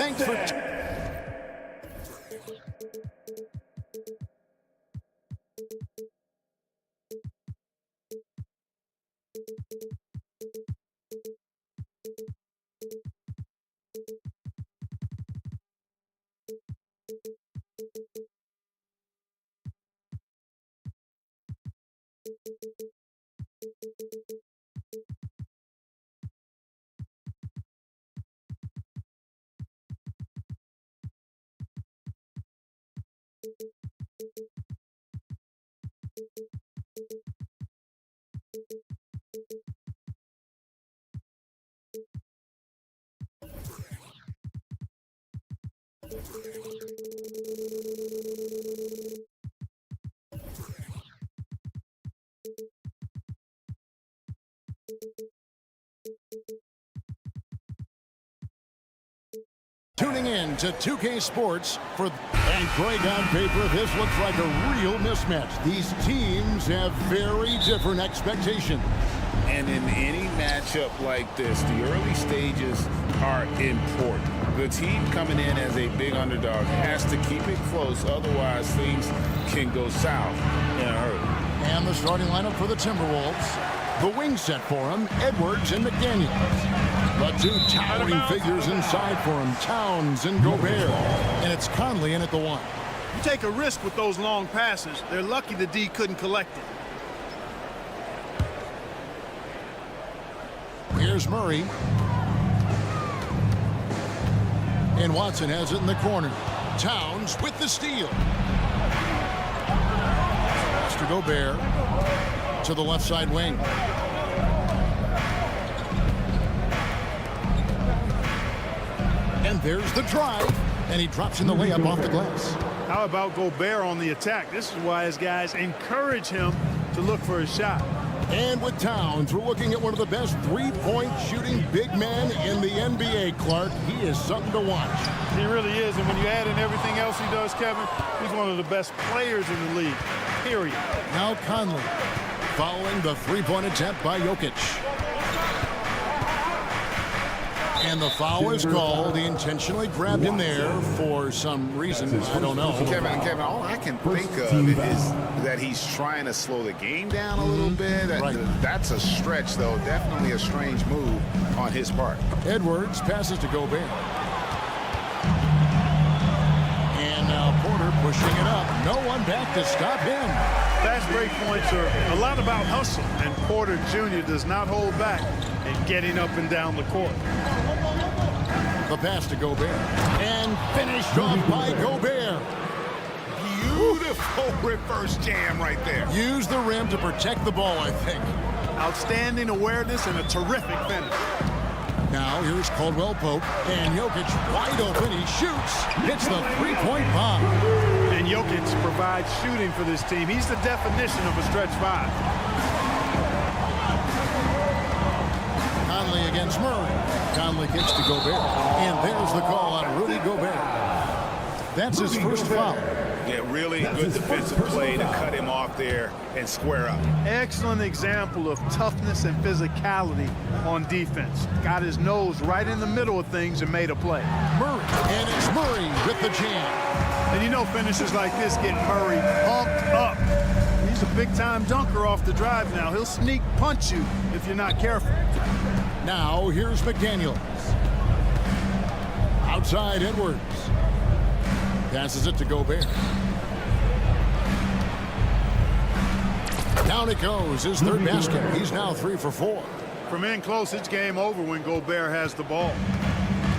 Thanks for... Tuning in to 2K Sports for... And Greg, on paper, this looks like a real mismatch. These teams have very different expectations. And in any matchup like this, the early stages are important. The team coming in as a big underdog has to keep it close, otherwise things can go south in a hurry. And the starting lineup for the Timberwolves. The wing set for him, Edwards and McDaniels. The two towering figures inside for him, Towns and Gobert. And it's Conley in at the one. You take a risk with those long passes. They're lucky the D couldn't collect it. Here's Murray. And Watson has it in the corner. Towns with the steal. Pass to Gobert. To the left side wing. And there's the drive. And he drops in the layup off the glass. How about Gobert on the attack? This is why his guys encourage him to look for a shot. And with Towns, we're looking at one of the best three-point shooting big men in the NBA, Clark. He is something to watch. He really is, and when you add in everything else he does, Kevin, he's one of the best players in the league, period. Now Conley, following the three-point attempt by Jokic. And the foul is called. He intentionally grabbed him there for some reason. I don't know. Kevin, all I can think of is that he's trying to slow the game down a little bit. Right. That's a stretch, though. Definitely a strange move on his part. Edwards passes to Gobert. And now Porter pushing it up. No one back to stop him. Fast break points are a lot about hustle, and Porter Jr. does not hold back in getting up and down the court. The pass to Gobert. And finished off by Gobert. Beautiful reverse jam right there. Use the rim to protect the ball, I think. Outstanding awareness and a terrific finish. Now here's Caldwell Pope. And Jokic wide open. He shoots. Hits the three-point bomb. And Jokic provides shooting for this team. He's the definition of a stretch five. Conley against Murray. Conley gets to Gobert. And there's the call on Rudy Gobert. That's his first foul. Yeah, really good defensive play to cut him off there and square up. Excellent example of toughness and physicality on defense. Got his nose right in the middle of things and made a play. Murray. And it's Murray with the jam. And you know finishes like this get Murray pumped up. He's a big-time dunker off the drive now. He'll sneak punch you if you're not careful. Now here's McDaniels. Outside Edwards. Passes it to Gobert. Down it goes, his third basket. He's now 3 for 4. From in close, it's game over when Gobert has the ball.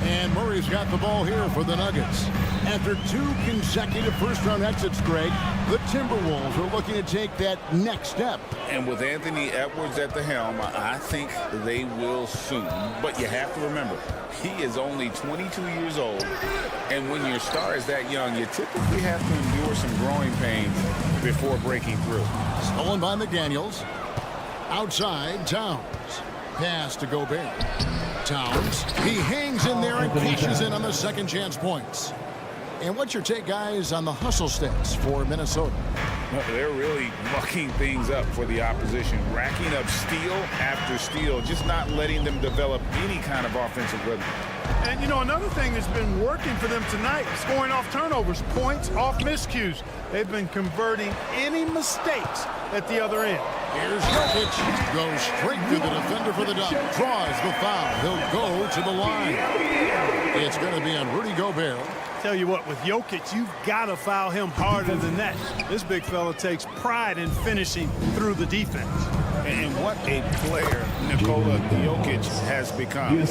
And Murray's got the ball here for the Nuggets. After 2 consecutive first-round exits, Greg, the Timberwolves are looking to take that next step. And with Anthony Edwards at the helm, I think they will soon. But you have to remember, he is only 22 years old. And when your star is that young, you typically have to endure some growing pains before breaking through. Stolen by McDaniels. Outside, Towns. Pass to Gobert. Towns. He hangs in there and cashes in on the second chance points. And what's your take, guys, on the hustle stats for Minnesota? Well, they're really mucking things up for the opposition, racking up steal after steal, just not letting them develop any kind of offensive rhythm. And, you know, another thing that's been working for them tonight, scoring off turnovers, points off miscues. They've been converting any mistakes at the other end. Here's Jokic. Goes straight to the defender for the dunk. Draws the foul. He'll go to the line. It's going to be on Rudy Gobert. Tell you what, with Jokic, you've got to foul him harder than that. This big fella takes pride in finishing through the defense. And what a player Nikola Jokic has become.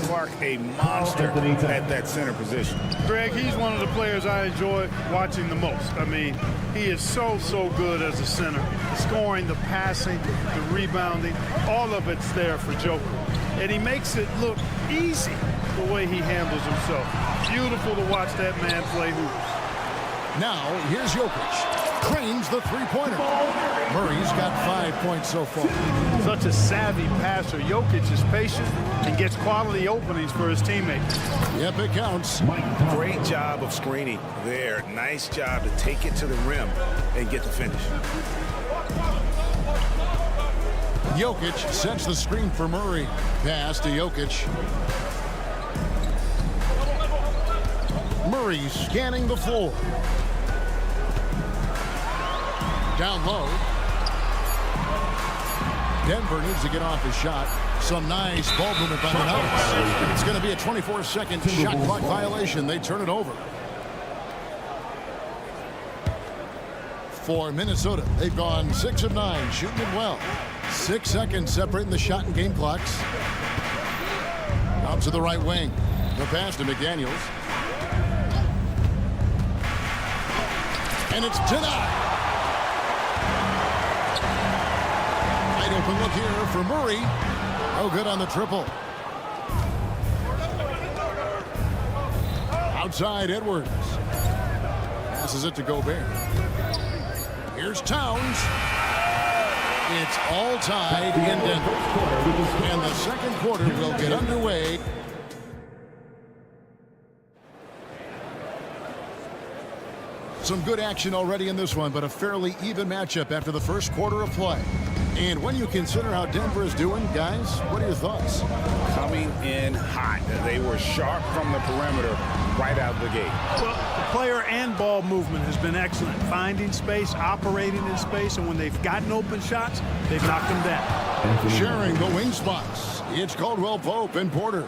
Clark, a monster at that center position. Greg, he's one of the players I enjoy watching the most. I mean, he is so good as a center. The scoring, the passing, the rebounding, all of it's there for Joker. And he makes it look easy the way he handles himself. Beautiful to watch that man play hoops. Now, here's Jokic. Cranes the three-pointer. Murray's got 5 points so far. Such a savvy passer. Jokic is patient and gets quality openings for his teammates. Yep, it counts. Great job of screening there. Nice job to take it to the rim and get the finish. Jokic sets the screen for Murray. Pass to Jokic. Murray scanning the floor. Down low. Denver needs to get off his shot. Some nice ball movement by the Nuggets. It's going to be a 24-second shot clock violation. They turn it over. For Minnesota, they've gone 6 of 9, shooting it well. 6 seconds separating the shot and game clocks. Out to the right wing. The pass to McDaniels. And it's denied. Wide open look here for Murray. Oh, good on the triple. Outside Edwards. Passes it to Gobert. Here's Towns. It's all tied in Denver. And the second quarter will get underway. Some good action already in this one, but a fairly even matchup after the first quarter of play. And when you consider how Denver is doing, guys, what are your thoughts? Coming in hot. They were sharp from the perimeter right out the gate. Well, the player and ball movement has been excellent. Finding space, operating in space, and when they've gotten open shots, they've knocked them down. Sharing the wing spots, it's Caldwell Pope and Porter.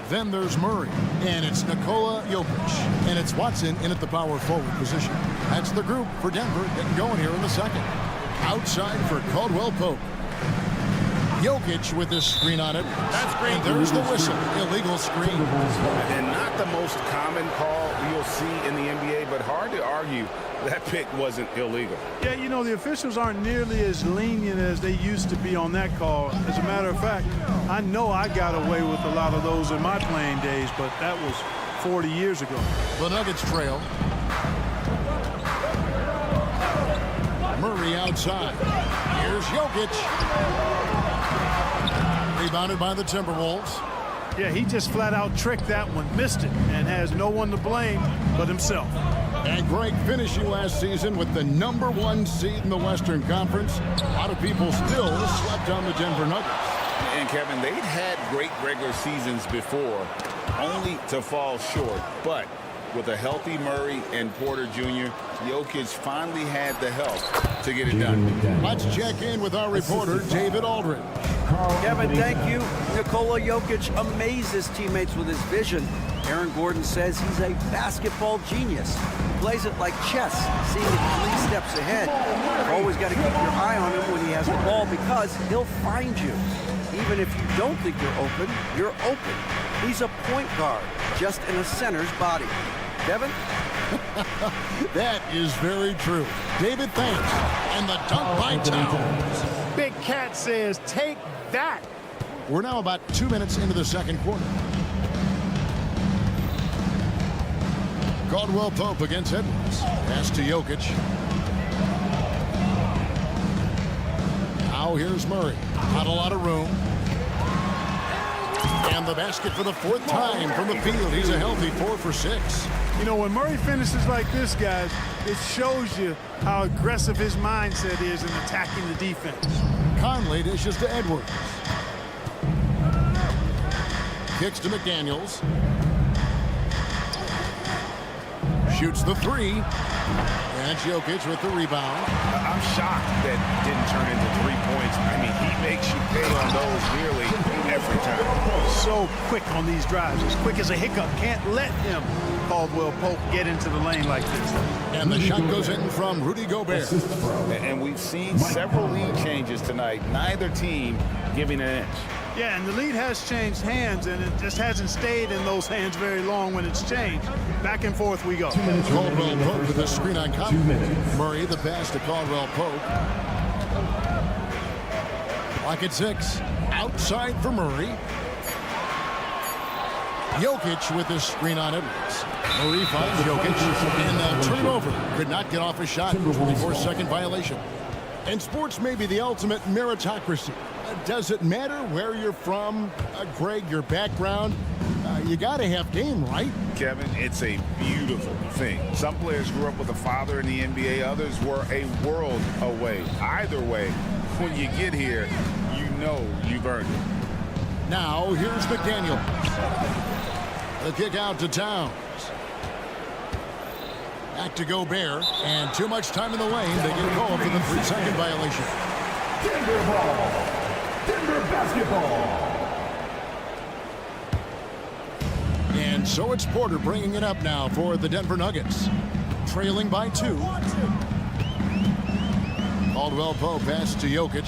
Then there's Murray, and it's Nikola Jokic, and it's Watson in at the power forward position. That's the group for Denver getting going here in the second. Outside for Caldwell Pope. Jokic with this screen on it. That's great. And there's the whistle. Illegal screen. And not the most common call you'll see in the NBA, but hard to argue that pick wasn't illegal. Yeah, you know, the officials aren't nearly as lenient as they used to be on that call. As a matter of fact, I know I got away with a lot of those in my playing days, but that was 40 years ago. The Nuggets trail. Murray outside. Here's Jokic. Rebounded by the Timberwolves. Yeah, he just flat out tricked that one, missed it, and has no one to blame but himself. And Greg finishing last season with the #1 seed in the Western Conference. A lot of people still slept on the Denver Nuggets. And Kevin, they'd had great regular seasons before, only to fall short. But with a healthy Murray and Porter Jr., Jokic finally had the help to get it done. Let's check in with our reporter, David Aldridge. Kevin, thank you. Nikola Jokic amazes teammates with his vision. Aaron Gordon says he's a basketball genius. He plays it like chess, seeing it 3 steps ahead. You've always got to keep your eye on him when he has the ball because he'll find you. Even if you don't think you're open. He's a point guard, just in a center's body. Kevin? That is very true. David, thanks. And the dunk by Towns. Big Cat says, take that. We're now about 2 minutes into the second quarter. Caldwell Pope against Edwards. Pass to Jokic. Now here's Murray. Not a lot of room. And the basket for the 4th time from the field. He's a healthy 4 for 6. You know, when Murray finishes like this, guys, it shows you how aggressive his mindset is in attacking the defense. Conley dishes to Edwards. Kicks to McDaniels. Shoots the three. And Jokic with the rebound. I'm shocked that didn't turn into 3 points. I mean, he makes you pay on those nearly every time. So quick on these drives, as quick as a hiccup. Can't let him, Caldwell Pope, get into the lane like this. And the shot goes in from Rudy Gobert. And we've seen several lead changes tonight. Neither team giving an inch. Yeah, and the lead has changed hands, and it just hasn't stayed in those hands very long when it's changed. Back and forth we go. Caldwell Pope with the screen on Cup. Murray the pass to Caldwell Pope. Clock at 6. Outside for Murray. Jokic with the screen on Edwards. Murray finds Jokic and turnover. Could not get off a shot. 24-second violation. And sports may be the ultimate meritocracy. Does it matter where you're from, Greg, your background? You got to have game, right? Kevin, it's a beautiful thing. Some players grew up with a father in the NBA. Others were a world away. Either way, when you get here, you know you've earned it. Now, here's McDaniel. The kick out to Towns. Back to Gobert, and too much time in the lane. They get called for the 3-second violation. Denver ball. Denver basketball. And so it's Porter bringing it up now for the Denver Nuggets. Trailing by 2. Caldwell Pope pass to Jokic.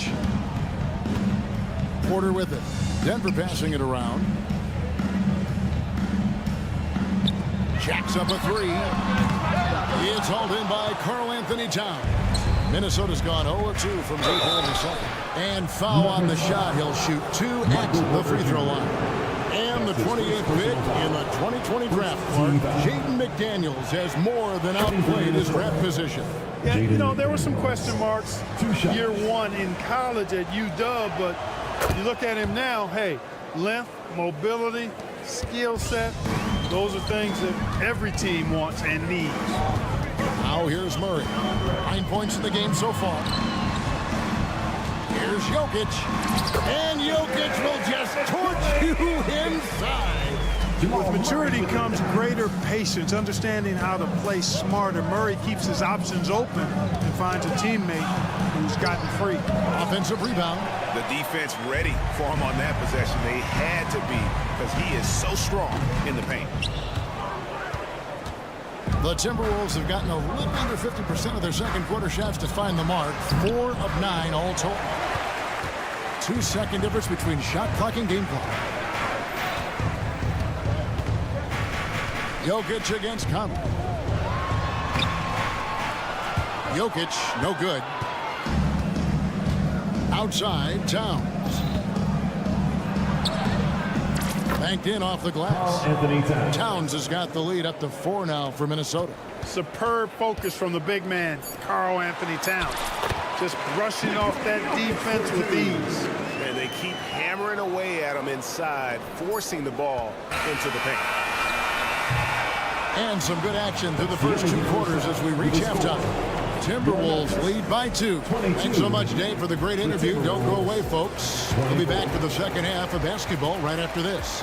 Porter with it. Denver passing it around. Jacks up a 3. It's hauled in by Karl Anthony Towns. Minnesota's gone 0-2 from deep in the second. And foul on the shot. He'll shoot 2 at the free throw line. And the 28th pick in the 2020 draft, Clark, Jaden McDaniels has more than outplayed his draft position. Yeah, you know, there were some question marks year one in college at UW, but you look at him now, hey, length, mobility, skill set, those are things that every team wants and needs. Now here's Murray. 9 points in the game so far. Here's Jokic. And Jokic will just torch you inside. With maturity comes greater patience, understanding how to play smarter. Murray keeps his options open and finds a teammate who's gotten free. Offensive rebound. The defense ready for him on that possession. They had to be, because he is so strong in the paint. The Timberwolves have gotten a little under 50% of their second quarter shots to find the mark. 4 of 9 all total. 2-second difference between shot clock and game clock. Jokic against Conley. Jokic, no good. Outside, Towns. Banked in off the glass. Anthony Towns. Towns has got the lead up to 4 now for Minnesota. Superb focus from the big man, Karl Anthony Towns. Just brushing off that defense with ease. And they keep hammering away at him inside, forcing the ball into the paint. And some good action through the first 2 quarters as we reach halftime. Timberwolves lead by 2. Thanks so much, Dave, for the great interview. Don't go away, folks. We'll be back for the second half of basketball right after this.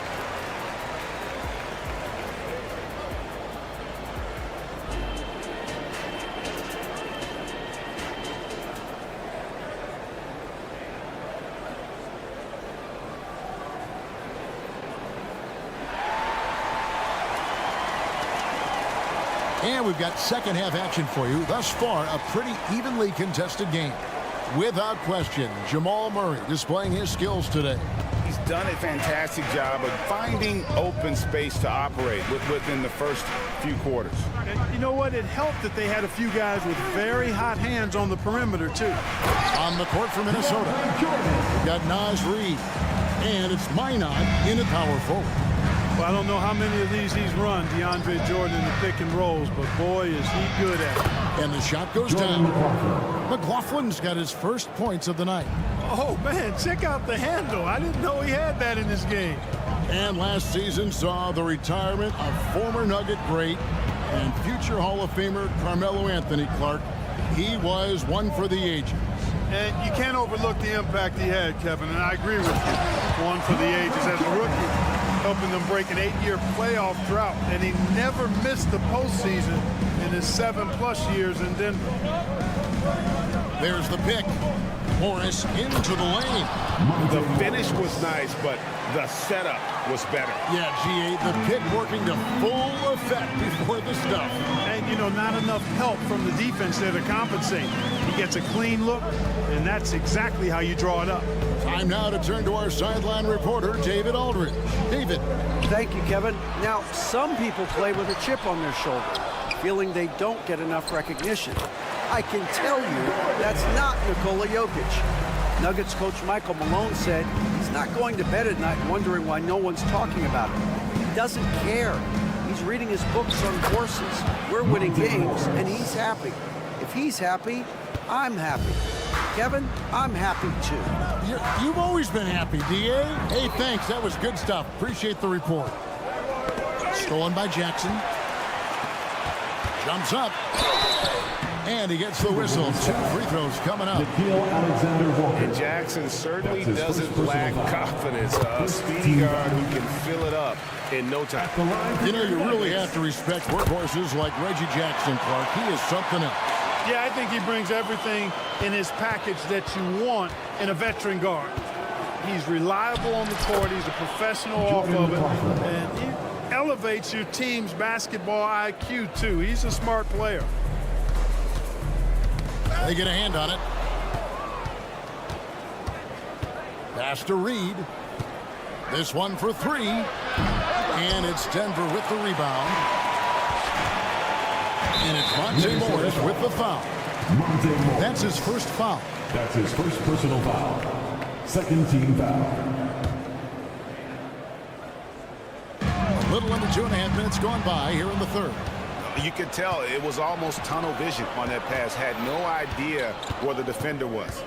And we've got second half action for you. Thus far, a pretty evenly contested game. Without question, Jamal Murray displaying his skills today. He's done a fantastic job of finding open space to operate within the first few quarters. And you know what? It helped that they had a few guys with very hot hands on the perimeter, too. On the court for Minnesota, we've got Naz Reid. And it's Minot in at power forward. Well, I don't know how many of these he's run, DeAndre Jordan in the pick and rolls, but boy, is he good at it. And the shot goes down. McLaughlin's got his first points of the night. Oh, man, check out the handle. I didn't know he had that in his game. And last season saw the retirement of former Nugget great and future Hall of Famer Carmelo Anthony Clark. He was one for the ages. And you can't overlook the impact he had, Kevin, and I agree with you. One for the ages as a rookie. helping them break an 8-year playoff drought, and he never missed the postseason in his 7+ years in Denver. There's the pick. Morris into the lane. The finish was nice, but the setup was better. Yeah, GA, the pick working to full effect before the stuff. And, you know, not enough help from the defense there to compensate. He gets a clean look, and that's exactly how you draw it up. Time now to turn to our sideline reporter, David Aldridge. David. Thank you, Kevin. Now, some people play with a chip on their shoulder, feeling they don't get enough recognition. I can tell you that's not Nikola Jokic. Nuggets coach Michael Malone said he's not going to bed at night wondering why no one's talking about him. He doesn't care. He's reading his books on horses. We're winning games, and he's happy. If he's happy, I'm happy. Kevin, I'm happy too. You've always been happy, DA. Hey, thanks. That was good stuff. Appreciate the report. Stolen by Jackson. Jumps up. And he gets the whistle. 2 free throws coming up. And Jackson certainly doesn't lack confidence. A speedy guard who can fill it up in no time. You know, you really have to respect workhorses like Reggie Jackson, Clark. He is something else. Yeah, I think he brings everything in his package that you want in a veteran guard. He's reliable on the court. He's a professional off of it. And he elevates your team's basketball IQ, too. He's a smart player. They get a hand on it. Pass to Reed. This one for 3. And it's Denver with the rebound. And it's Monte Morris with the foul. That's his first foul. That's his first personal foul. Second team foul. A little under 2.5 minutes gone by here in the third. You could tell it was almost tunnel vision on that pass. Had no idea where the defender was.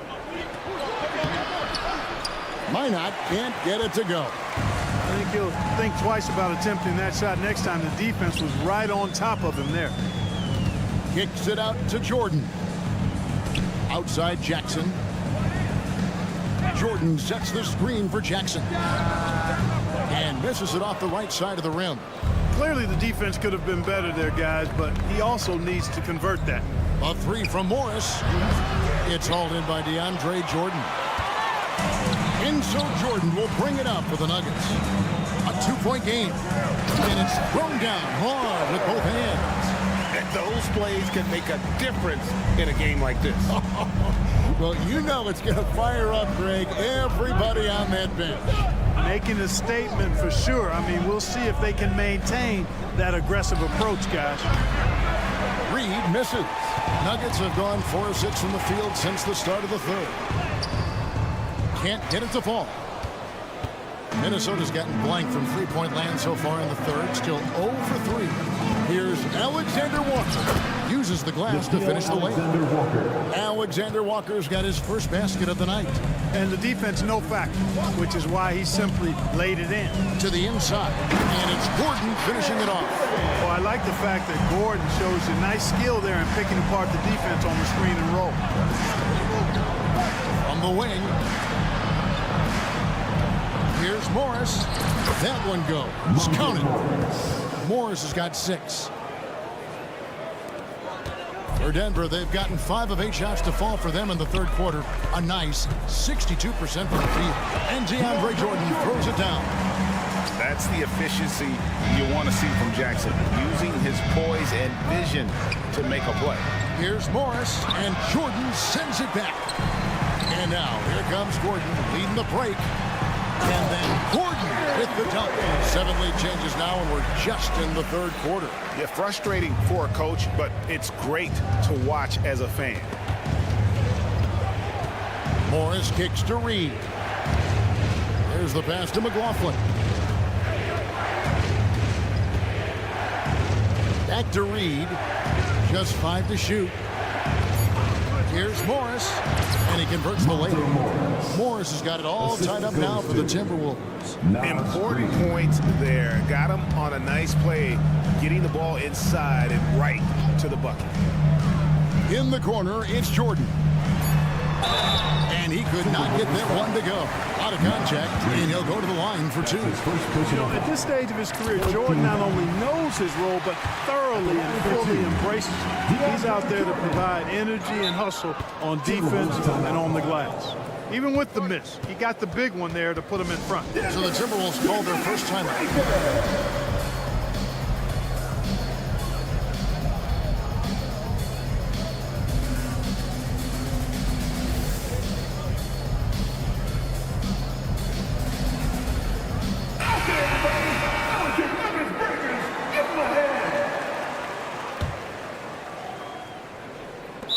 Minot can't get it to go. I think he'll think twice about attempting that shot next time. The defense was right on top of him there. Kicks it out to Jordan. Outside Jackson. Jordan sets the screen for Jackson. And misses it off the right side of the rim. Clearly the defense could have been better there, guys, but he also needs to convert that. A 3 from Morris. It's hauled in by DeAndre Jordan. And so Jordan will bring it up for the Nuggets. A 2-point game. And it's thrown down hard with both hands. And those plays can make a difference in a game like this. Well, you know it's going to fire up, Greg, everybody on that bench. Making a statement for sure. I mean, we'll see if they can maintain that aggressive approach, guys. Reed misses. Nuggets have gone 4 of 6 from the field since the start of the third. Can't get it to fall. Minnesota's gotten blank from 3-point land so far in the third. Still 0 for 3. Here's Alexander Walker. Uses the glass to finish the lane. Alexander Walker's got his first basket of the night. And the defense no factor, which is why he simply laid it in. To the inside. And it's Gordon finishing it off. Well, I like the fact that Gordon shows a nice skill there in picking apart the defense on the screen and roll. From the wing. Here's Morris. That one goes. Count it. Morris has got 6. For Denver, they've gotten 5 of 8 shots to fall for them in the third quarter. A nice 62% from the field. And DeAndre Jordan throws it down. That's the efficiency you want to see from Jackson. Using his poise and vision to make a play. Here's Morris, and Jordan sends it back. And now, here comes Gordon leading the break. And then Gordon with the dunk. 7 lead changes now, and we're just in the third quarter. Yeah, frustrating for a coach, but it's great to watch as a fan. Morris kicks to Reed. There's the pass to McLaughlin. Back to Reed. Just 5 to shoot. Here's Morris, and he converts the layup. Morris has got it all tied up now for the Timberwolves. Important points there. Got him on a nice play, getting the ball inside and right to the bucket. In the corner, it's Jordan. And he could not get that one to go. Out of contact, and he'll go to the line for 2. At this stage of his career, Jordan not only knows his role, but thoroughly and fully embraces it. He's out there to provide energy and hustle on defense and on the glass. Even with the miss, he got the big one there to put him in front. So the Timberwolves called their first timeout.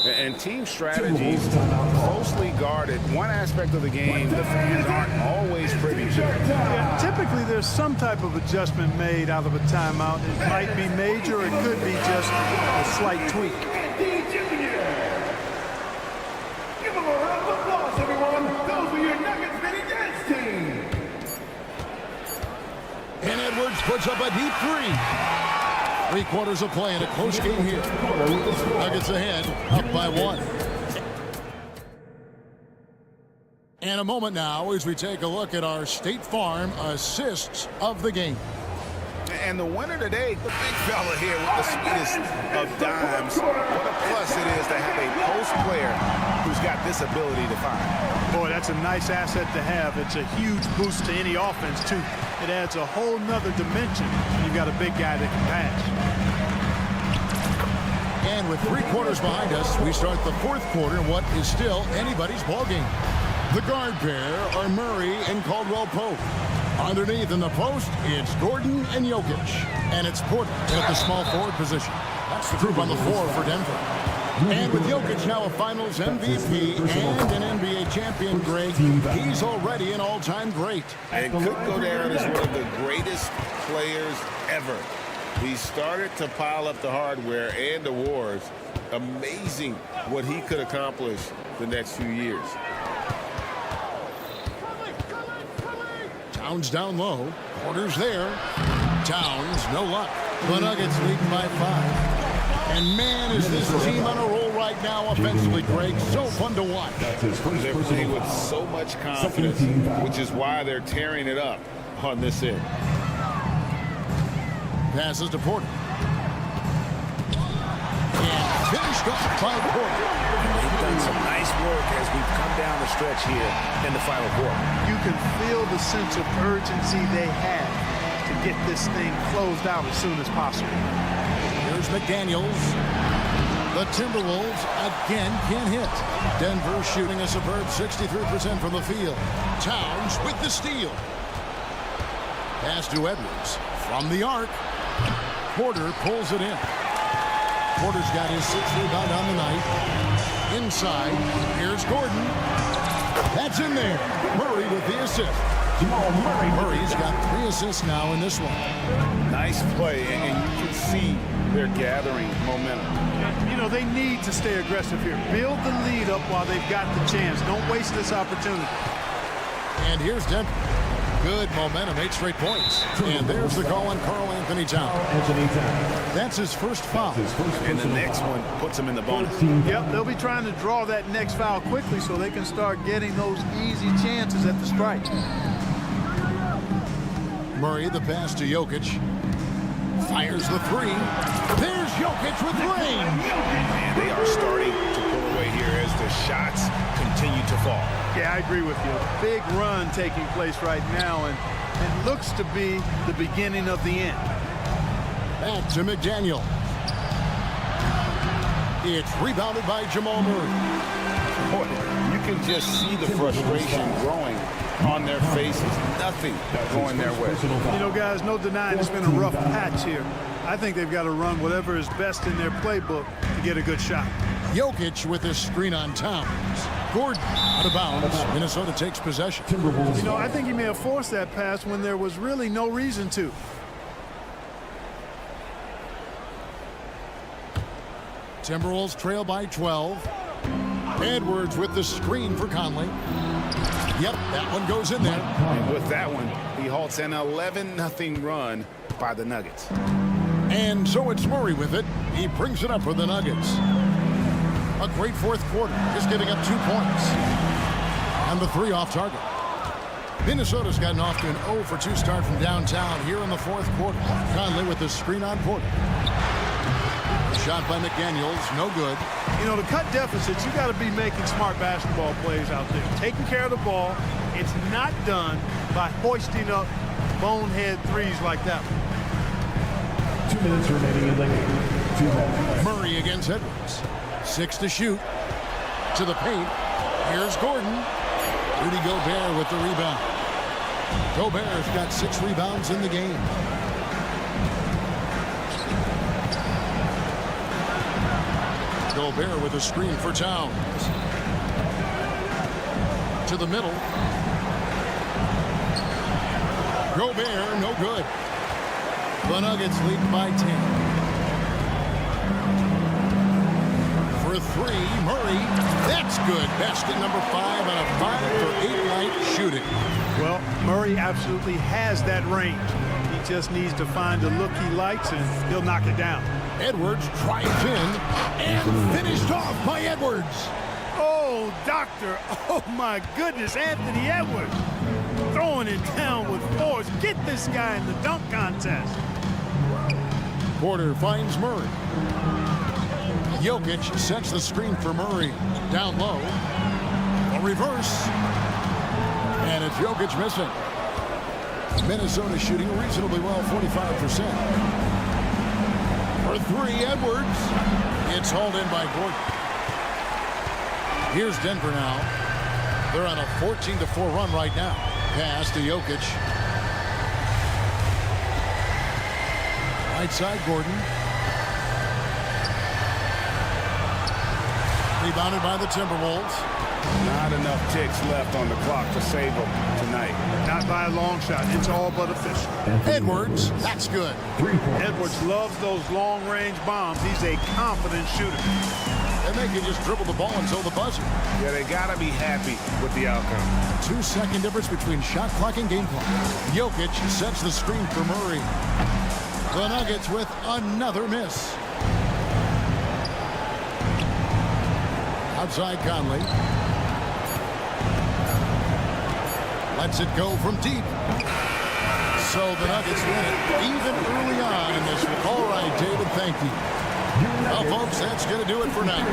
And team strategies closely guarded. One aspect of the game the fans aren't always privy to. Yeah, typically there's some type of adjustment made out of a timeout. It might be major, it could be just a slight tweak. Give them a round of applause, everyone. Those are your Nuggets mini dance team. And Edwards puts up a deep 3. 3 quarters of play in a close game here. Nuggets ahead, up by 1. And a moment now as we take a look at our State Farm assists of the game. And the winner today, the big fella here with the sweetest of dimes. What a plus it is to have a post player who's got this ability to find. Boy, that's a nice asset to have. It's a huge boost to any offense, too. It adds a whole nother dimension when you've got a big guy that can pass. And with 3 quarters behind us, we start the 4th quarter in what is still anybody's ballgame. The guard pair are Murray and Caldwell-Pope. Underneath in the post, it's Gordon and Jokic. And it's Porter at the small forward position. That's the group on the floor for Denver. And with Jokic now a Finals MVP and an NBA champion, Greg, he's already an all-time great. And could go down as one of the greatest players ever. He started to pile up the hardware and awards. Amazing what he could accomplish the next few years. Towns down low. Porter's there. Towns, no luck. The Nuggets lead by 5. And man, is this team on a roll right now offensively, Greg. So fun to watch. They're playing with so much confidence, which is why they're tearing it up on this end. Passes to Porter. And finished off by Porter. They've done some nice work as we've come down the stretch here in the final quarter. You can feel the sense of urgency they have to get this thing closed out as soon as possible. Here's McDaniels. The Timberwolves again can't hit. Denver shooting a superb 63% from the field. Towns with the steal. Pass to Edwards from the arc. Porter pulls it in. Porter's got his 6th rebound on the night. Inside, here's Gordon. That's in there. Murray with the assist. Murray's got 3 assists now in this one. Nice play, and you can see they're gathering momentum. You know, they need to stay aggressive here. Build the lead up while they've got the chance. Don't waste this opportunity. And here's Denver. Good momentum, 8 straight points. And there's the call on Karl Anthony Towns. That's his first foul. And the next one puts him in the bonus. Yep, they'll be trying to draw that next foul quickly so they can start getting those easy chances at the strike. Murray, the pass to Jokic. Fires the 3. There's Jokic with range. And they are starting to pull away here as the shots continue to fall. Yeah, I agree with you. Big run taking place right now, and it looks to be the beginning of the end. Back to McDaniel. It's rebounded by Jamal Murray. Boy, you can just see the frustration growing on their faces. Nothing going their way. You know, guys, no denying it's been a rough patch here. I think they've got to run whatever is best in their playbook to get a good shot. Jokic with his screen on Towns. Gordon out of bounds. Minnesota takes possession. You know, I think he may have forced that pass when there was really no reason to. Timberwolves trail by 12. Edwards with the screen for Conley. Yep, that one goes in there. And with that one, he halts an 11-0 run by the Nuggets. And so it's Murray with it. He brings it up for the Nuggets. A great 4th quarter, just giving up 2 points. And the 3 off target. Minnesota's gotten off to an 0 for 2 start from downtown here in the 4th quarter. Conley with the screen on Porter. Shot by McDaniels, no good. You know, to cut deficits, you got to be making smart basketball plays out there. Taking care of the ball. It's not done by hoisting up bonehead threes like that one. 2 minutes remaining in the game. 2 minutes. Murray against Edwards. 6 to shoot. To the paint. Here's Gordon. Rudy Gobert with the rebound. Gobert's got 6 rebounds in the game. Gobert with a screen for Towns. To the middle. Gobert, no good. The Nuggets lead by 10. For 3, Murray. That's good. Basket number 5 on a 5 for 8 night shooting. Well, Murray absolutely has that range. He just needs to find the look he likes, and he'll knock it down. Edwards drives in and finished off by Edwards. Oh, doctor. Oh, my goodness. Anthony Edwards throwing it down with force. Get this guy in the dunk contest. Porter finds Murray. Jokic sets the screen for Murray. Down low. A reverse. And it's Jokic missing. Minnesota shooting reasonably well, 45%. For 3, Edwards. It's hauled in by Gordon. Here's Denver now. They're on a 14-4 run right now. Pass to Jokic. Right side, Gordon. Rebounded by the Timberwolves. Not enough ticks left on the clock to save them tonight. Not by a long shot. It's all but official. Edwards, that's good. 3 points. Edwards loves those long-range bombs. He's a confident shooter. And they can just dribble the ball until the buzzer. Yeah, they got to be happy with the outcome. 2-second difference between shot clock and game clock. Jokic sets the screen for Murray. The Nuggets with another miss. Outside Conley. Lets it go from deep. So the Nuggets win it even early on in this one. All right, David, thank you. Well, folks, that's going to do it for now.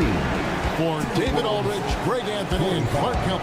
For David Aldridge, Greg Anthony, and Clark Kemp.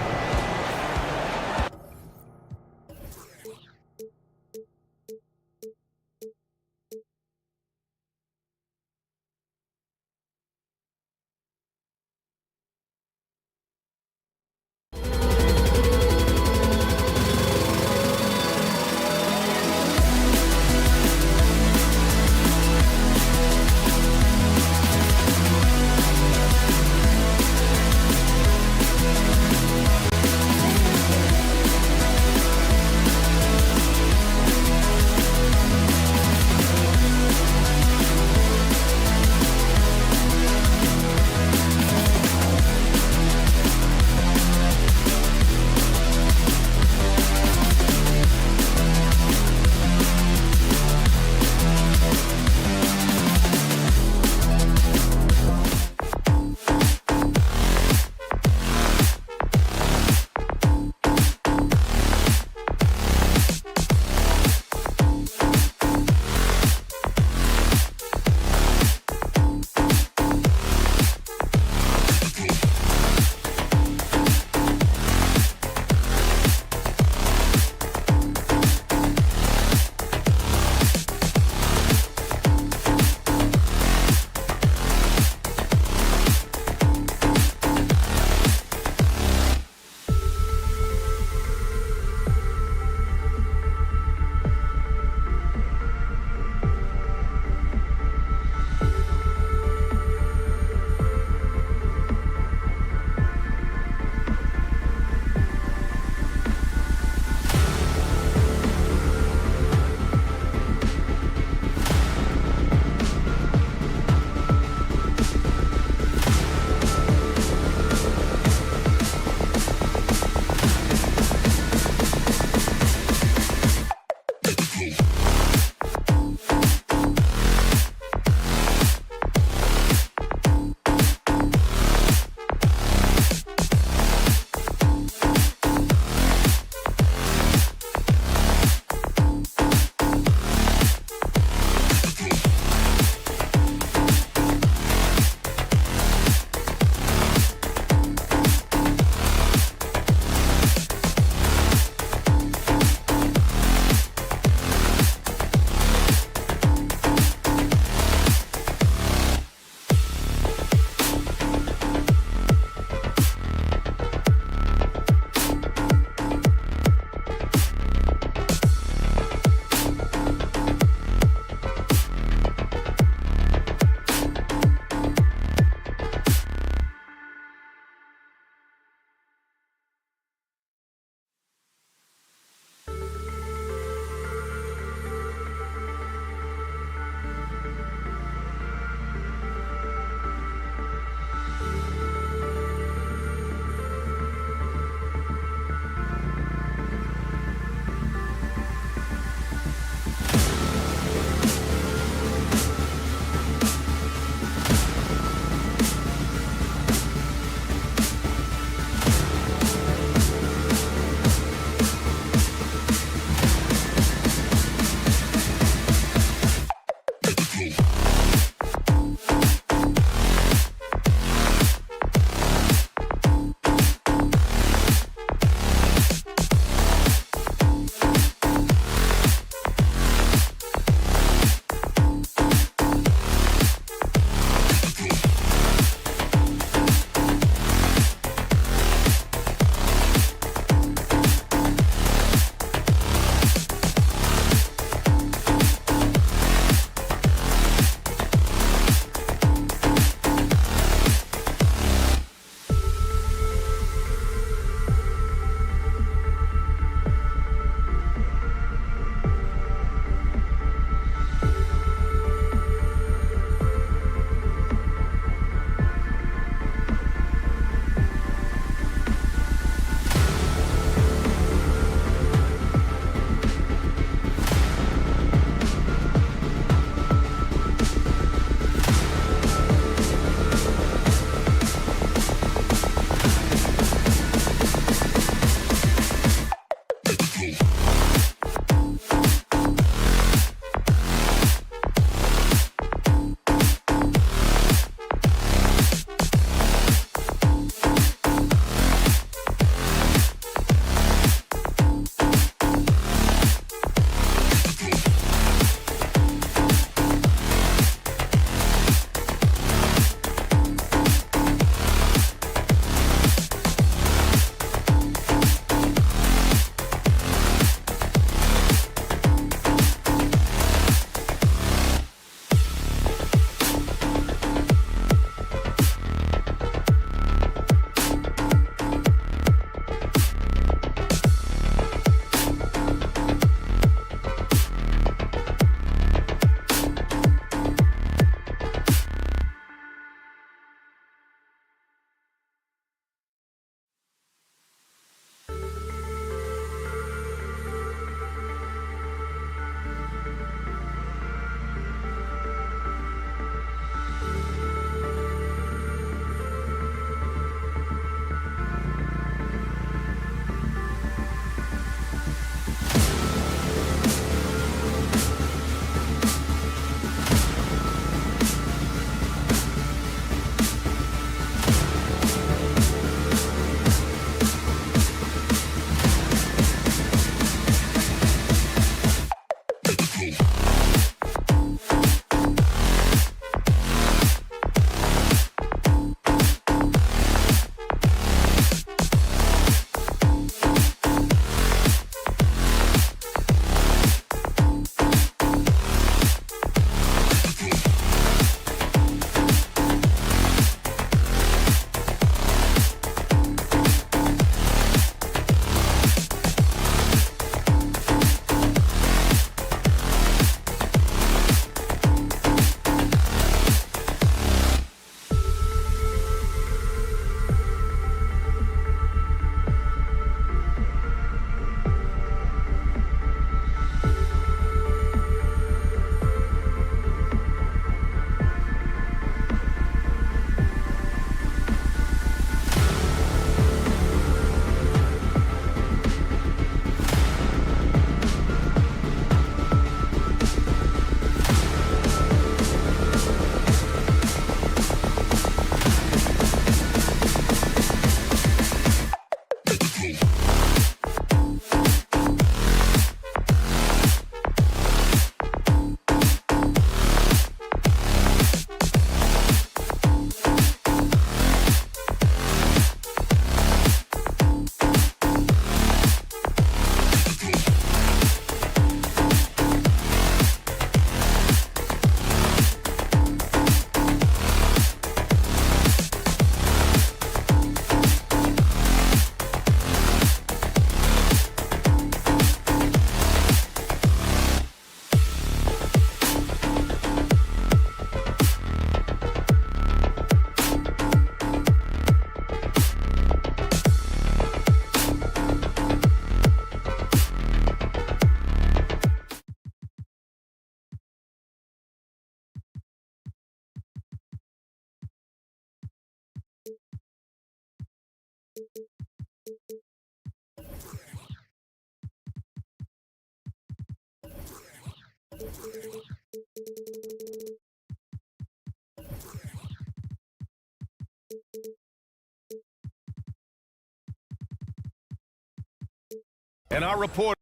And our reporter,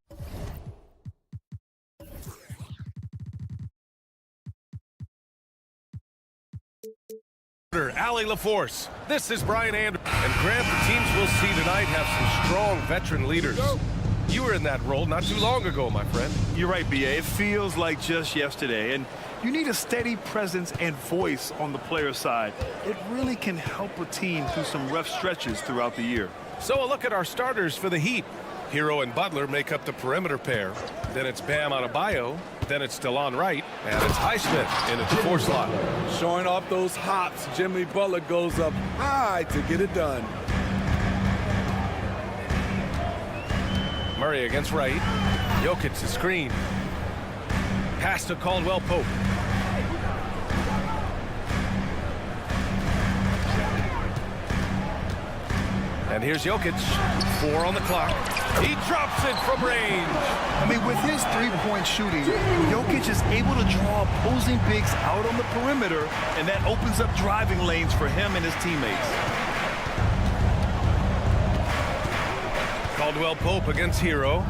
Allie LaForce. This is Brian Anderson. And Grant, the teams we'll see tonight have some strong veteran leaders. You were in that role not too long ago, my friend. You're right, B.A. It feels like just yesterday. And you need a steady presence and voice on the player side. It really can help a team through some rough stretches throughout the year. So a look at our starters for the Heat. Hero and Butler make up the perimeter pair. Then it's Bam Adebayo. Then it's DeLon Wright. And it's Highsmith in at the 4 slot. Showing off those hops, Jimmy Butler goes up high to get it done. Murray against Wright. Jokic to screen. Pass to Caldwell Pope. And here's Jokic. 4 on the clock. He drops it from range. I mean, with his three-point shooting, Jokic is able to draw opposing bigs out on the perimeter, and that opens up driving lanes for him and his teammates. Caldwell Pope against Hero.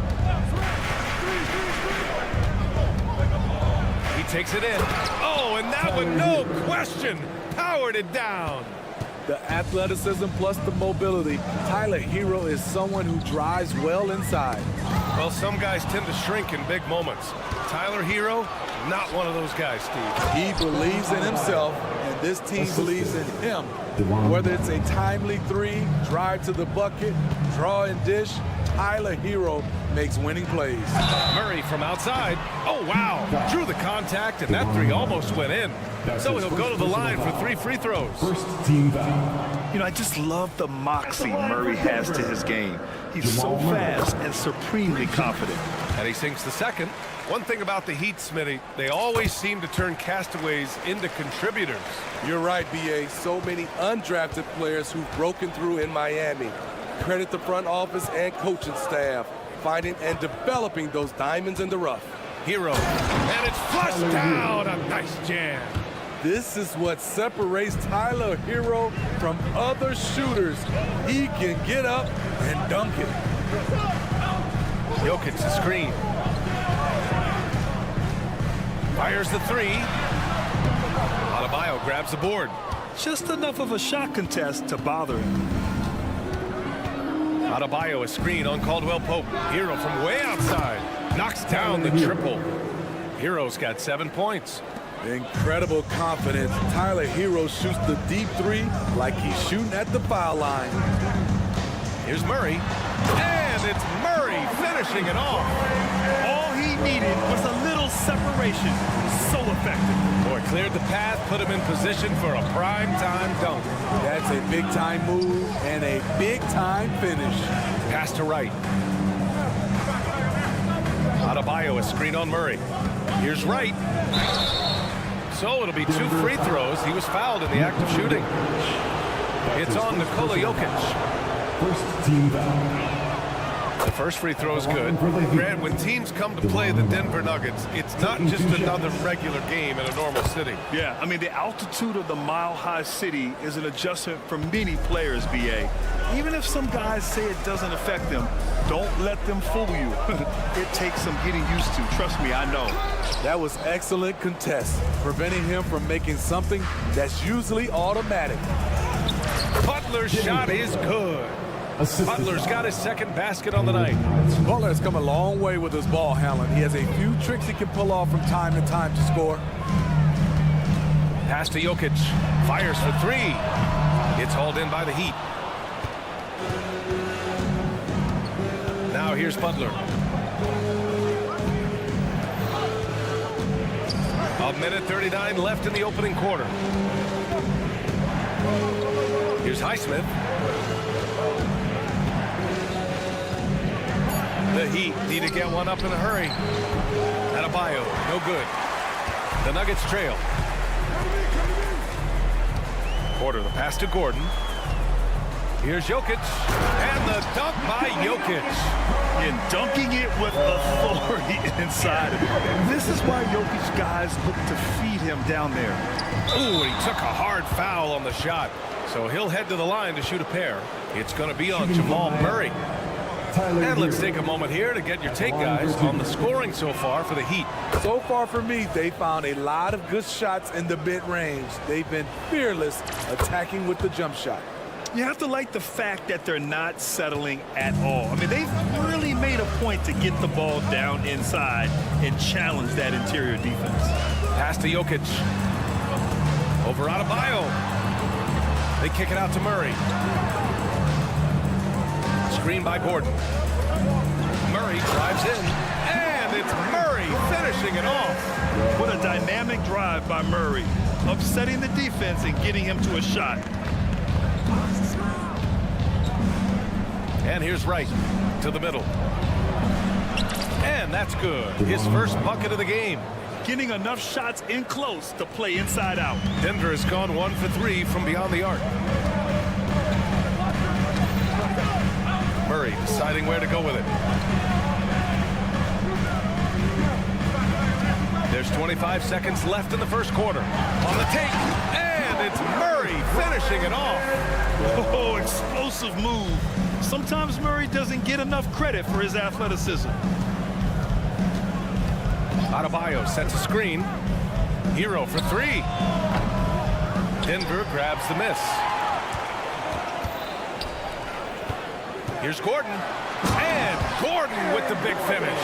He takes it in. Oh, and that one, no question, powered it down. The athleticism plus the mobility. Tyler Hero is someone who drives well inside. Well, some guys tend to shrink in big moments. Tyler Hero, not one of those guys, Steve. He believes in himself, and this team believes in him. Whether it's a timely 3, drive to the bucket, draw and dish, Tyler Hero makes winning plays. Murray from outside. Oh, wow. Drew the contact, and that 3 almost went in. So he'll go to the line for 3 free throws. First team foul. You know, I just love the moxie Murray has to his game. He's so fast and supremely confident. And he sinks the second. One thing about the Heat, Smitty, they always seem to turn castaways into contributors. You're right, B.A. So many undrafted players who've broken through in Miami. Credit the front office and coaching staff, finding and developing those diamonds in the rough. Hero, and it's flushed down. A nice jam. This is what separates Tyler Hero from other shooters. He can get up and dunk it. Jokic the screen. Fires the 3. Adebayo grabs the board. Just enough of a shot contest to bother him. Adebayo a screen on Caldwell Pope. Hero from way outside. Knocks down the triple. Hero's got 7 points. Incredible confidence. Tyler Hero shoots the deep 3 like he's shooting at the foul line. Here's Murray. And it's Murray finishing it off. All he needed was a little separation. So effective. Boy, cleared the path, put him in position for a prime-time dunk. That's a big-time move and a big-time finish. Pass to Wright. Adebayo a screen on Murray. Here's Wright. So it'll be 2 free throws. He was fouled in the act of shooting. It's on Nikola Jokic. First team foul. The first free throw is good. Grant, when teams come to play the Denver Nuggets, it's not just another regular game in a normal city. Yeah, I mean, the altitude of the mile-high city is an adjustment for many players, B.A. Even if some guys say it doesn't affect them, don't let them fool you. It takes some getting used to. Trust me, I know. That was excellent contest, preventing him from making something that's usually automatic. Butler's shot is good. Butler's got his second basket on the night. Butler has come a long way with his ball handling. He has a few tricks he can pull off from time to time to score. Pass to Jokic. Fires for 3. It's hauled in by the Heat. Now here's Butler. A minute 39 left in the opening quarter. Here's Highsmith. The Heat need to get one up in a hurry. Adebayo, no good. The Nuggets trail. Porter, the pass to Gordon. Here's Jokic, and the dunk by Jokic. And dunking it with authority inside of it. This is why Jokic guys look to feed him down there. Ooh, and he took a hard foul on the shot. So he'll head to the line to shoot a pair. It's going to be on Jamal Murray. And let's take a moment here to get your take, guys, on the scoring so far for the Heat. So far for me, they found a lot of good shots in the mid-range. They've been fearless attacking with the jump shot. You have to like the fact that they're not settling at all. I mean, they've really made a point to get the ball down inside and challenge that interior defense. Pass to Jokic. Over Adebayo. They kick it out to Murray. Screen by Gordon. Murray drives in, and it's Murray finishing it off. What a dynamic drive by Murray, upsetting the defense and getting him to a shot. And here's Wright to the middle. And that's good. His first bucket of the game. Getting enough shots in close to play inside out. Denver has gone 1 for 3 from beyond the arc. Murray deciding where to go with it. There's 25 seconds left in the first quarter. On the take, and it's Murray finishing it off. Oh, explosive move. Sometimes Murray doesn't get enough credit for his athleticism. Adebayo sets a screen. Hero for 3. Denver grabs the miss. Here's Gordon. And Gordon with the big finish.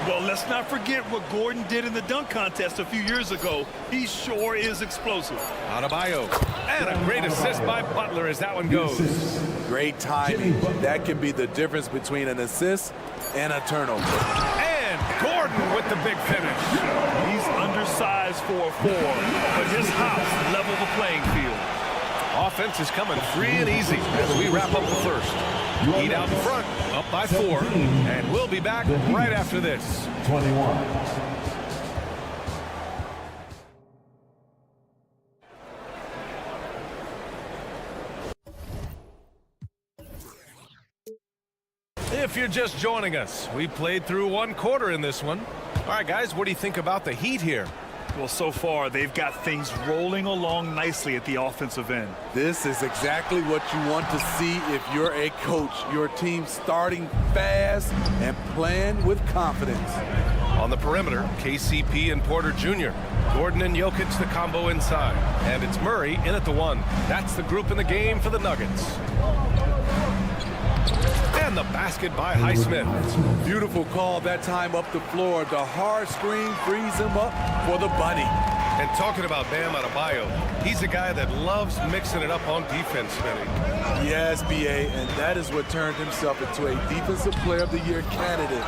Well, let's not forget what Gordon did in the dunk contest a few years ago. He sure is explosive. Adebayo. And a great assist by Butler as that one goes. Great timing. That can be the difference between an assist and a turnover. And Gordon with the big finish. He's undersized for a 4, but his hops level the playing field. Offense is coming free and easy as we wrap up the first. Heat out in front, up by 4, and we'll be back right after this. 21. If you're just joining us, we played through 1 quarter in this one. All right, guys, what do you think about the Heat here? Well, so far, they've got things rolling along nicely at the offensive end. This is exactly what you want to see if you're a coach. Your team starting fast and playing with confidence. On the perimeter, KCP and Porter Jr. Gordon and Jokic, the combo inside. And it's Murray in at the 1. That's the group in the game for the Nuggets. And the basket by Highsmith. Beautiful call that time up the floor. The hard screen frees him up for the bunny. And talking about Bam Adebayo, he's a guy that loves mixing it up on defense, Smitty. Yes, B.A., and that is what turned himself into a Defensive Player of the Year candidate.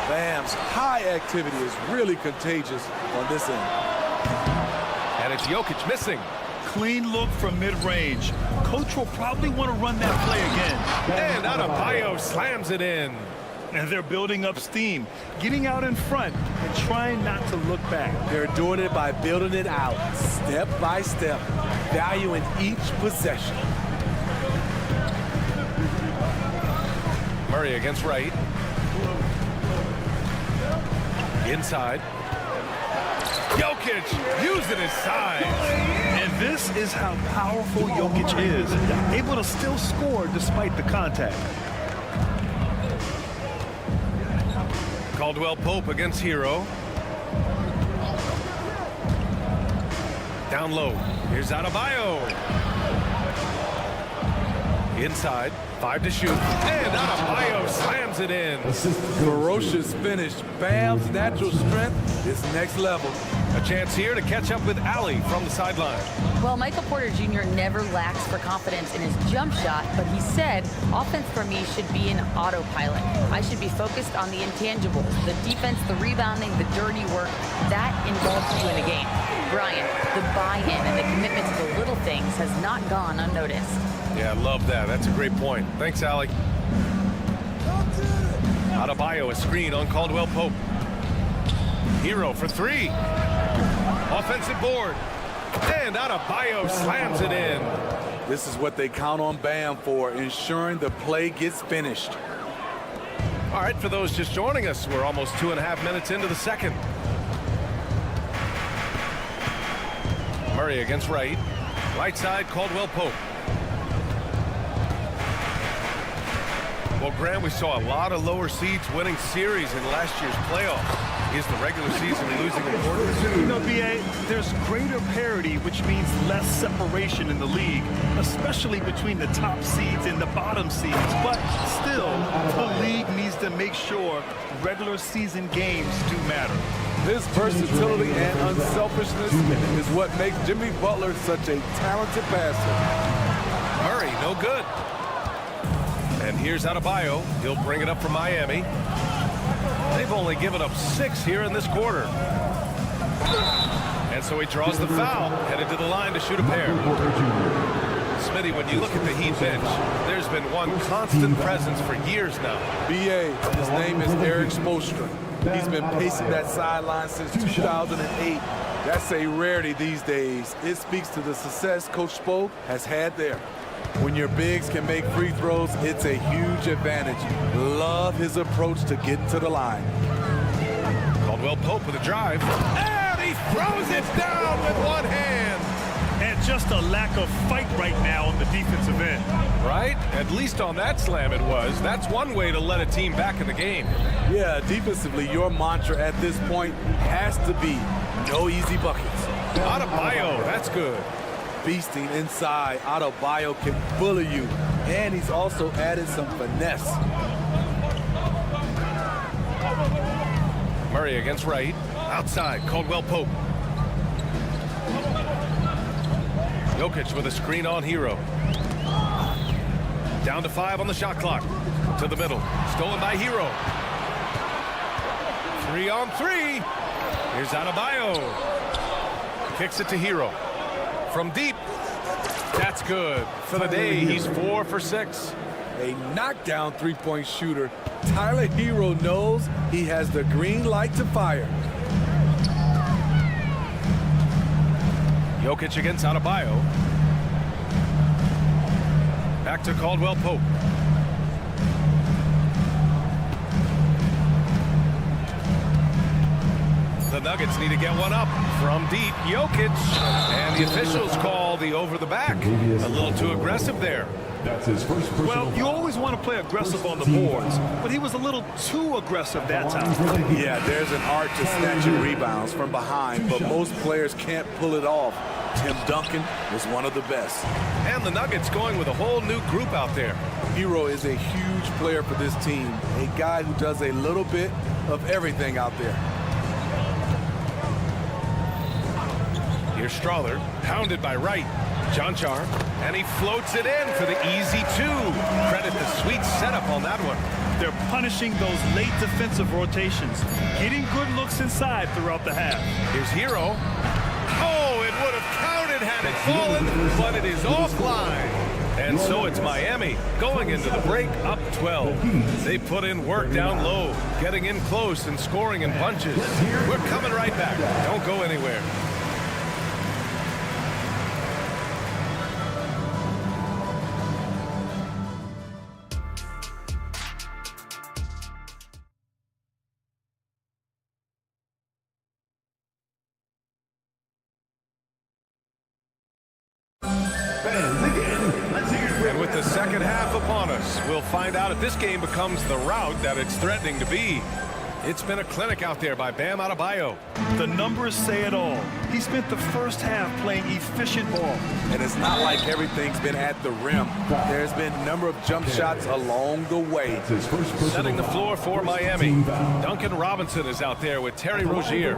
Bam's high activity is really contagious on this end. And it's Jokic missing. Clean look from mid-range. Coach will probably want to run that play again. And Adebayo slams it in. And they're building up steam, getting out in front and trying not to look back. They're doing it by building it out, step by step, valuing each possession. Murray against Wright. Inside. Jokic using his size. And this is how powerful Jokic is, able to still score despite the contact. Caldwell Pope against Hero. Down low. Here's Adebayo. Inside. 5 to shoot. And Adebayo slams it in. Ferocious finish. Bam's natural strength is next level. A chance here to catch up with Allie from the sideline. Well, Michael Porter Jr. never lacks for confidence in his jump shot, but he said, offense for me should be an autopilot. I should be focused on the intangibles, the defense, the rebounding, the dirty work. That involves you in a game. Brian, the buy-in and the commitment to the little things has not gone unnoticed. Yeah, I love that. That's a great point. Thanks, Allie. Adebayo, a screen on Caldwell Pope. Hero for 3. Offensive board. And Adebayo slams it in. This is what they count on Bam for, ensuring the play gets finished. All right, for those just joining us, we're almost 2.5 minutes into the second. Murray against Wright. Right side, Caldwell Pope. Well, Graham, we saw a lot of lower seeds winning series in last year's playoffs. Is the regular season losing importance? You know, B.A., there's greater parity, which means less separation in the league, especially between the top seeds and the bottom seeds. But still, the league needs to make sure regular season games do matter. This versatility and unselfishness is what makes Jimmy Butler such a talented passer. Murray, no good. And here's Adebayo. He'll bring it up for Miami. They've only given up 6 here in this quarter. And so he draws the foul, headed to the line to shoot a pair. Smitty, when you look at the Heat bench, there's been one constant presence for years now. B.A., his name is Eric Spoelstra. He's been pacing that sideline since 2008. That's a rarity these days. It speaks to the success Coach Spo has had there. When your bigs can make free throws, it's a huge advantage. Love his approach to getting to the line. Caldwell Pope with a drive. And he throws it down with one hand. And just a lack of fight right now on the defensive end. Right? At least on that slam it was. That's one way to let a team back in the game. Yeah, defensively, your mantra at this point has to be no easy buckets. Adebayo, that's good. Beasting inside, Adebayo can bully you. And he's also added some finesse. Murray against Wright. Outside, Caldwell Pope. Jokic with a screen on Hero. Down to 5 on the shot clock. To the middle. Stolen by Hero. 3 on 3. Here's Adebayo. Kicks it to Hero. From deep. That's good. For the day, he's 4 for 6. A knockdown three-point shooter. Tyler Hero knows he has the green light to fire. Jokic against Adebayo. Back to Caldwell Pope. The Nuggets need to get one up from deep. Jokic, and the officials call the over the back. A little too aggressive there. That's his first personal Well, you always want to play aggressive on the boards, but he was a little too aggressive that time. Yeah, there's an art to snatching rebounds from behind, but most players can't pull it off. Tim Duncan was one of the best. And the Nuggets going with a whole new group out there. Hero is a huge player for this team, a guy who does a little bit of everything out there. Here's Strawler, pounded by Wright. John Char, and he floats it in for the easy 2. Credit the sweet setup on that one. They're punishing those late defensive rotations, getting good looks inside throughout the half. Here's Hero. Oh, it would have counted had it fallen, but it is offline. And so it's Miami going into the break up 12. They put in work down low, getting in close and scoring in bunches. We're coming right back. Don't go anywhere. And with the second half upon us, we'll find out if this game becomes the rout that it's threatening to be. It's been a clinic out there by Bam Adebayo. The numbers say it all. He spent the first half playing efficient ball. And it's not like everything's been at the rim. There's been a number of jump shots along the way. Setting the floor for Miami. Duncan Robinson is out there with Terry Rozier.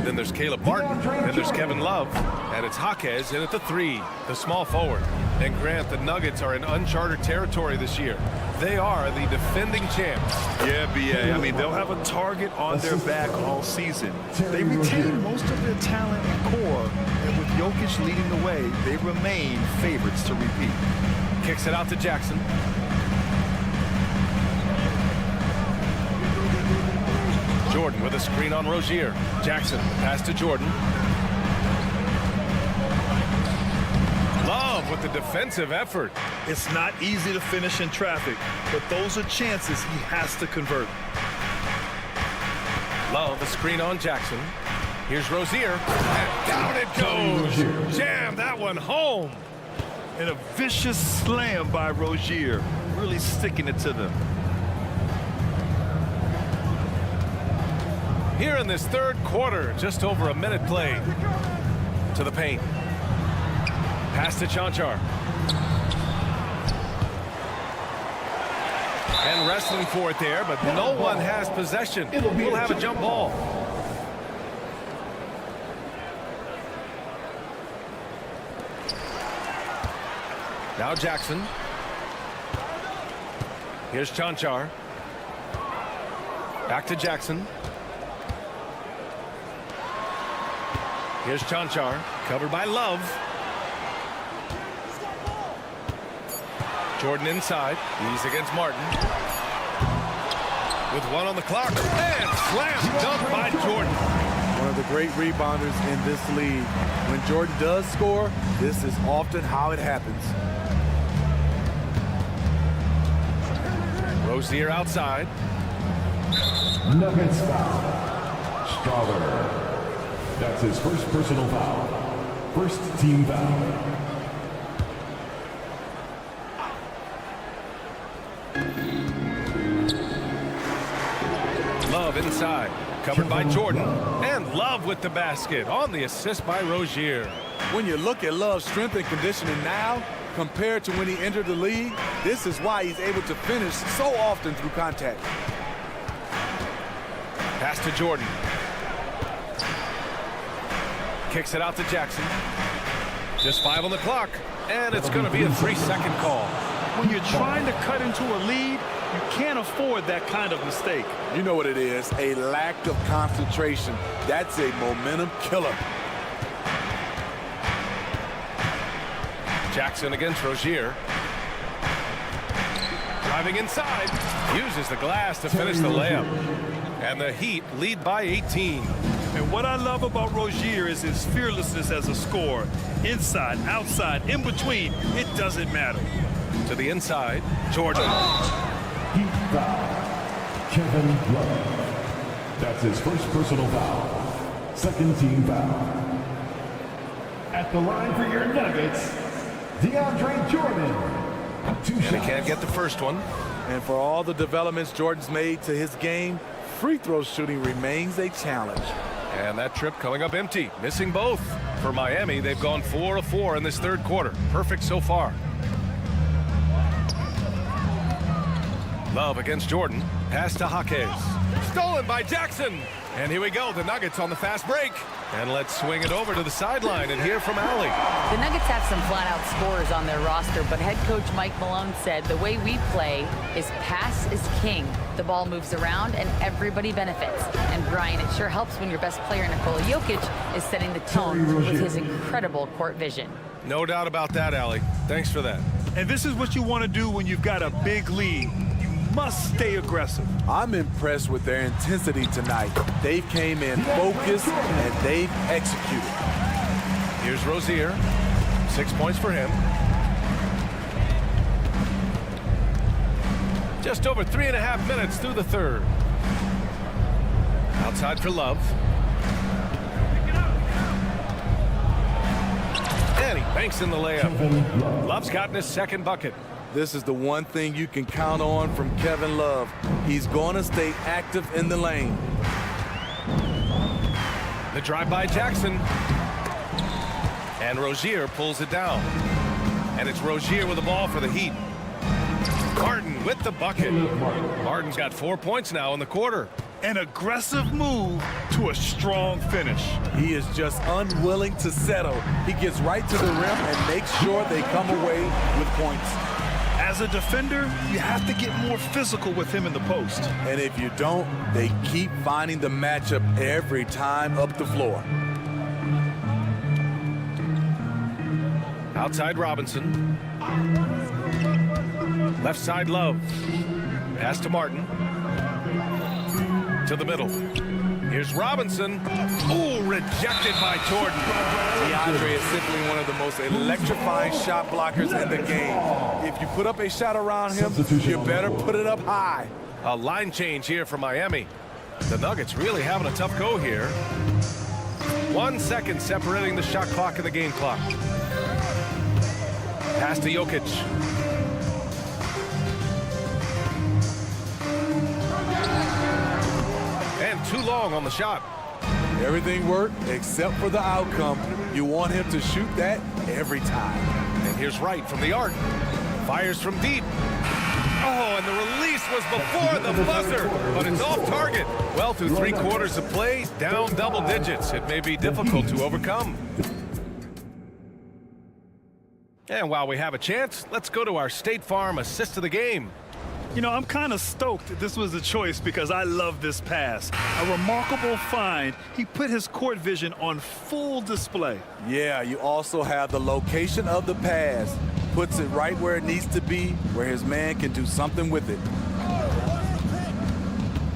Then there's Caleb Martin. Then there's Kevin Love. And it's Jaquez in at the 3, the small forward. And Grant, the Nuggets are in uncharted territory this year. They are the defending champs. Yeah, B.A. I mean, they'll have a target on their back all season. They retain most of their talent and core, and with Jokic leading the way, they remain favorites to repeat. Kicks it out to Jackson. Jordan with a screen on Rozier. Jackson pass to Jordan. Love with with the defensive effort. It's not easy to finish in traffic, but those are chances he has to convert. Love, a screen on Jackson. Here's Rozier. And down it goes. Jam that one home. And a vicious slam by Rozier, really sticking it to them. Here in this third quarter, just over a minute played. To the paint. Pass to Chanchar. And wrestling for it there, but no one has possession. We'll have a jump ball. Now Jackson. Here's Chanchar. Back to Jackson. Here's Chanchar, covered by Love. Jordan inside. He's against Martin. With one on the clock. And slam dunk by Jordan. One of the great rebounders in this league. When Jordan does score, this is often how it happens. Rozier outside. Nuggets foul. Strawberry. That's his first personal foul. First team foul. Love inside. Covered by Jordan. And Love with the basket on the assist by Rozier. When you look at Love's strength and conditioning now, compared to when he entered the league, this is why he's able to finish so often through contact. Pass to Jordan. Kicks it out to Jackson. Just 5 on the clock. And it's going to be a 3-second call. When you're trying to cut into a lead, you can't afford that kind of mistake. You know what it is, a lack of concentration. That's a momentum killer. Jackson against Rozier. Driving inside. Uses the glass to finish the layup. And the Heat lead by 18. And what I love about Rozier is his fearlessness as a scorer. Inside, outside, in between, it doesn't matter. To the inside, Jordan. Heat foul. Kevin Love. That's his first personal foul. Second team foul. At the line for your Nuggets, DeAndre Jordan. 2 shots. And he can't get the first one. And for all the developments Jordan's made to his game, free throw shooting remains a challenge. And that trip coming up empty. Missing both. For Miami, they've gone 4 of 4 in this third quarter. Perfect so far. Love against Jordan. Pass to Jaquez. Stolen by Jackson. And here we go. The Nuggets on the fast break. And let's swing it over to the sideline and hear from Allie. The Nuggets have some flat-out scorers on their roster, but head coach Mike Malone said the way we play is pass is king. The ball moves around and everybody benefits. And Brian, it sure helps when your best player, Nikola Jokic, is setting the tone with his incredible court vision. No doubt about that, Allie. Thanks for that. And this is what you want to do when you've got a big lead. Must stay aggressive. I'm impressed with their intensity tonight. They came in focused and they've executed. Here's Rozier. 6 points for him. Just over 3.5 minutes through the third. Outside for Love. And he banks in the layup. Love's gotten his second bucket. This is the one thing you can count on from Kevin Love. He's going to stay active in the lane. The drive by Jackson. And Rozier pulls it down. And it's Rozier with the ball for the Heat. Martin with the bucket. Martin's got 4 points now in the quarter. An aggressive move to a strong finish. He is just unwilling to settle. He gets right to the rim and makes sure they come away with points. As a defender, you have to get more physical with him in the post. And if you don't, they keep finding the matchup every time up the floor. Outside Robinson. Left side Love. Pass to Martin. To the middle. Here's Robinson. Ooh, rejected by Jordan. DeAndre is simply one of the most electrifying shot blockers in the game. If you put up a shot around him, you better put it up high. A line change here for Miami. The Nuggets really having a tough go here. 1 second separating the shot clock and the game clock. Pass to Jokic. And too long on the shot. Everything worked except for the outcome. You want him to shoot that every time. And here's Wright from the arc. Fires from deep. Oh, and the release was before the buzzer, but it's off target. Well, through 3/4 of play, down double digits. It may be difficult to overcome. And while we have a chance, let's go to our State Farm assist of the game. You know, I'm kind of stoked this was a choice because I love this pass. A remarkable find. He put his court vision on full display. Yeah, you also have the location of the pass. Puts it right where it needs to be, where his man can do something with it.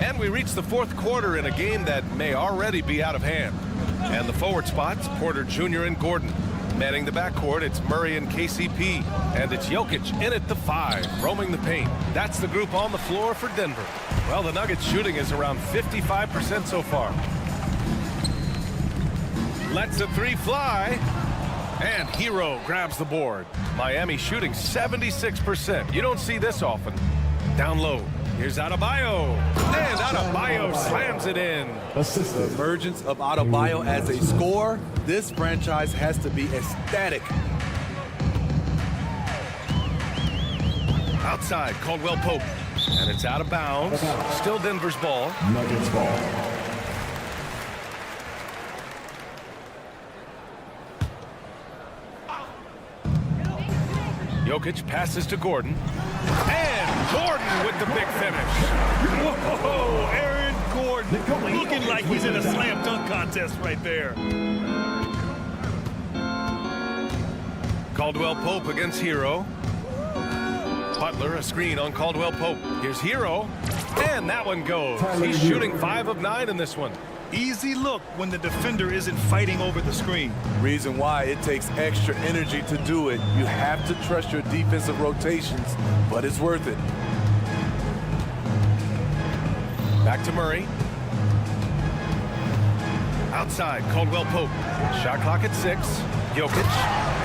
And we reach the 4th quarter in a game that may already be out of hand. And the forward spots, Porter Jr. and Gordon. Manning the backcourt, it's Murray and KCP. And it's Jokic in at the 5, roaming the paint. That's the group on the floor for Denver. Well, the Nuggets shooting is around 55% so far. Lets a 3 fly. And Hero grabs the board. Miami shooting 76%. You don't see this often. Down low. Here's Adebayo. And Adebayo slams it in. The emergence of Adebayo as a scorer, this franchise has to be ecstatic. Outside, Caldwell Pope. And it's out of bounds. Still Denver's ball. Nuggets ball. Jokic passes to Gordon. And Gordon with the big finish. Whoa, Aaron Gordon looking like he's in a slam dunk contest right there. Caldwell Pope against Hero. Butler, a screen on Caldwell Pope. Here's Hero. And that one goes. He's shooting 5 of 9 in this one. Easy look when the defender isn't fighting over the screen. Reason why it takes extra energy to do it. You have to trust your defensive rotations, but it's worth it. Back to Murray. Outside, Caldwell Pope. Shot clock at 6. Jokic.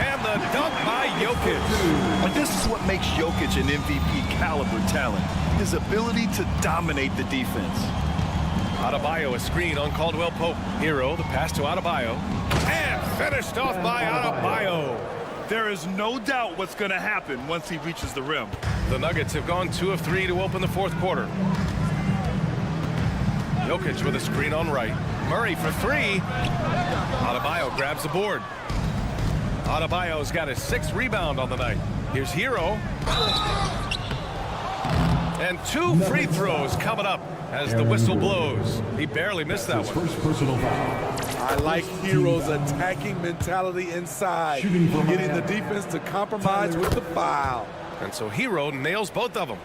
And the dunk by Jokic. But this is what makes Jokic an MVP caliber talent. His ability to dominate the defense. Adebayo, a screen on Caldwell Pope. Hero, the pass to Adebayo. And finished off by Adebayo. There is no doubt what's going to happen once he reaches the rim. The Nuggets have gone 2 of 3 to open the 4th quarter. Jokic with a screen on right. Murray for 3. Adebayo grabs the board. Adebayo's got his 6th rebound on the night. Here's Hero. And 2 free throws coming up as the whistle blows. He barely missed that one. First personal foul. I like Hero's attacking mentality inside, getting the defense to compromise with the foul. And so Hero nails both of them.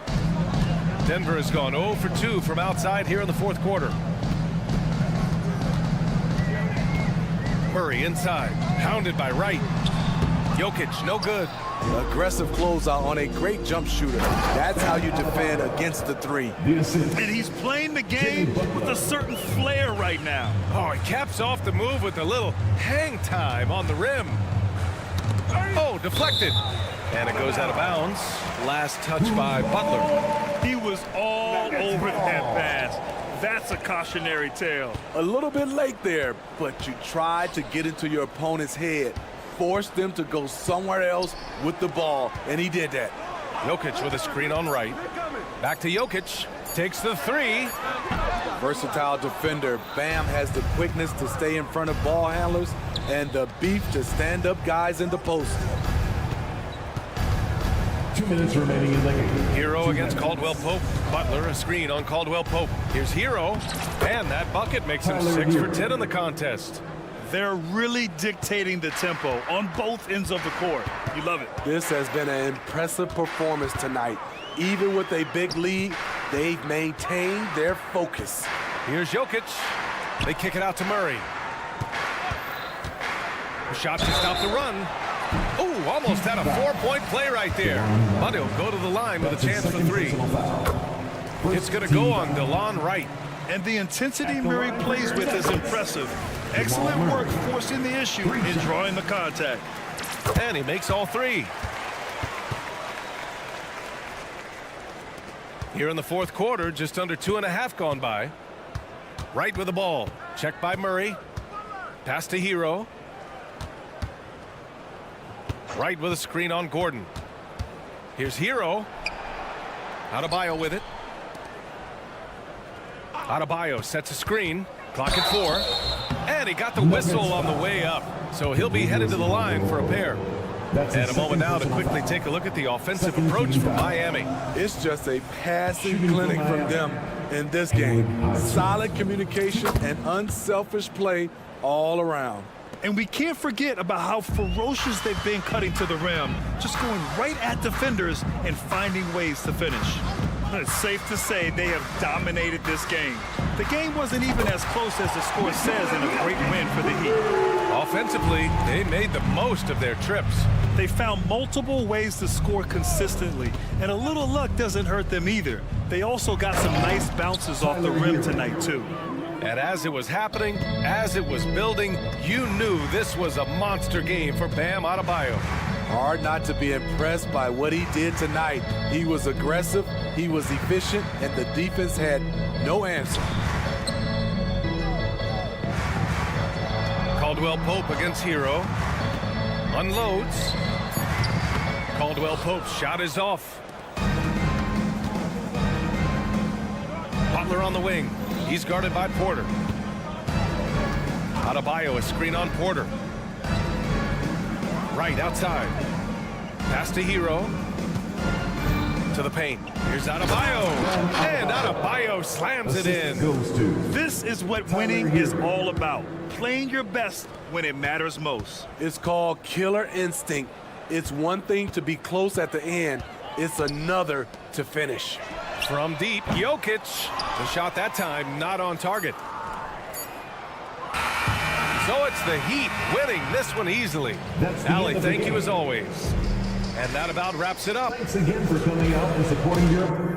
Denver has gone 0 for 2 from outside here in the 4th quarter. Murray inside, pounded by Wright. Jokic, no good. Aggressive closeout on a great jump shooter. That's how you defend against the 3. And he's playing the game with a certain flair right now. Oh, he caps off the move with a little hang time on the rim. Oh, deflected. And it goes out of bounds. Last touch by Butler. He was all over that pass. That's a cautionary tale. A little bit late there, but you tried to get into your opponent's head. Force them to go somewhere else with the ball, and he did that. Jokic with a screen on right. Back to Jokic. Takes the 3. Versatile defender. Bam has the quickness to stay in front of ball handlers and the beef to stand up guys in the post. 2 minutes remaining in the game. Hero against Caldwell Pope. Butler, a screen on Caldwell Pope. Here's Hero. And that bucket makes him 6 for 10 in the contest. They're really dictating the tempo on both ends of the court. You love it. This has been an impressive performance tonight. Even with a big lead, they've maintained their focus. Here's Jokic. They kick it out to Murray. A shot to stop the run. Ooh, almost had a 4-point play right there. But he'll go to the line with a chance for 3. It's going to go on DeLon Wright. And the intensity Murray plays with is impressive. Excellent work forcing the issue and drawing the contact. And he makes all 3. Here in the fourth quarter, just under 2.5 gone by. Wright with the ball. Checked by Murray. Pass to Hero. Wright with a screen on Gordon. Here's Hero. Adebayo with it. Adebayo sets a screen. Clock at 4. And he got the whistle on the way up. So he'll be headed to the line for a pair. And a moment now to quickly take a look at the offensive approach from Miami. It's just a passing clinic from them in this game. Solid communication and unselfish play all around. And we can't forget about how ferocious they've been cutting to the rim, just going right at defenders and finding ways to finish. It's safe to say they have dominated this game. The game wasn't even as close as the score says in a great win for the Heat. Offensively, they made the most of their trips. They found multiple ways to score consistently, and a little luck doesn't hurt them either. They also got some nice bounces off the rim tonight, too. And as it was happening, as it was building, you knew this was a monster game for Bam Adebayo. Hard not to be impressed by what he did tonight. He was aggressive, he was efficient, and the defense had no answer. Caldwell Pope against Hero. Unloads. Caldwell Pope's shot is off. Butler on the wing. He's guarded by Porter. Adebayo, a screen on Porter. Right outside. Pass to Hero. To the paint. Here's Adebayo. And Adebayo slams it in. This is what winning is all about. Playing your best when it matters most. It's called killer instinct. It's one thing to be close at the end. It's another to finish. From deep, Jokic. The shot that time not on target. So it's the Heat winning this one easily. Allie, thank you as always. And that about wraps it up. Thanks again for coming out and supporting your...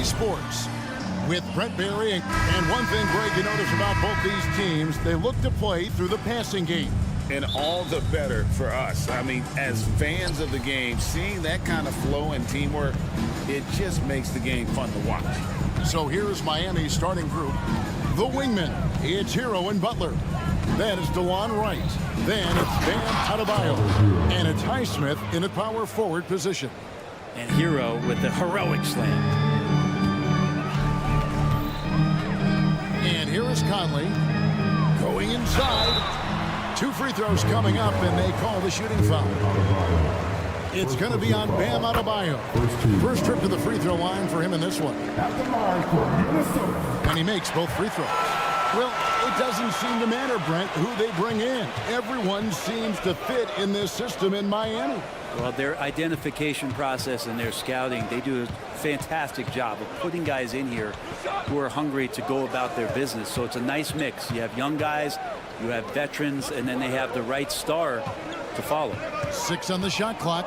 Sports with Brent Barry. And one thing, Greg, you notice about both these teams, they look to play through the passing game. And all the better for us. I mean, as fans of the game, seeing that kind of flow and teamwork, it just makes the game fun to watch. So here's Miami's starting group. The wingmen, it's Hero and Butler. Then it's DeLon Wright. Then it's Bam Adebayo. And it's Highsmith in a power forward position. And Hero with the heroic slam. And here is Conley going inside. 2 free throws coming up, and they call the shooting foul. It's going to be on Bam Adebayo. First trip to the free throw line for him in this one. And he makes both free throws. Well, it doesn't seem to matter, Brent, who they bring in. Everyone seems to fit in this system in Miami. Well, their identification process and their scouting, they do a fantastic job of putting guys in here who are hungry to go about their business. So it's a nice mix. You have young guys, you have veterans, and then they have the right star to follow. 6 on the shot clock.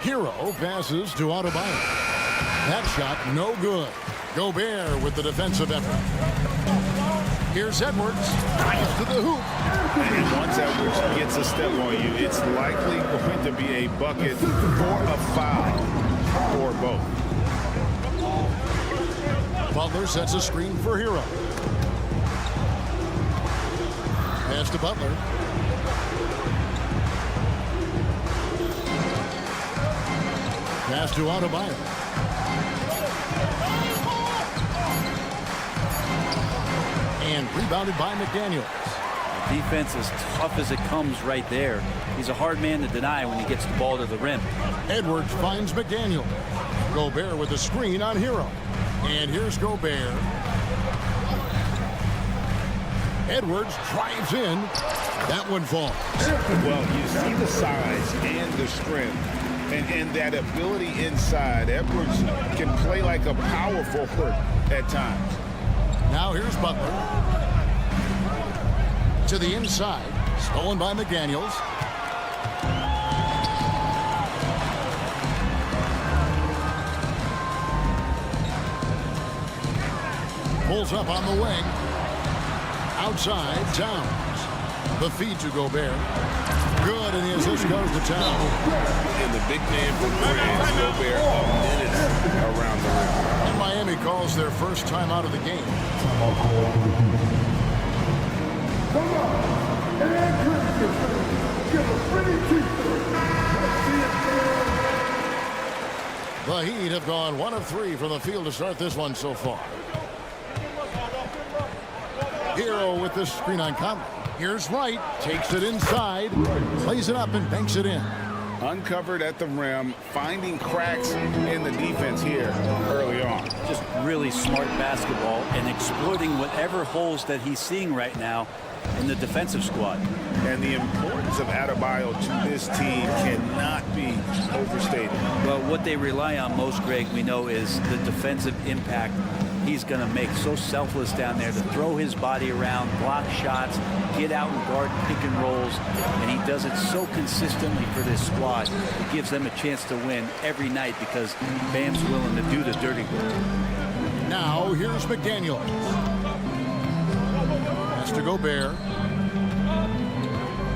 Hero passes to Adebayo. That shot no good. Gobert with the defensive effort. Here's Edwards. Drives to the hoop. And once Edwards gets a step on you, it's likely going to be a bucket or a foul or both. Butler sets a screen for Hero. Pass to Butler. Pass to Adebayo. And rebounded by McDaniels. The defense is tough as it comes right there. He's a hard man to deny when he gets the ball to the rim. Edwards finds McDaniel. Gobert with a screen on Hero. And here's Gobert. Edwards drives in. That one falls. Well, you see the size and the strength and that ability inside. Edwards can play like a power forward at times. Now here's Butler. To the inside. Stolen by McDaniels. Pulls up on the wing. Outside, Towns. The feed to Gobert. Good, and the assist goes to Towns. And the big man from France, Gobert, a minute around the rim. And Miami calls their first time out of the game. Come on, and give a pretty The Heat have gone 1 of 3 from the field to start this one so far. Hero with this screen on Conley. Here's Wright, takes it inside, plays it up and banks it in. Uncovered at the rim, finding cracks in the defense here early on. Just really smart basketball and exploiting whatever holes that he's seeing right now in the defensive squad. And the importance of Adebayo to this team cannot be overstated. Well, what they rely on most, Greg, we know, is the defensive impact he's going to make. So selfless down there to throw his body around, block shots, get out and guard pick and rolls, and he does it so consistently for this squad. It gives them a chance to win every night because Bam's willing to do the dirty work. Now here's McDaniel. Pass to Gobert.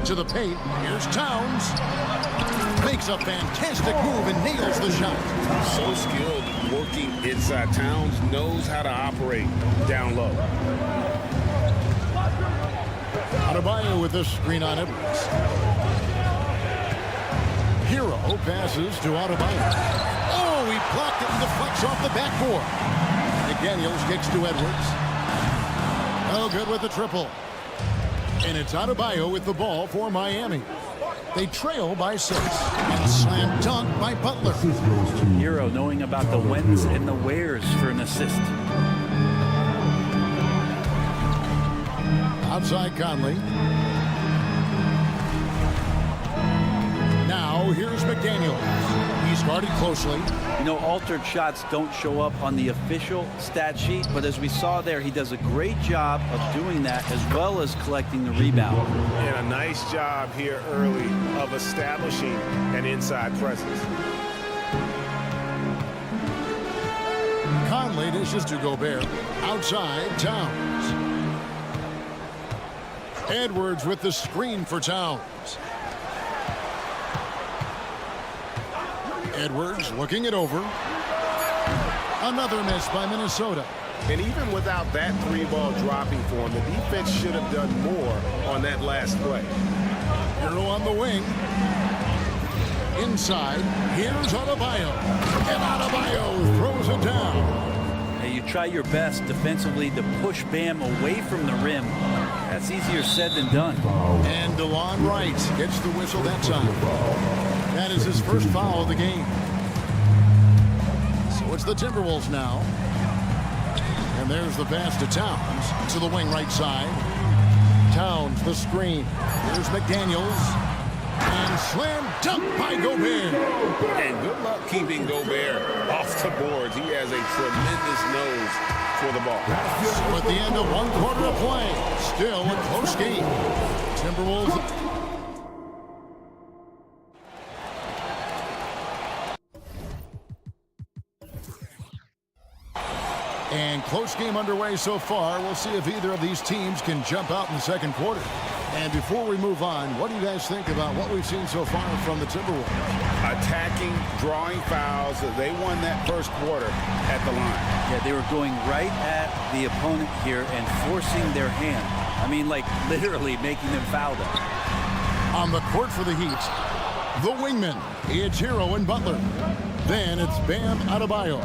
To the paint. Here's Towns. Makes a fantastic move and nails the shot. So skilled working inside. Towns knows how to operate down low. Adebayo with this screen on Edwards. Hero passes to Adebayo. Oh, he blocked it and deflects off the backboard. McDaniels kicks to Edwards. Oh, good with the triple. And it's Adebayo with the ball for Miami. They trail by 6. And slam dunk by Butler. Hero knowing about the whens and the wheres for an assist. Outside Conley. Now here's McDaniels. He's guarded closely. You know, altered shots don't show up on the official stat sheet, but as we saw there, he does a great job of doing that as well as collecting the rebound. And a nice job here early of establishing an inside presence. Conley dishes to Gobert. Outside, Towns. Edwards with the screen for Towns. Edwards looking it over. Another miss by Minnesota. And even without that three-ball dropping for him, the defense should have done more on that last play. Euro on the wing. Inside, here's Adebayo. And Adebayo throws it down. Hey, you try your best defensively to push Bam away from the rim. That's easier said than done. And DeLon Wright gets the whistle that time. That is his first foul of the game. So it's the Timberwolves now. And there's the pass to Towns to the wing right side. Towns, the screen. Here's McDaniels. And slam dunk by Gobert. And good luck keeping Gobert off the boards. He has a tremendous nose for the ball. So at the end of one quarter of play, still a close game. Timberwolves. And close game underway so far. We'll see if either of these teams can jump out in the second quarter. And before we move on, what do you guys think about what we've seen so far from the Timberwolves? Attacking, drawing fouls. They won that first quarter at the line. Yeah, they were going right at the opponent here and forcing their hand. I mean, like literally making them foul them. On the court for the Heat, the wingmen. It's Hero and Butler. Then it's Bam Adebayo.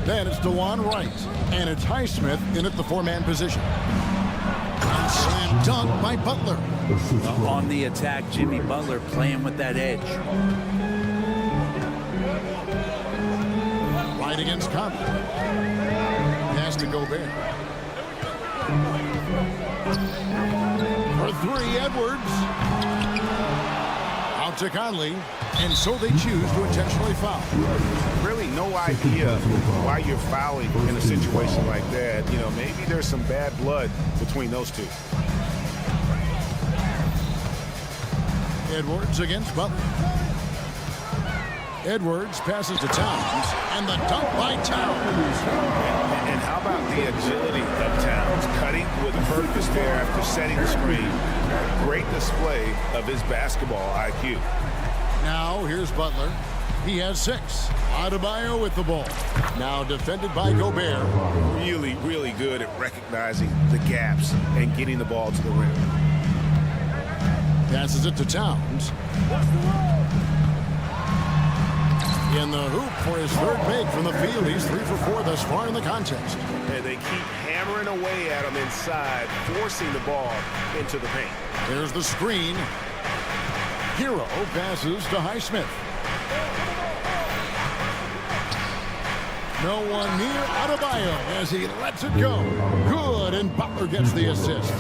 Then it's DeLon Wright. And it's Highsmith in at the four-man position. And slam dunk by Butler. On the attack, Jimmy Butler playing with that edge. Right against Conley. Pass to Gobert. For three, Edwards. Out to Conley. And so they choose to intentionally foul. Really no idea why you're fouling in a situation like that. You know, maybe there's some bad blood between those two. Edwards against Butler. Edwards passes to Towns. And the dunk by Towns. And how about the agility of Towns, cutting with purpose there after setting the screen. Great display of his basketball IQ. Now here's Butler. He has 6. Adebayo with the ball. Now defended by Gobert. Really, really good at recognizing the gaps and getting the ball to the rim. Passes it to Towns. In the hoop for his third make from the field. He's 3 for 4 thus far in the contest. And they keep hammering away at him inside, forcing the ball into the paint. There's the screen. Hero passes to Highsmith. No one near Adebayo as he lets it go. Good, and Butler gets the assist.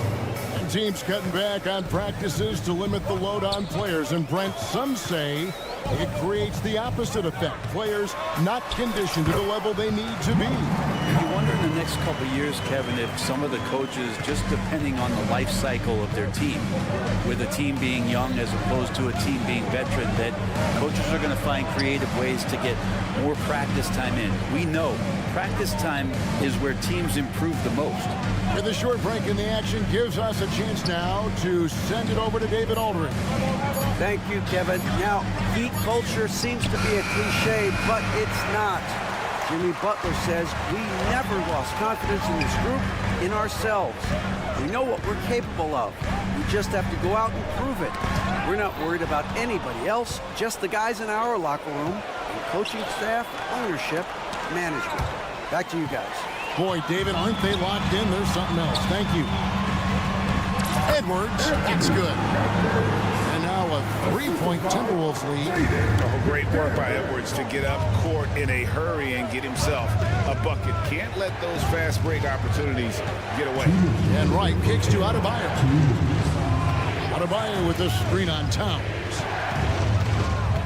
And teams cutting back on practices to limit the load on players. And Brent, some say it creates the opposite effect. Players not conditioned to the level they need to be. You wonder in the next couple of years, Kevin, if some of the coaches, just depending on the life cycle of their team, with a team being young as opposed to a team being veteran, that coaches are going to find creative ways to get more practice time in. We know practice time is where teams improve the most. And the short break in the action gives us a chance now to send it over to David Aldridge. Thank you, Kevin. Now, Heat culture seems to be a cliche, but it's not. Jimmy Butler says we never lost confidence in this group, in ourselves. We know what we're capable of. We just have to go out and prove it. We're not worried about anybody else, just the guys in our locker room, and coaching staff, ownership, management. Back to you guys. Boy, David, aren't they locked in? There's something else. Thank you. Edwards, it's good. And now a 3-point Timberwolves lead. Oh, great work by Edwards to get up court in a hurry and get himself a bucket. Can't let those fast break opportunities get away. And Wright kicks to Adebayo. Adebayo with the screen on Towns.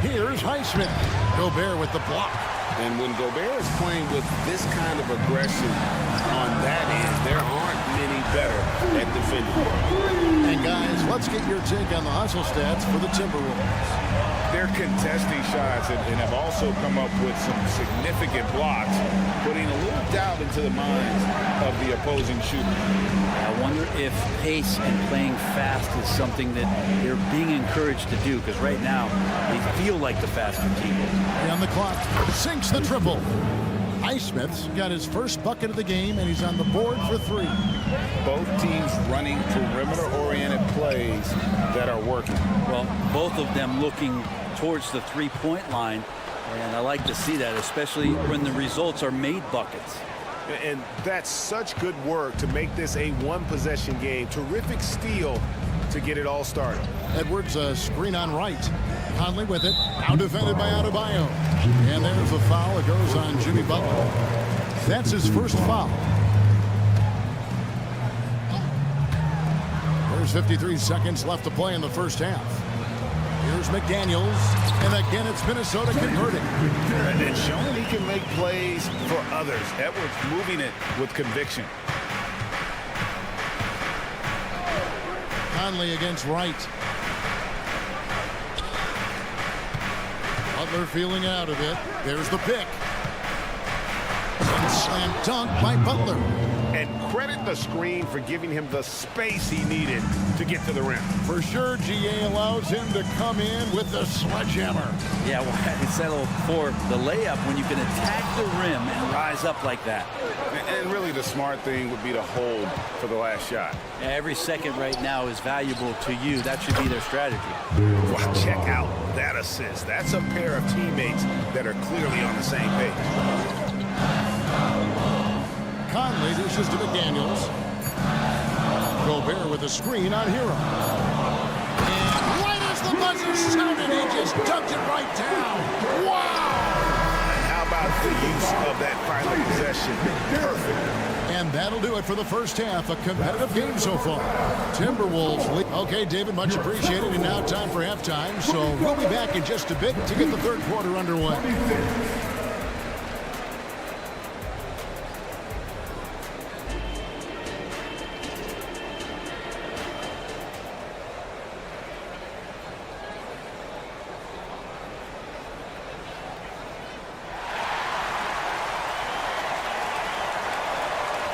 Here's Highsmith. Gobert with the block. And when Gobert is playing with this kind of aggression on that end, there aren't many better at defending. And guys, let's get your take on the hustle stats for the Timberwolves. They're contesting shots and have also come up with some significant blocks, putting a little doubt into the minds of the opposing shooter. I wonder if pace and playing fast is something that they're being encouraged to do, because right now they feel like the faster team. On the clock, sinks the triple. Highsmith's got his first bucket of the game, and he's on the board for 3. Both teams running perimeter-oriented plays that are working. Well, both of them looking towards the three-point line, and I like to see that, especially when the results are made buckets. And that's such good work to make this a one-possession game. Terrific steal to get it all started. Edwards, a screen on Wright. Conley with it. Now defended by Adebayo. And there's a foul. It goes on Jimmy Butler. That's his first foul. There's 53 seconds left to play in the first half. Here's McDaniels. And again, it's Minnesota converting. And showing he can make plays for others. Edwards moving it with conviction. Conley against Wright. Butler feeling out of it. There's the pick. And slam dunk by Butler. And credit the screen for giving him the space he needed to get to the rim. For sure, GA allows him to come in with the sledgehammer. Yeah, well, I can settle for the layup when you can attack the rim and rise up like that. And really the smart thing would be to hold for the last shot. Every second right now is valuable to you. That should be their strategy. Wow, check out that assist. That's a pair of teammates that are clearly on the same page. Conley dishes to McDaniels. Gobert with a screen on Hero. And right as the buzzer sounded, he just dunked it right down. Wow! And how about the use of that final possession? Perfect. And that'll do it for the first half. A competitive game so far. Timberwolves lead. Okay, David, much appreciated. And now time for halftime. So we'll be back in just a bit to get the third quarter underway.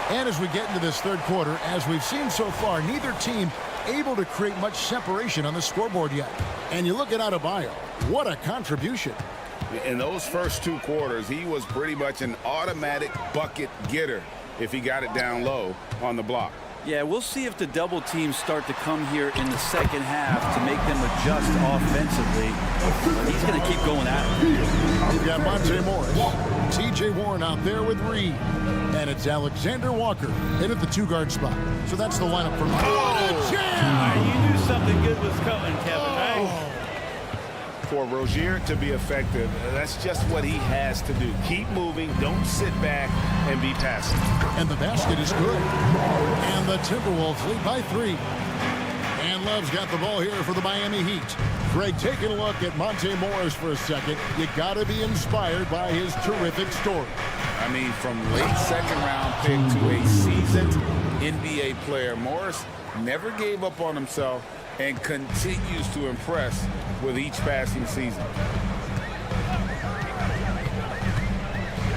And as we get into this third quarter, as we've seen so far, neither team able to create much separation on the scoreboard yet. And you look at Adebayo, what a contribution. In those first 2 quarters, he was pretty much an automatic bucket getter if he got it down low on the block. Yeah, we'll see if the double teams start to come here in the second half to make them adjust offensively. He's going to keep going at it. We've got Monte Morris, T.J. Warren out there with Reed. And it's Alexander Walker in at the 2-guard spot. So that's the lineup for You knew something good was coming, Kevin, right? For Rozier to be effective, that's just what he has to do. Keep moving, don't sit back and be passive. And the basket is good. And the Timberwolves lead by 3. And Love's got the ball here for the Miami Heat. Greg, taking a look at Monte Morris for a second. You got to be inspired by his terrific story. I mean, from late second-round pick to a seasoned NBA player, Morris never gave up on himself and continues to impress with each passing season.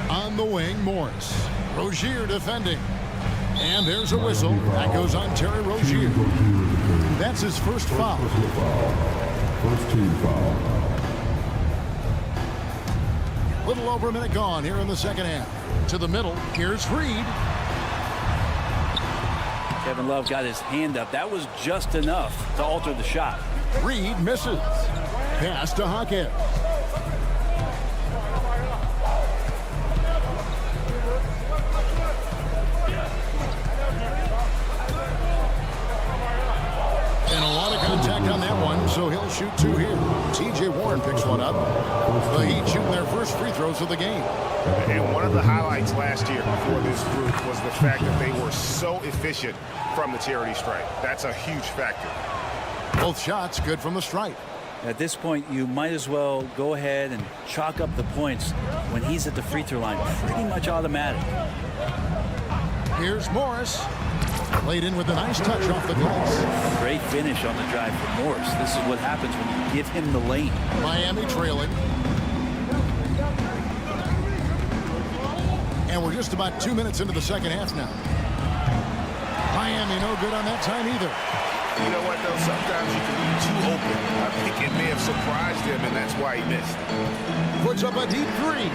On the wing, Morris. Rozier defending. And there's a whistle. That goes on Terry Rozier. That's his first foul. First team foul. Little over a minute gone here in the second half. To the middle, here's Reed. Kevin Love got his hand up. That was just enough to alter the shot. Reed misses. Pass to Hawkins. And a lot of contact on that one. so he'll shoot 2 here. T.J. Warren picks one up. The Heat shooting their first free throws of the game. And one of the highlights last year for this group was the fact that they were so efficient from the charity stripe. That's a huge factor. Both shots good from the stripe. At this point, you might as well go ahead and chalk up the points when he's at the free throw line. Pretty much automatic. Here's Morris. Played in with a nice touch off the glass. Great finish on the drive for Morris. This is what happens when you give him the lane. Miami trailing. And we're just about 2 minutes into the second half now. Miami no good on that time either. You know what, though? Sometimes you can be too open. I think it may have surprised him, and that's why he missed. Puts up a deep 3.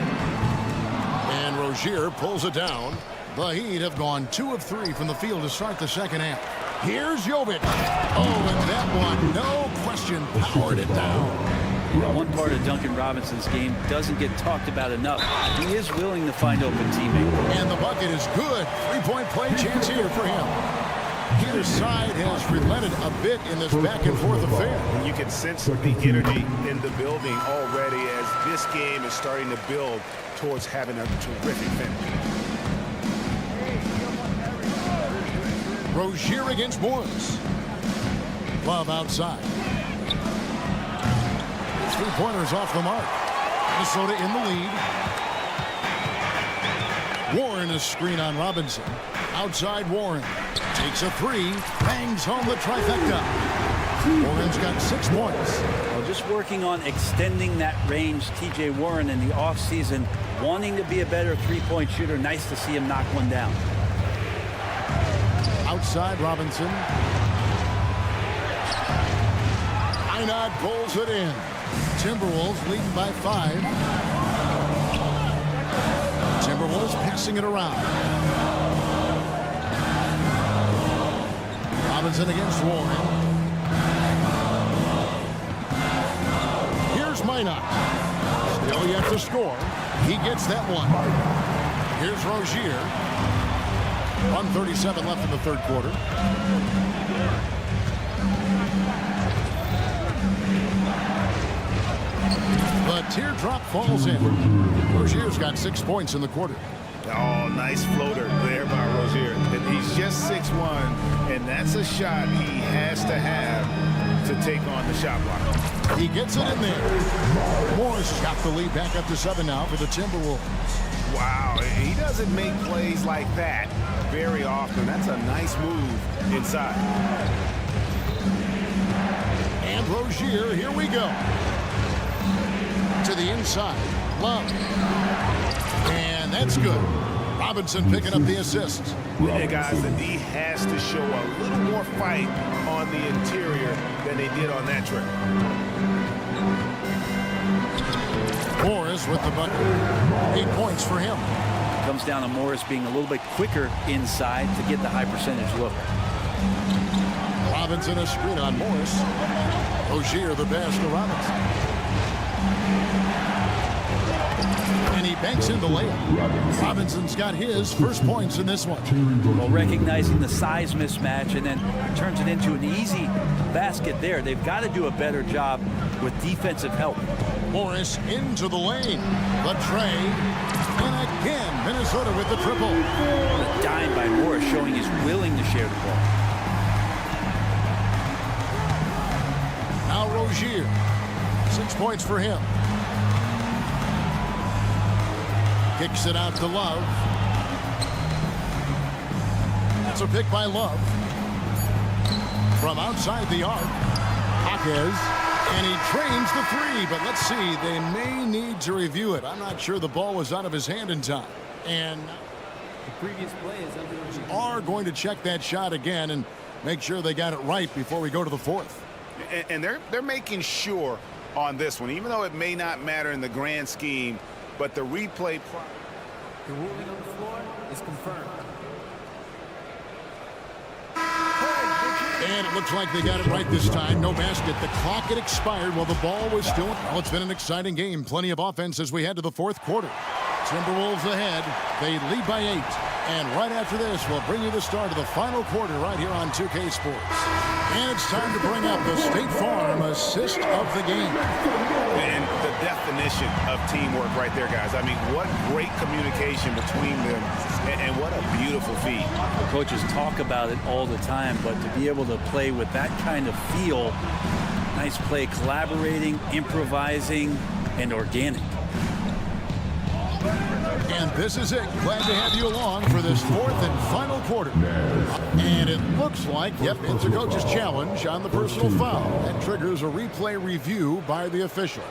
And Rozier pulls it down. The Heat have gone 2 of 3 from the field to start the second half. Here's Jovic. Oh, and that one, no question, powered it down. One part of Duncan Robinson's game doesn't get talked about enough. He is willing to find open teammates. And the bucket is good. 3-point play chance here for him. Either side has relented a bit in this back-and-forth affair. And you can sense the energy in the building already as this game is starting to build towards having a terrific finish. Rozier against Morris. Love outside. 3-pointers off the mark. Minnesota in the lead. Warren is screen on Robinson. Outside Warren. Takes a 3. Bangs home the trifecta. Warren's got 6 points. Well, just working on extending that range. T.J. Warren in the offseason wanting to be a better 3-point shooter. Nice to see him knock one down. Outside Robinson. Einad pulls it in. Timberwolves leading by 5. Timberwolves passing it around. Robinson against Warren. Here's Minot. Still yet to score. He gets that one. Here's Rozier. 1:37 left in the third quarter. The teardrop falls in. Rozier's got 6 points in the quarter. Oh, nice floater there by Rozier. And he's just 6'1", and that's a shot he has to have to take on the shot block. He gets it in there. Morris chopped the lead back up to 7 now for the Timberwolves. Wow, he doesn't make plays like that very often. That's a nice move inside. And Rozier, here we go. To the inside. Love. And that's good. Robinson picking up the assist. And guys, the D has to show a little more fight on the interior than they did on that trip. Morris with the bucket. 8 points for him. Comes down to Morris being a little bit quicker inside to get the high percentage look. Robinson a screen on Morris. Rozier the pass to Robinson. And he banks in the layup. Robinson's got his first points in this one. Well, recognizing the size mismatch and then turns it into an easy basket there. They've got to do a better job with defensive help. Morris into the lane. The tray. And again, Minnesota with the triple. A dime by Morris showing he's willing to share the ball. Now Rozier. 6 points for him. Kicks it out to Love. That's a pick by Love. From outside the arc. Jaquez. And he trains the 3, but let's see. They may need to review it. I'm not sure the ball was out of his hand in time. And the previous play is under review. Are going to check that shot again and make sure they got it right before we go to the 4th. And they're making sure on this one, even though it may not matter in the grand scheme, but the replay. The ruling on the floor is confirmed. And it looks like they got it right this time. No basket. The clock had expired while the ball was still. Well, it's been an exciting game. Plenty of offense as we head to the 4th quarter. Timberwolves ahead. They lead by 8. And right after this, we'll bring you the start of the final quarter right here on 2K Sports. And it's time to bring up the State Farm assist of the game. And the definition of teamwork right there, guys. I mean, what great communication between them, and what a beautiful feed. The coaches talk about it all the time, but to be able to play with that kind of feel, nice play, collaborating, improvising, and organic. And this is it. Glad to have you along for this fourth and final quarter. And it looks like, yep, it's a coach's challenge on the personal foul. That triggers a replay review by the officials.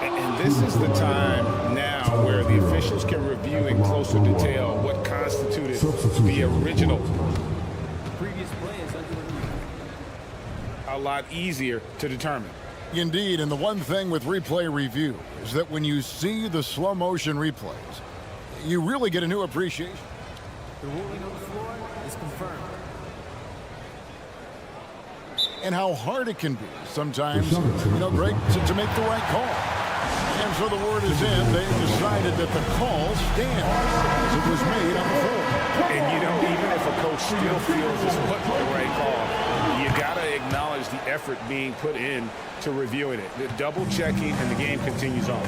And this is the time now where the officials can review in closer detail what constituted the original. The previous play is under review. A lot easier to determine. Indeed, and the one thing with replay review is that when you see the slow motion replays, you really get a new appreciation. The ruling on the floor is confirmed. And how hard it can be sometimes, Greg, to make the right call. And so the word is in. They've decided that the call stands as it was made on the floor. And, even if a coach still feels it's put the right call, you got to acknowledge the effort being put in to reviewing it. The double checking, and the game continues on.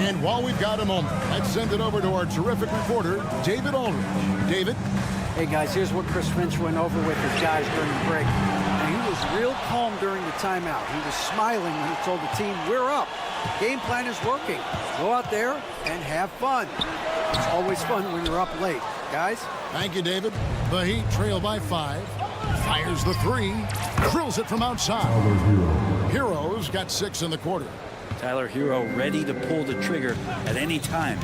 And while we've got a moment, let's send it over to our terrific reporter, David Aldridge. David? Hey, guys, here's what Chris Finch went over with his guys during the break. And he was real calm during the timeout. He was smiling when he told the team, we're up. Game plan is working. Go out there and have fun. It's always fun when you're up late. Guys? Thank you, David. The Heat trail by 5. Fires the 3. Drills it from outside. Heroes got 6 in the quarter. Tyler Hero ready to pull the trigger at any time.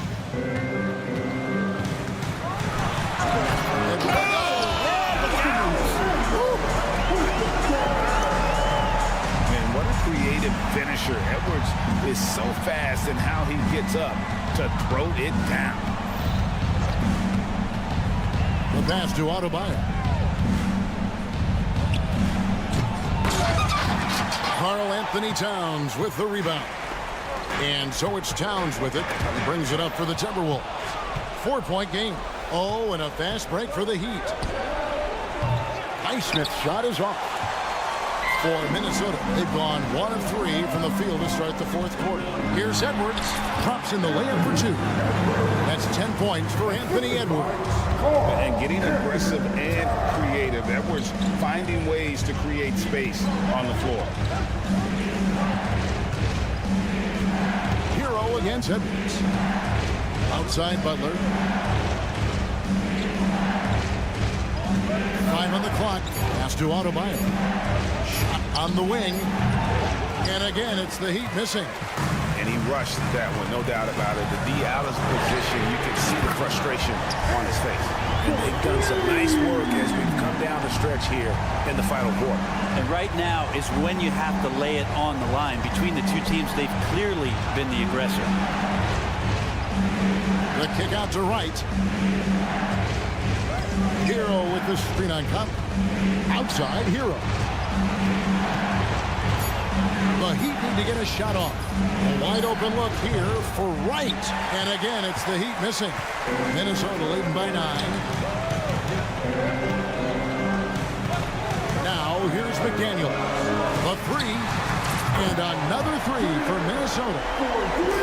And what a creative finisher. Edwards is so fast in how he gets up to throw it down. The pass to Adebayo. Karl Anthony Towns with the rebound. And so it's Towns with it. He brings it up for the Timberwolves. 4-point game. Oh, and a fast break for the Heat. Highsmith's shot is off. For Minnesota, they've gone 1 of 3 from the field to start the fourth quarter. Here's Edwards. Drops in the layup for 2. That's 10 points for Anthony Edwards. And getting aggressive and creative. Edwards finding ways to create space on the floor. Hero against Edwards. Outside Butler. 5 on the clock. Pass to Adebayo. Shot on the wing. And again, it's the Heat missing. And he rushed that one, no doubt about it. The D out of position, you can see the frustration on his face. And they've done some nice work as we've come down the stretch here in the final quarter. And right now is when you have to lay it on the line. Between the two teams, they've clearly been the aggressor. The kick out to right. Hero with the screen on Conley. Outside, Hero. The Heat need to get a shot off. A wide open look here for Wright. And again, it's the Heat missing. Minnesota leading by 9. Now, here's McDaniel. The 3. And another 3 for Minnesota.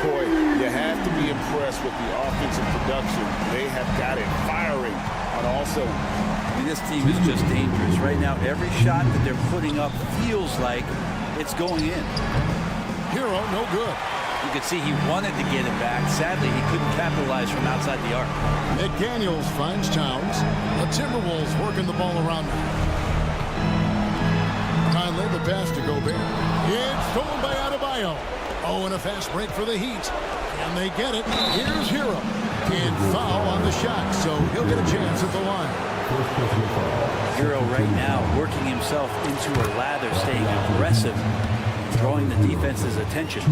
Boy, you have to be impressed with the offensive production. They have got it firing on all cylinders. I mean, this team is just dangerous. Right now, every shot that they're putting up feels like it's going in. Hero, no good. You could see he wanted to get it back. Sadly, he couldn't capitalize from outside the arc. McDaniels finds Towns. The Timberwolves working the ball around them. Conley, the pass to Gobert. It's stolen by Adebayo. Oh, and a fast break for the Heat. And they get it. Here's Hero. And foul on the shot, so he'll get a chance at the line. Hero right now working himself into a lather, staying aggressive, drawing the defense's attention.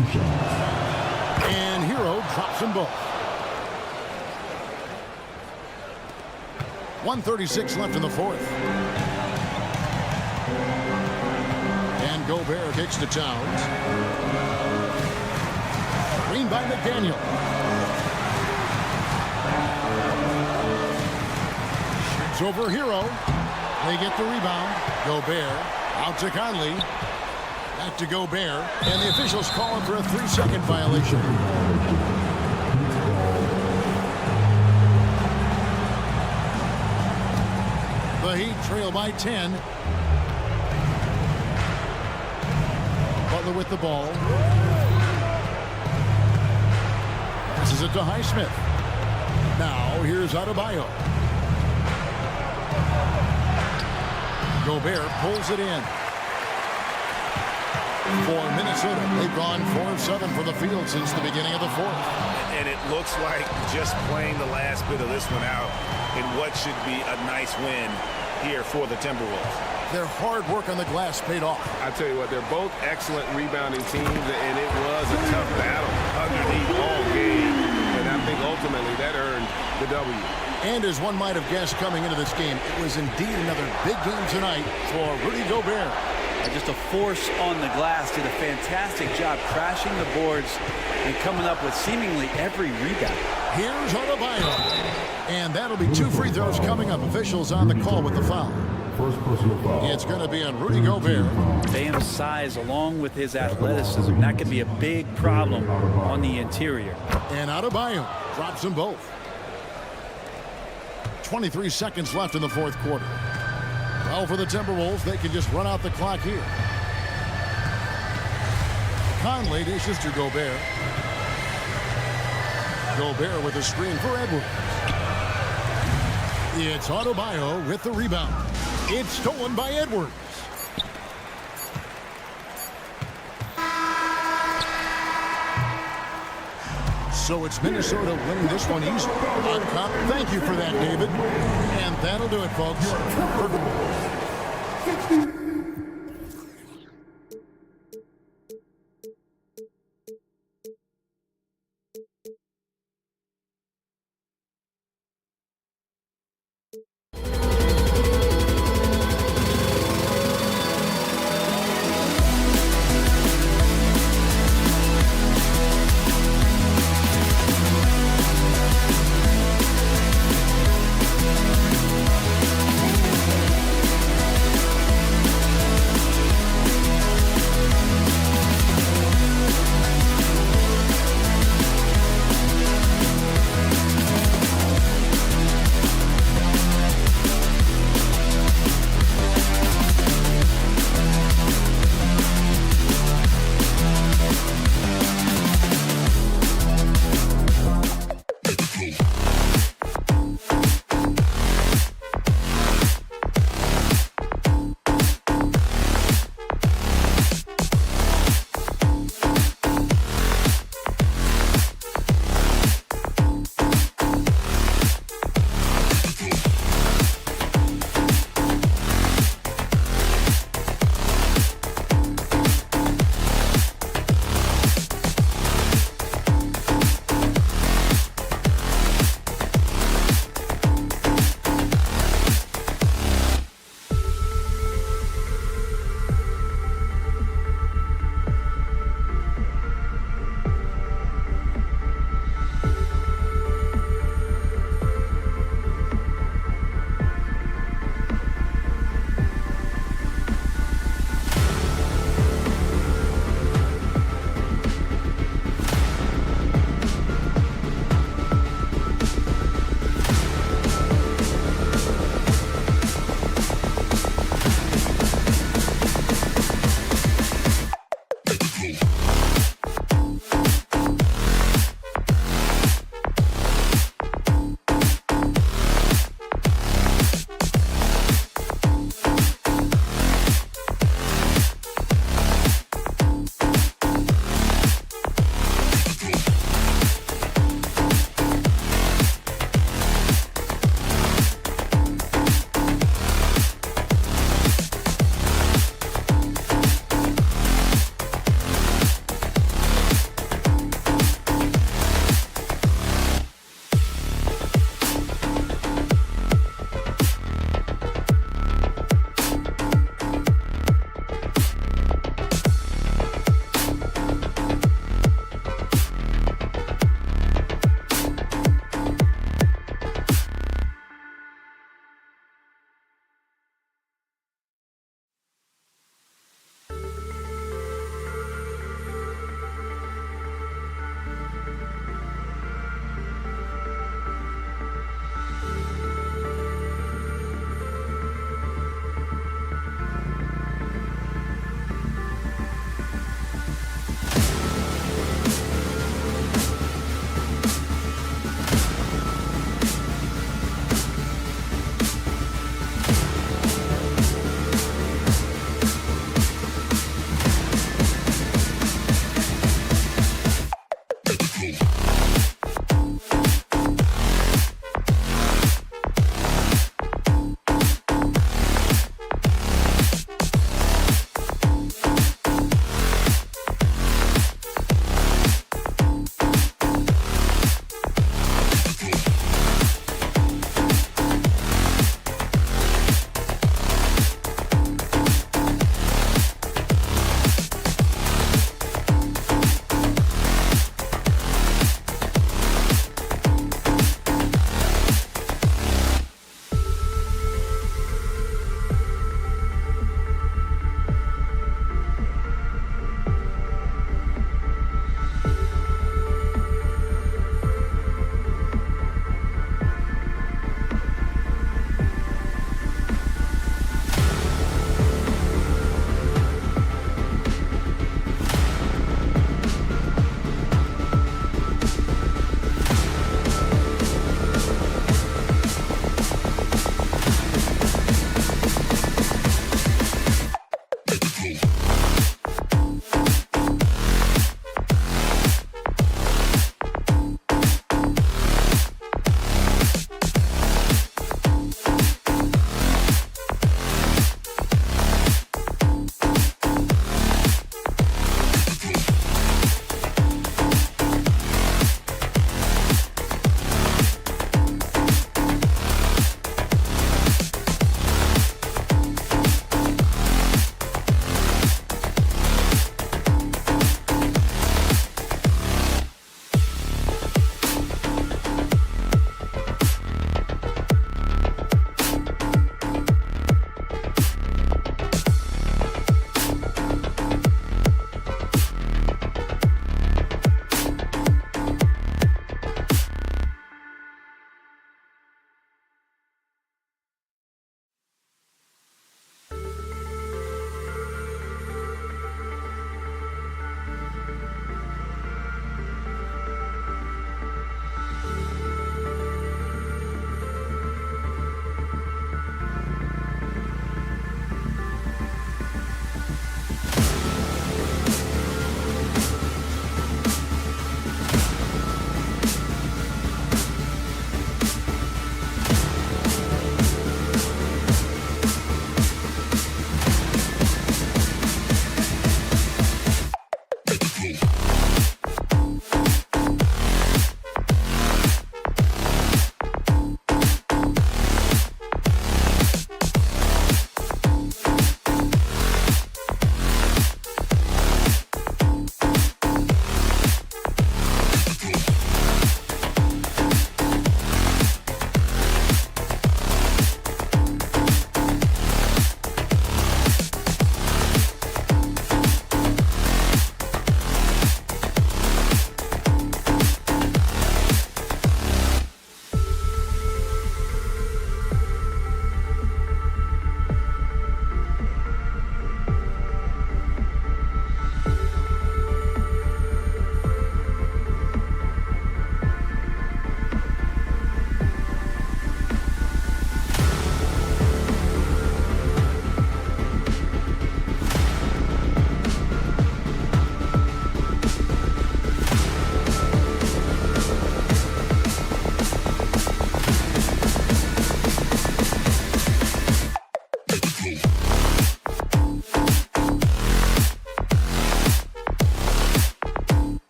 And Hero drops them both. 1:36 left in the fourth. And Gobert kicks to Towns. Screen by McDaniel. Gives over Hero. They get the rebound. Gobert out to Conley. Back to Gobert. And the officials calling for a 3-second violation. The Heat trail by 10. Butler with the ball. Passes it to Highsmith. Now here's Adebayo. Gobert pulls it in. For Minnesota, they've gone 4 of 7 from the field since the beginning of the fourth. And it looks like just playing the last bit of this one out in what should be a nice win here for the Timberwolves. Their hard work on the glass paid off. I tell you what, they're both excellent rebounding teams, and it was a tough battle underneath all game. And I think ultimately that earned the W. And as one might have guessed coming into this game, it was indeed another big game tonight for Rudy Gobert. Just a force on the glass, did a fantastic job crashing the boards and coming up with seemingly every rebound. Here's Adebayo. And that'll be 2 free throws coming up. Officials on the call with the foul. First personal foul. It's going to be on Rudy Gobert. Bam's size along with his athleticism, that could be a big problem on the interior. And Adebayo drops them both. 23 seconds left in the fourth quarter. Well, for the Timberwolves, they can just run out the clock here. Conley dishes to Gobert. Gobert with a screen for Edwards. It's Adebayo with the rebound. It's stolen by Edwards. So it's Minnesota winning this one easily. Thank you for that, David. And that'll do it, folks.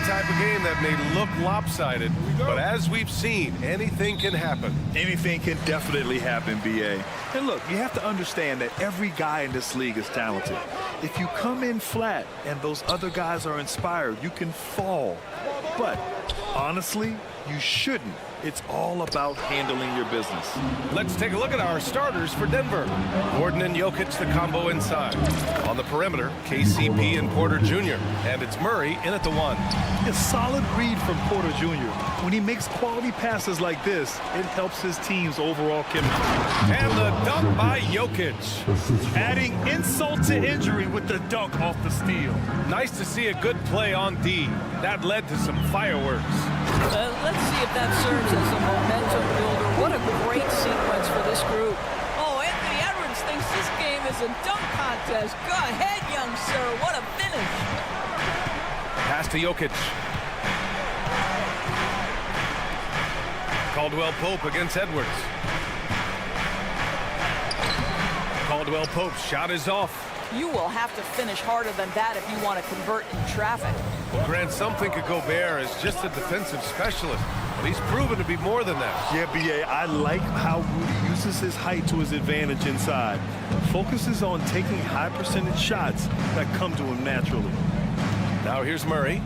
type of game that may look lopsided, but as we've seen, anything can happen. Anything can definitely happen, BA. And look, you have to understand that every guy in this league is talented. If you come in flat and those other guys are inspired, you can fall. But honestly, you shouldn't. It's all about handling your business. Let's take a look at our starters for Denver. Gordon and Jokic, the combo inside. On the perimeter, KCP and Porter Jr. And it's Murray in at the 1. A solid read from Porter Jr. When he makes quality passes like this, it helps his team's overall chemistry. And the dunk by Jokic. Adding insult to injury with the dunk off the steal. Nice to see a good play on D. That led to some fireworks. Let's see if that serves as a momentum builder. What a great sequence for this group. Oh, Anthony Edwards thinks this game is a dunk contest. Go ahead, young sir. What a finish. Pass to Jokic. Caldwell Pope against Edwards. Caldwell Pope's shot is off. You will have to finish harder than that if you want to convert in traffic. Well, Grant, some think of Gobert as just a defensive specialist, but he's proven to be more than that. Yeah, BA, I like how Rudy uses his height to his advantage inside. Focuses on taking high percentage shots that come to him naturally. Now here's Murray.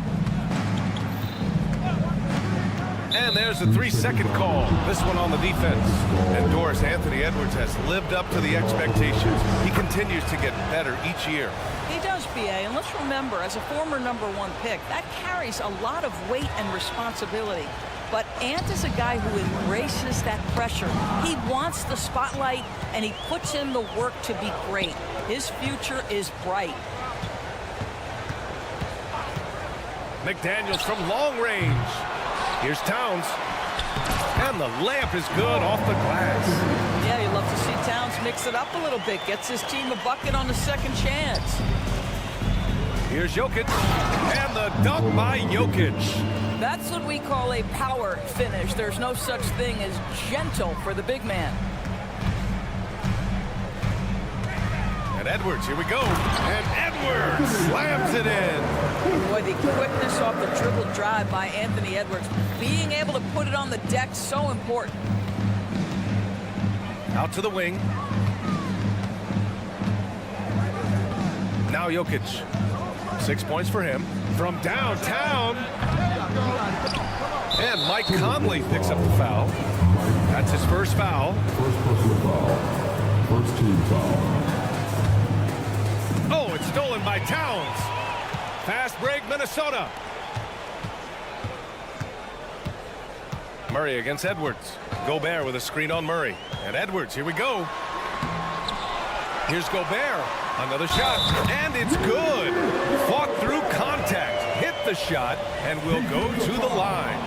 And there's a 3-second call. This one on the defense. And Doris, Anthony Edwards has lived up to the expectations. He continues to get better each year. He does, BA, and let's remember, as a former #1 pick, that carries a lot of weight and responsibility. But Ant is a guy who embraces that pressure. He wants the spotlight, and he puts in the work to be great. His future is bright. McDaniels from long range. Here's Towns. And the layup is good off the glass. Yeah, you love to see Towns mix it up a little bit. Gets his team a bucket on the second chance. Here's Jokic. And the dunk by Jokic. That's what we call a power finish. There's no such thing as gentle for the big man. And Edwards, here we go. And Edwards slams it in. Boy, the quickness off the dribble drive by Anthony Edwards. Being able to put it on the deck, so important. Out to the wing. Now Jokic. 6 points for him. From downtown. And Mike Conley picks up the foul. That's his first foul. First personal foul. First team foul. Oh, it's stolen by Towns. Fast break, Minnesota. Murray against Edwards. Gobert with a screen on Murray. And Edwards, here we go. Here's Gobert. Another shot. And it's good. Fought through contact. Hit the shot and will go to the line.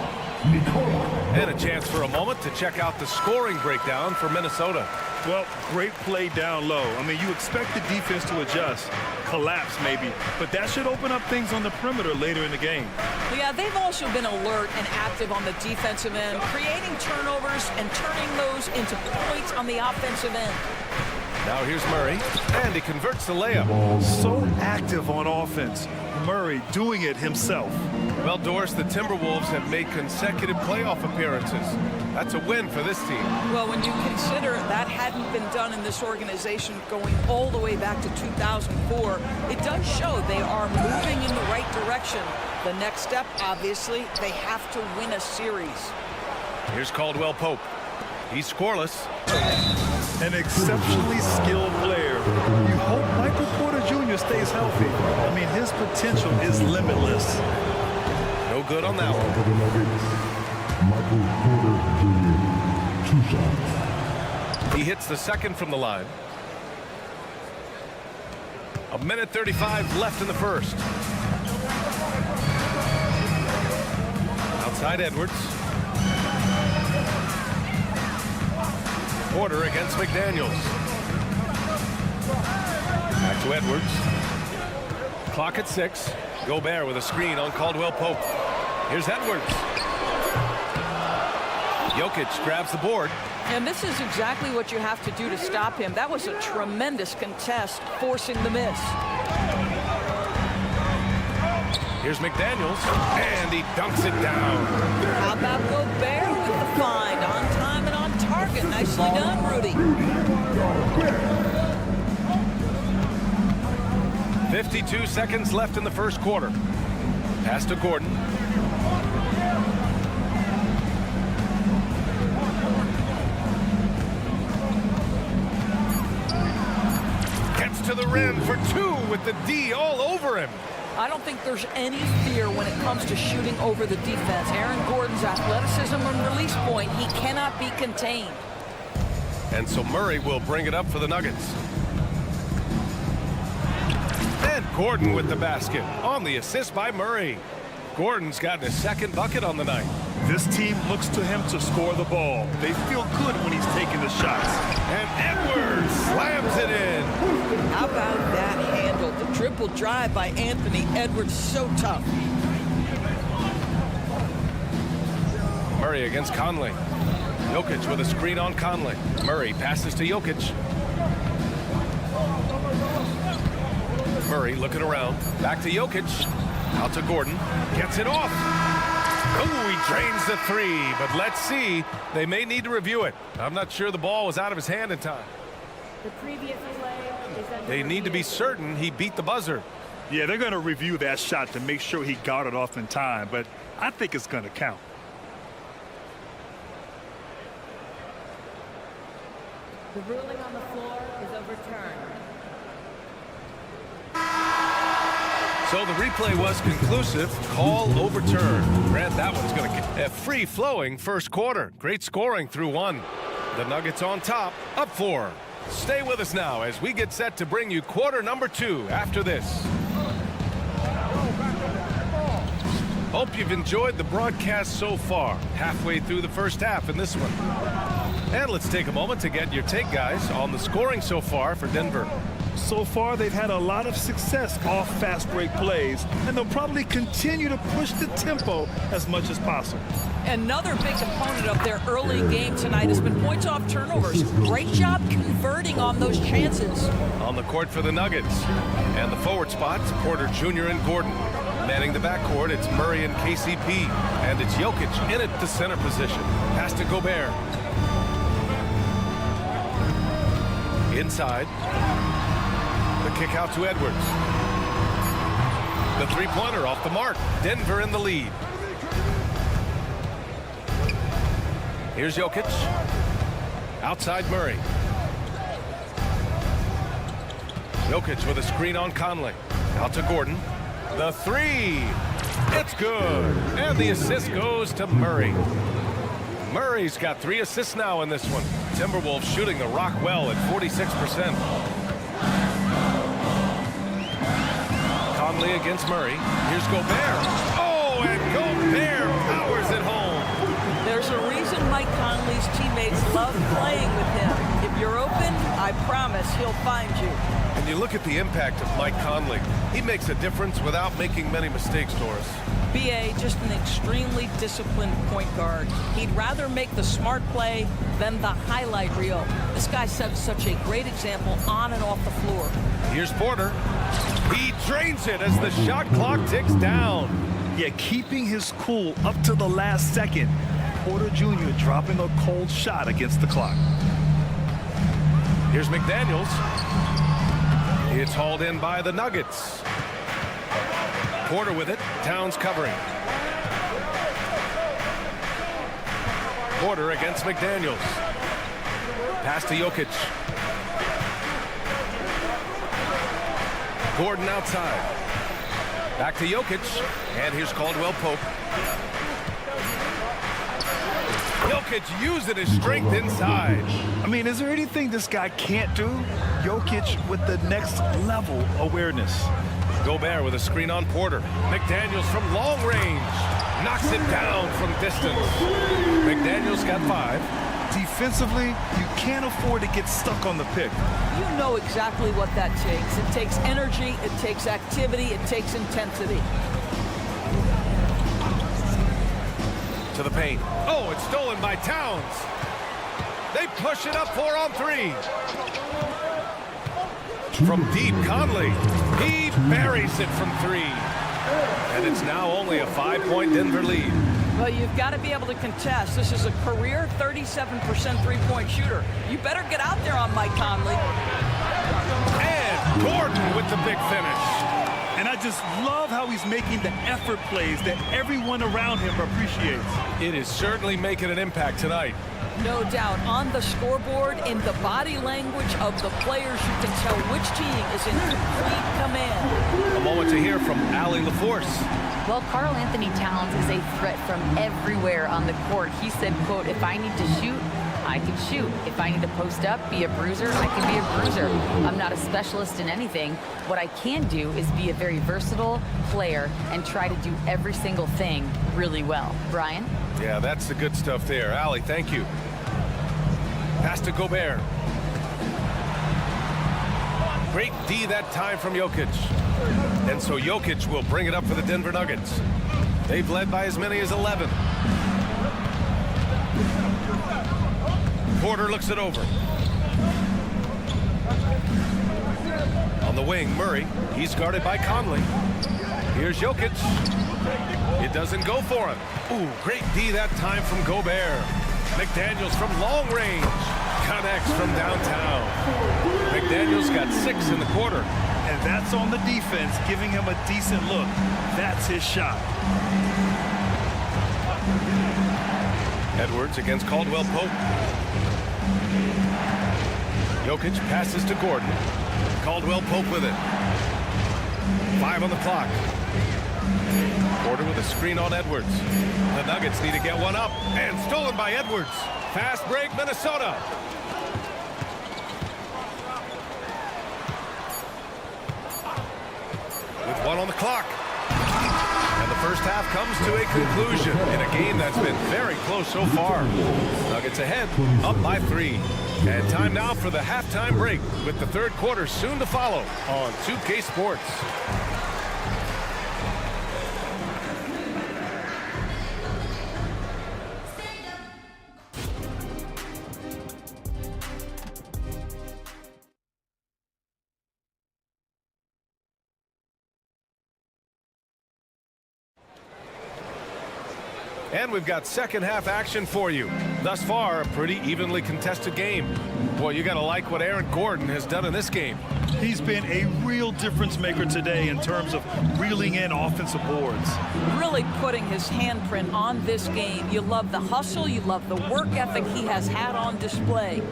And a chance for a moment to check out the scoring breakdown for Minnesota. Well, great play down low. I mean, you expect the defense to adjust, collapse maybe, but that should open up things on the perimeter later in the game. Yeah, they've also been alert and active on the defensive end, creating turnovers and turning those into points on the offensive end. Now here's Murray, and he converts the layup. So active on offense. Murray doing it himself. Well, Doris, the Timberwolves have made consecutive playoff appearances. That's a win for this team. Well, when you consider that hadn't been done in this organization going all the way back to 2004, it does show they are moving in the right direction. The next step, obviously, they have to win a series. Here's Caldwell Pope. He's scoreless. An exceptionally skilled player. You hope Michael Porter Jr. stays healthy. I mean, his potential is limitless. No good on that one. Michael Porter Jr. 2 shots. He hits the second from the line. 1:35 left in the first. Outside Edwards. Porter against McDaniels. Back to Edwards. Clock at 6. Gobert with a screen on Caldwell Pope. Here's Edwards. Jokic grabs the board. And this is exactly what you have to do to stop him. That was a tremendous contest, forcing the miss. Here's McDaniels, and he dunks it down. How about Gobert with the find? On time and on target. Nicely done, Rudy. 52 seconds left in the first quarter. Pass to Gordon. Gets to the rim for two with the D all over him. I don't think there's any fear when it comes to shooting over the defense. Aaron Gordon's athleticism and release point, he cannot be contained. And so Murray will bring it up for the Nuggets. And Gordon with the basket on the assist by Murray. Gordon's gotten his second bucket on the night. This team looks to him to score the ball. They feel good when he's taking the shots. And Edwards slams it in. How about that handle? The triple drive by Anthony Edwards, so tough. Murray against Conley. Jokic with a screen on Conley. Murray passes to Jokic. Murray looking around. Back to Jokic. Out to Gordon. Gets it off. Oh, he drains the three. But let's see. They may need to review it. I'm not sure the ball was out of his hand in time. The previous play is under They need to be certain he beat the buzzer. Yeah, they're going to review that shot to make sure he got it off in time, but I think it's going to count. The ruling on the floor is overturned. So the replay was conclusive. Call overturned. Grant, that one's going to get a free-flowing first quarter. Great scoring through one. The Nuggets on top, up 4. Stay with us now as we get set to bring you quarter number 2 after this. Hope you've enjoyed the broadcast so far. Halfway through the first half in this one. And let's take a moment to get your take, guys, on the scoring so far for Denver. So far, they've had a lot of success off fast break plays, and they'll probably continue to push the tempo as much as possible. Another big component of their early game tonight has been points off turnovers. Great job converting on those chances. On the court for the Nuggets. And the forward spots, Porter Jr. and Gordon. Manning the backcourt, it's Murray and KCP. And it's Jokic in at the center position. Pass to Gobert. Inside. The kick out to Edwards. The three-pointer off the mark. Denver in the lead. Here's Jokic. Outside Murray. Jokic with a screen on Conley. Out to Gordon. The three. It's good. And the assist goes to Murray. Murray's got 3 assists now in this one. Timberwolves shooting the rock well at 46%. Conley against Murray. Here's Gobert. Oh, and Gobert powers it home. There's a reason Mike Conley's teammates love playing with him. If you're open, I promise he'll find you. And you look at the impact of Mike Conley. He makes a difference without making many mistakes, Doris. B.A. just an extremely disciplined point guard. He'd rather make the smart play than the highlight reel. This guy sets such a great example on and off the floor. Here's Porter. He drains it as the shot clock ticks down. Yeah, keeping his cool up to the last second. Porter Jr. dropping a cold shot against the clock. Here's McDaniels. It's hauled in by the Nuggets. Porter with it. Towns covering. Porter against McDaniels. Pass to Jokic. Gordon outside. Back to Jokic. And here's Caldwell Pope. Jokic using his strength inside. I mean, is there anything this guy can't do? Jokic with the next level awareness. Gobert with a screen on Porter. McDaniels from long range. Knocks it down from distance. McDaniels got 5. Defensively, you can't afford to get stuck on the pick. You know exactly what that takes. It takes energy, it takes activity, it takes intensity. To the paint. Oh, it's stolen by Towns. They push it up 4 on 3. From deep, Conley. He buries it from 3. And And it's now only a 5-point Denver lead. Well, you've got to be able to contest. This is a career 37% three-point shooter. You better get out there on Mike Conley. And Gordon with the big finish. And I just love how he's making the effort plays that everyone around him appreciates. It is certainly making an impact tonight. No doubt. On the scoreboard, in the body language of the players, you can tell which team is in complete command. A moment to hear from Allie LaForce. Well, Karl Anthony Towns is a threat from everywhere on the court. He said, quote, if I need to shoot, I can shoot. If I need to post up, be a bruiser, I can be a bruiser. I'm not a specialist in anything. What I can do is be a very versatile player and try to do every single thing really well. Brian? Yeah, that's the good stuff there. Allie, thank you. Pass to Gobert. Great D that time from Jokic. And so Jokic will bring it up for the Denver Nuggets. They've led by as many as 11. Porter looks it over. On the wing, Murray. He's guarded by Conley. Here's Jokic. It doesn't go for him. Ooh, great D that time from Gobert. McDaniels from long range. Connects from downtown. McDaniels got 6 in the quarter. And that's on the defense, giving him a decent look. That's his shot. Edwards against Caldwell Pope. Jokic passes to Gordon. Caldwell Pope with it. 5 on the clock. Porter with a screen on Edwards. The Nuggets need to get one up. And stolen by Edwards. Fast break, Minnesota. With 1 on the clock. And the first half comes to a conclusion in a game that's been very close so far. Nuggets ahead, up by 3. And time now for the halftime break with the third quarter soon to follow on 2K Sports. And we've got second half action for you. Thus far, a pretty evenly contested game. Boy, you got to like what Aaron Gordon has done in this game. He's been a real difference maker today in terms of reeling in offensive boards. Really putting his handprint on this game. You love the hustle. You love the work ethic he has had on display.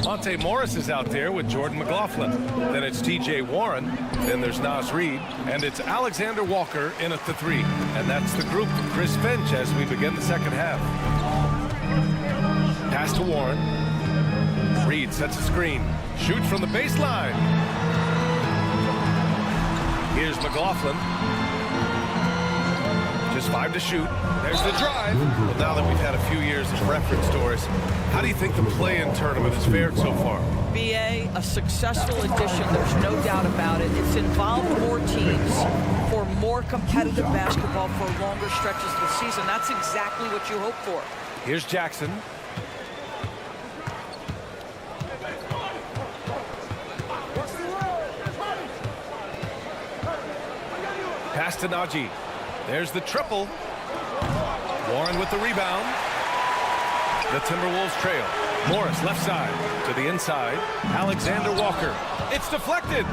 Monte Morris is out there with Jordan McLaughlin. Then it's T.J. Warren. Then there's Nas Reed. And it's Alexander Walker in at the 3. And that's the group for Chris Finch as we begin the second half. Pass to Warren. Reed sets a screen. Shoots from the baseline. Here's McLaughlin. Just 5 to shoot. There's the drive. Well, now that we've had a few years of reference stories, how do you think the play-in tournament has fared so far? BA, a successful addition, there's no doubt about it. It's involved more teams for more competitive basketball for longer stretches of the season. That's exactly what you hope for. Here's Jackson. Pass to Najee. There's the triple. Warren with the rebound. The Timberwolves trail. Morris left side to the inside. Alexander Walker. It's deflected.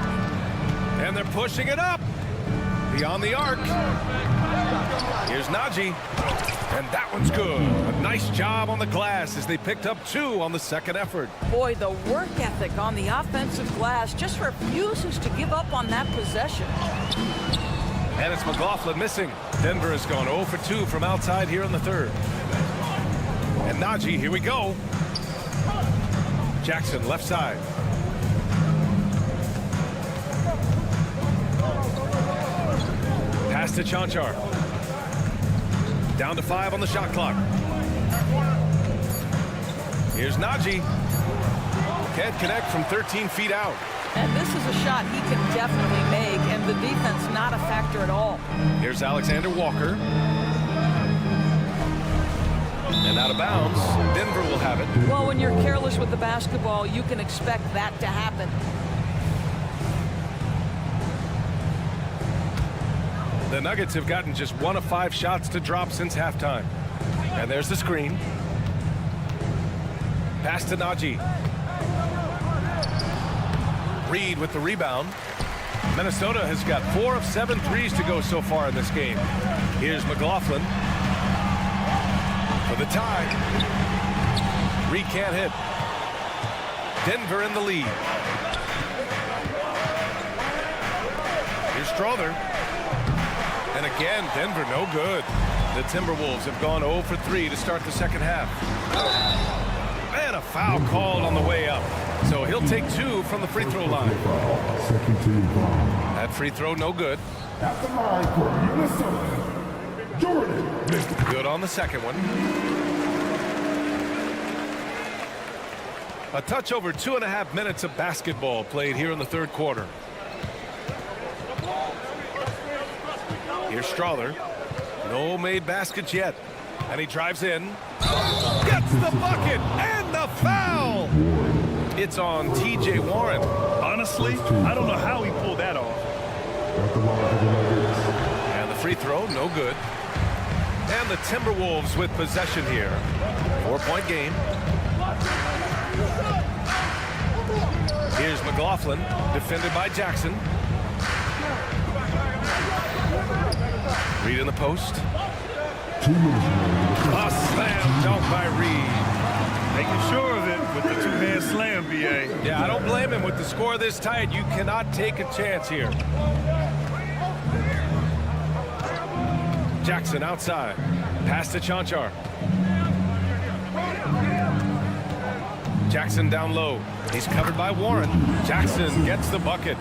And they're pushing it up. Beyond the arc. Here's Najee. And that one's good. A nice job on the glass as they picked up 2 on the second effort. Boy, the work ethic on the offensive glass just refuses to give up on that possession. And it's McLaughlin missing. Denver has gone 0 for 2 from outside here in the third. And Najee, here we go. Jackson, left side. Pass to Chanchar. Down to 5 on the shot clock. Here's Najee. Can't connect from 13 feet out. And this is a shot he can definitely make, and the defense not a factor at all. Here's Alexander Walker. And out of bounds. Denver will have it. Well, when you're careless with the basketball, you can expect that to happen. The Nuggets have gotten just 1 of 5 shots to drop since halftime. And there's the screen. Pass to Najee. Reed with the rebound. Minnesota has got 4 of 7 threes to go so far in this game. Here's McLaughlin for the tie. Reed can't hit. Denver in the lead. Here's Strother. And again, Denver no good. The Timberwolves have gone 0 for 3 to start the second half. And a foul called on the way up. So he'll take 2 from the free throw line. That free throw no good. At the line for Minnesota, Jordan. Good on the second one. A touch over 2.5 minutes of basketball played here in the third quarter. Here's Strother. No made baskets yet. And he drives in. Gets the bucket and the foul. It's on T.J. Warren. Honestly, I don't know how he pulled that off. And the free throw, no good. And the Timberwolves with possession here. 4-point game. Here's McLaughlin, defended by Jackson. Reed in the post. A slam dunk by Reed. Making sure of it with the two-hand slam, B.A. Yeah, I don't blame him. With the score this tight, you cannot take a chance here. Jackson outside. Pass to Chanchar. Jackson down low. He's covered by Warren. Jackson gets the bucket.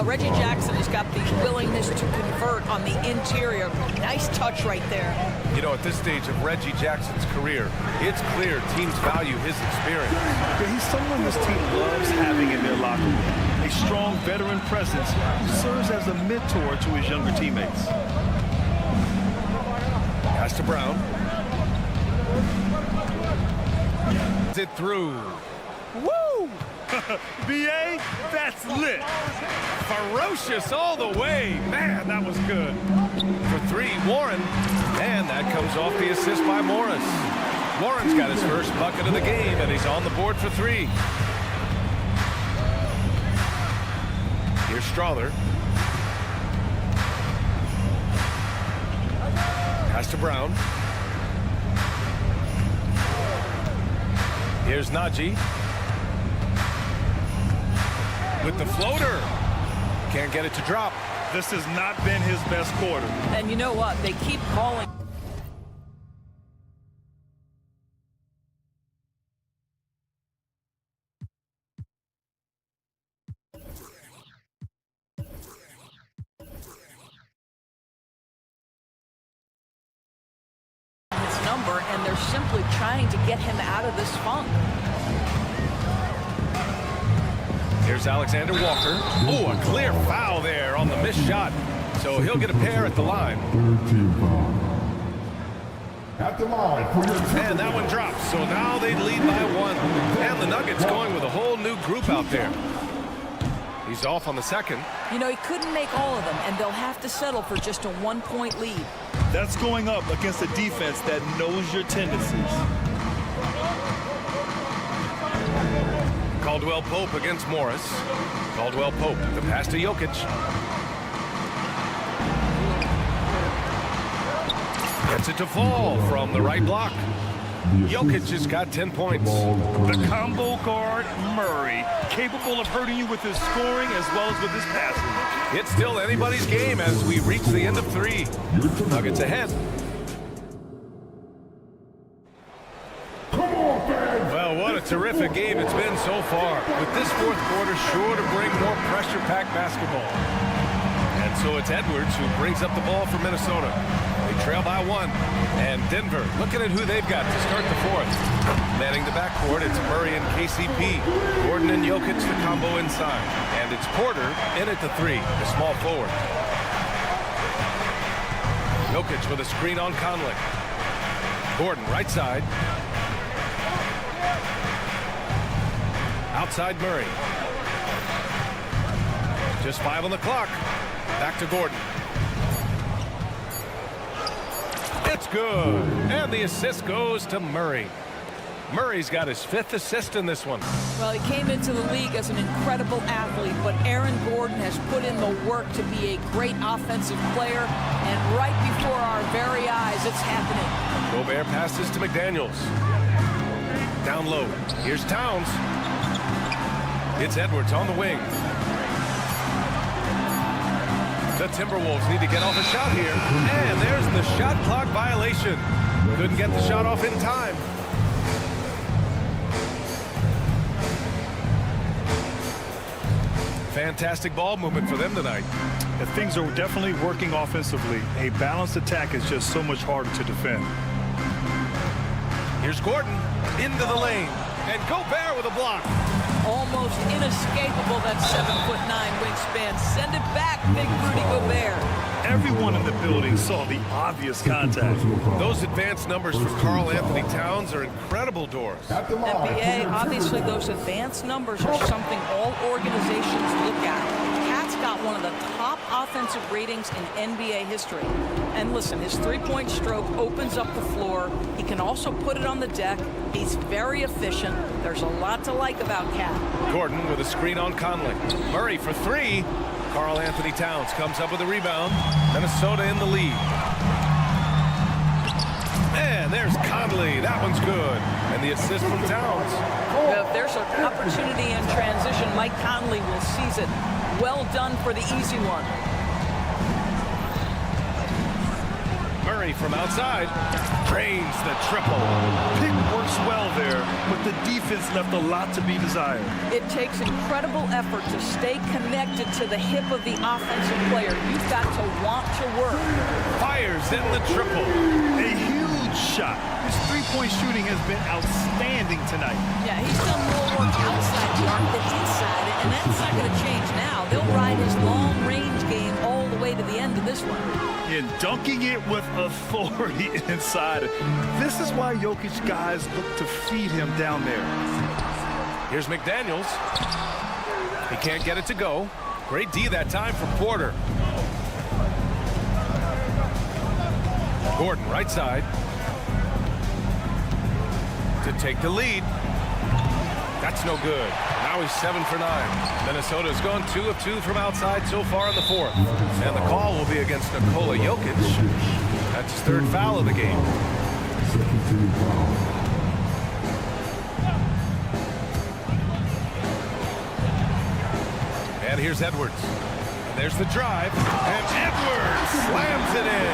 Reggie Jackson has got the willingness to convert on the interior. Nice touch right there. You know, at this stage of Reggie Jackson's career, it's clear teams value his experience. Yeah, he's someone this team loves having in their locker room. A strong veteran presence who serves as a mentor to his younger teammates. Pass to Brown. It through. Woo! B.A., that's lit. Ferocious all the way. Man, that was good. For 3, Warren. And that comes off the assist by Morris. Warren's got his first bucket of the game, and he's on the board for 3. Here's Strother. Pass to Brown. Here's Najee. With the floater. Can't get it to drop. This has not been his best quarter. And you know what? They keep calling. His number, and they're simply trying to get him out of this funk. Here's Alexander Walker. Oh, a clear foul there on the missed shot. So he'll get a pair at the line. Third team foul. At the line for your And that one drops. So now they lead by 1. And the Nuggets going with a whole new group out there. He's off on the second. You know, he couldn't make all of them, and they'll have to settle for just a 1-point lead. That's going up against a defense that knows your tendencies. Caldwell Pope against Morris. Caldwell Pope, the pass to Jokic. Gets it to fall from the right block. Jokic has got 10 points. The combo guard, Murray, capable of hurting you with his scoring as well as with his passing. It's still anybody's game as we reach the end of 3. Nuggets ahead. Well, what a terrific game it's been so far. With this fourth quarter sure to bring more pressure-packed basketball. And so it's Edwards who brings up the ball for Minnesota. They trail by 1. And Denver looking at who they've got to start the fourth. Manning the backcourt, it's Murray and KCP. Gordon and Jokic, the combo inside. And it's Porter in at the 3, the small forward. Jokic with a screen on Conley. Gordon right side. Outside Murray. Just 5 on the clock. Back to Gordon. That's good. And the assist goes to Murray. Murray's got his 5th assist in this one. Well, he came into the league as an incredible athlete, but Aaron Gordon has put in the work to be a great offensive player, and right before our very eyes, it's happening. Gobert passes to McDaniels. Down low. Here's Towns. It's Edwards on the wing. The Timberwolves need to get off a shot here. And there's the shot clock violation. Couldn't get the shot off in time. Fantastic ball movement for them tonight. And things are definitely working offensively. A balanced attack is just so much harder to defend. Here's Gordon into the lane. And Gobert with a block. Almost inescapable, that 7'9" wingspan. Send it back, big Rudy Gobert. Everyone in the building saw the obvious contact. Those advanced numbers from Karl Anthony Towns are incredible doors. NBA, obviously those advanced numbers are something all organizations look at. Cat's got one of the top offensive ratings in NBA history. And listen, his three-point stroke opens up the floor. He can also put it on the deck. He's very efficient. There's a lot to like about Cat. Gordon with a screen on Conley. Murray for 3. Karl Anthony Towns comes up with a rebound. Minnesota in the lead. And there's Conley. That one's good. And the assist from Towns. If there's an opportunity in transition, Mike Conley will seize it. Well done for the easy one. Murray from outside drains the triple. Pick works well there, but the defense left a lot to be desired. It takes incredible effort to stay connected to the hip of the offensive player. You've got to want to work. Fires in the triple. A huge shot. His three-point shooting has been outstanding tonight. Yeah, he's done more work outside the arc than inside it, and that's not going to change now. They'll ride his long-range game all the way to the end of this one. And dunking it with authority inside. This is why Jokic guys look to feed him down there. Here's McDaniels. He can't get it to go. Great D that time from Porter. Gordon right side to take the lead. That's no good. Now he's 7 for 9. Minnesota's gone 2 of 2 from outside so far in the 4th. And the call will be against Nikola Jokic. That's his 3rd foul of the game. And here's Edwards. And there's the drive. And Edwards slams it in.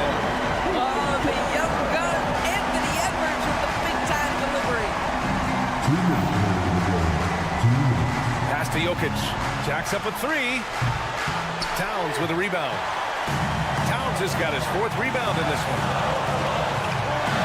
Oh, the young gun, Anthony Edwards with the big-time delivery. Pass to Jokic. Jacks up a 3. Towns with a rebound. Towns has got his 4th rebound in this one.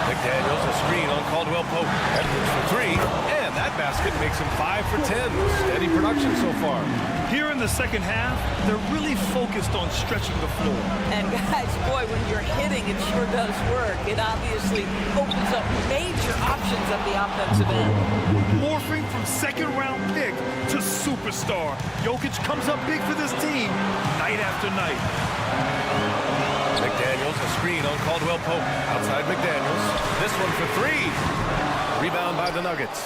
McDaniels a screen on Caldwell Pope. Edwards for 3. And that basket makes him 5 for 10. Steady production so far. Here in the second half, they're really focused on stretching the floor. And guys, boy, when you're hitting, it sure does work. It obviously opens up major options at the offensive end. Morphing from second-round pick to superstar. Jokic comes up big for this team night after night. McDaniels a screen on Caldwell Pope. Outside McDaniels. This one for 3. Rebound by the Nuggets.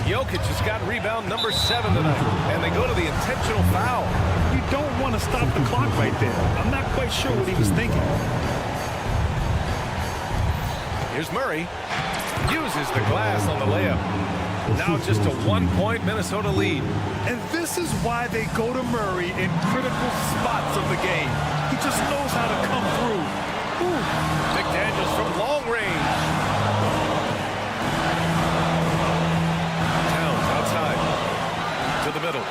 Jokic has got rebound number 7 tonight. And they go to the intentional foul. You don't want to stop the clock right there. I'm not quite sure what he was thinking. Here's Murray. Uses the glass on the layup. Now just a 1-point Minnesota lead. And this is why they go to Murray in critical spots of the game. He just knows how to come through. Ooh. McDaniels from long range. Towns outside. To the middle.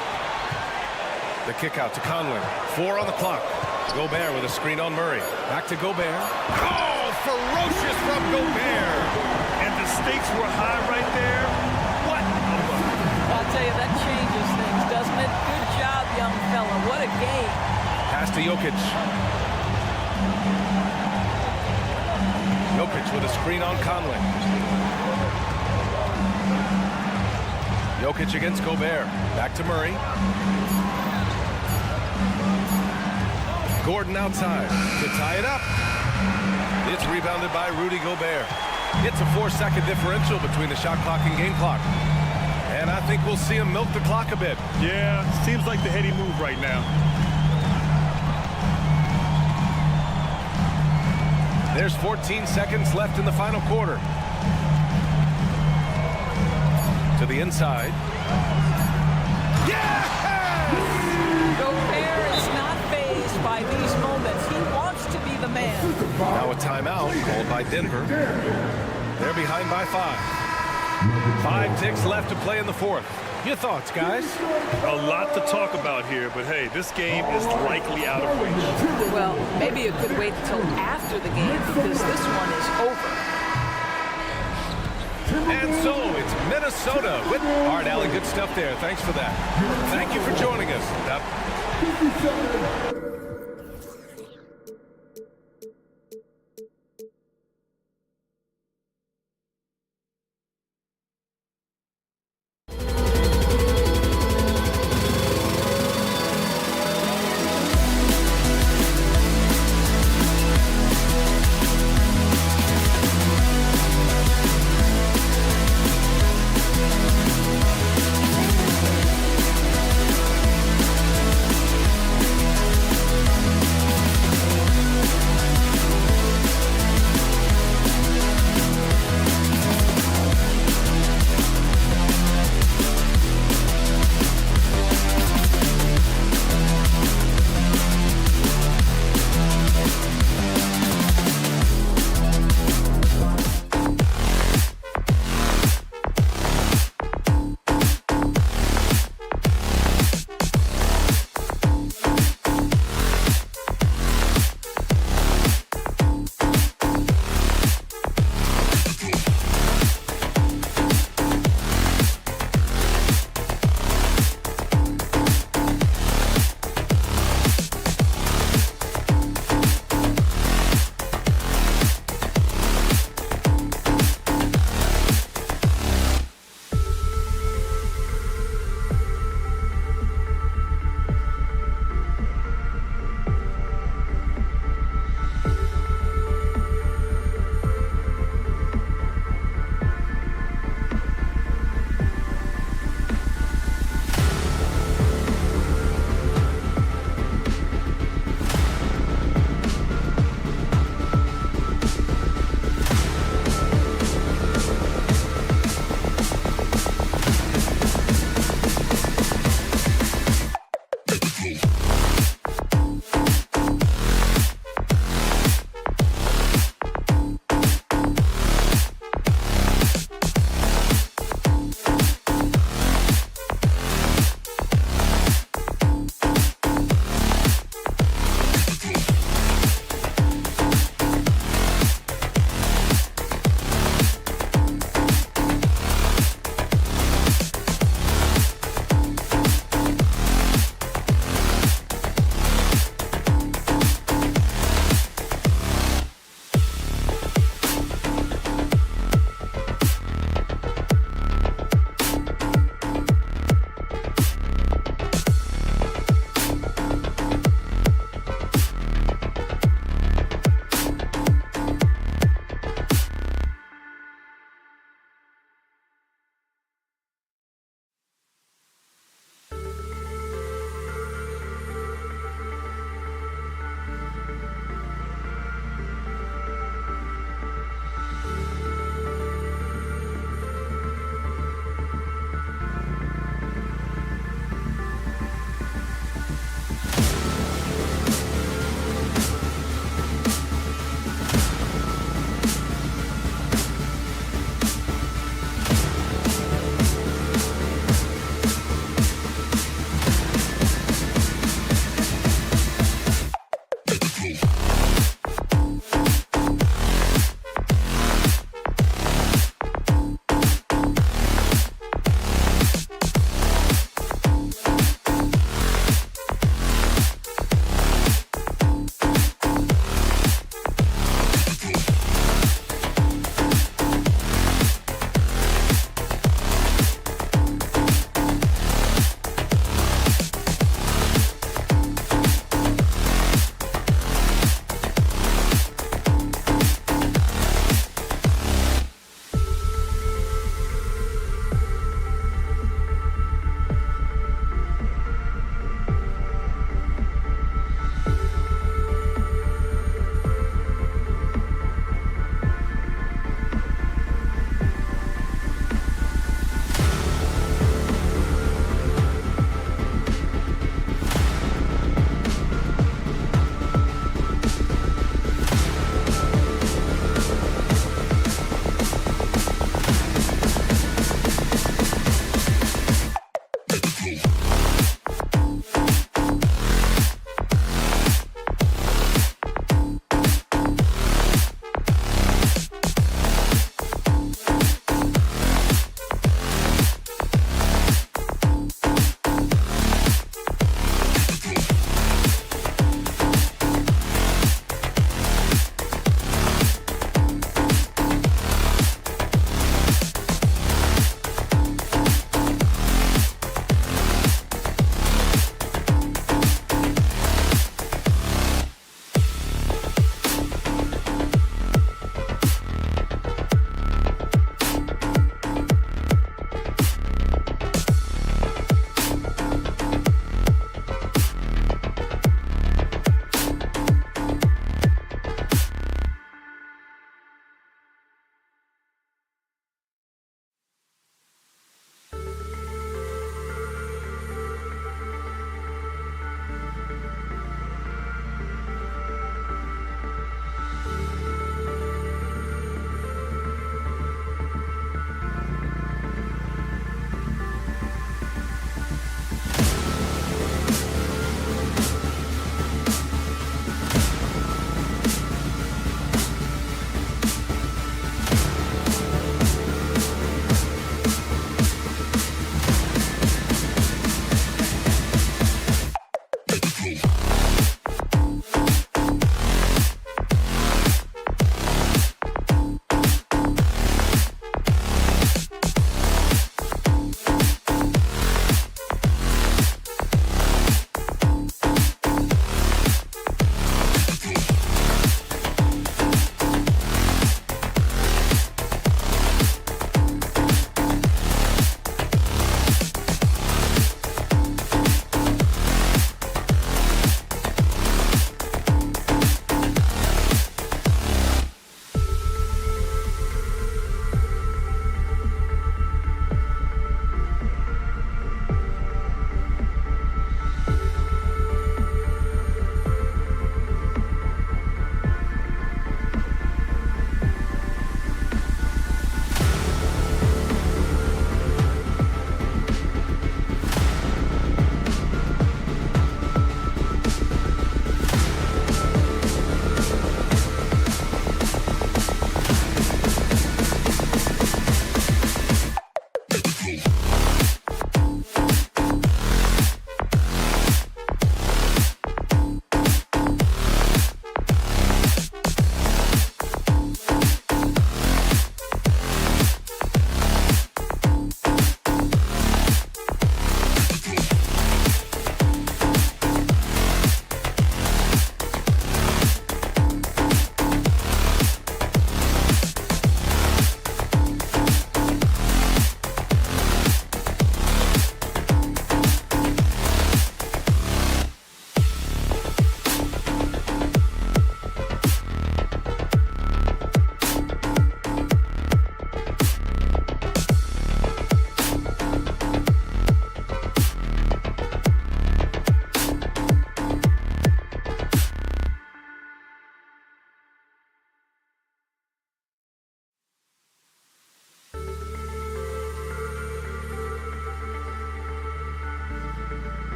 The kick out to Conley. 4 on the clock. Gobert with a screen on Murray. Back to Gobert. Oh, ferocious from Gobert. And the stakes were high right there. What? I'll tell you, that changes things, doesn't it? Good job, young fella. What a game. Pass to Jokic. Jokic with a screen on Conley. Jokic against Gobert. Back to Murray. Gordon outside to tie it up. It's rebounded by Rudy Gobert. It's a 4-second differential between the shot clock and game clock. And I think we'll see him milk the clock a bit. Yeah, seems like the heady move right now. There's 14 seconds left in the final quarter. To the inside. Yes! Gobert is not fazed by these moments. He wants to be the man. Now a timeout called by Denver. They're behind by 5. 5 ticks left to play in the fourth. Your thoughts, guys? A lot to talk about here, but hey, this game is likely out of reach. Well, maybe it could wait until after the game because this one is over. And so it's Minnesota with Art Alley. Good stuff there. Thanks for that. Thank you for joining us.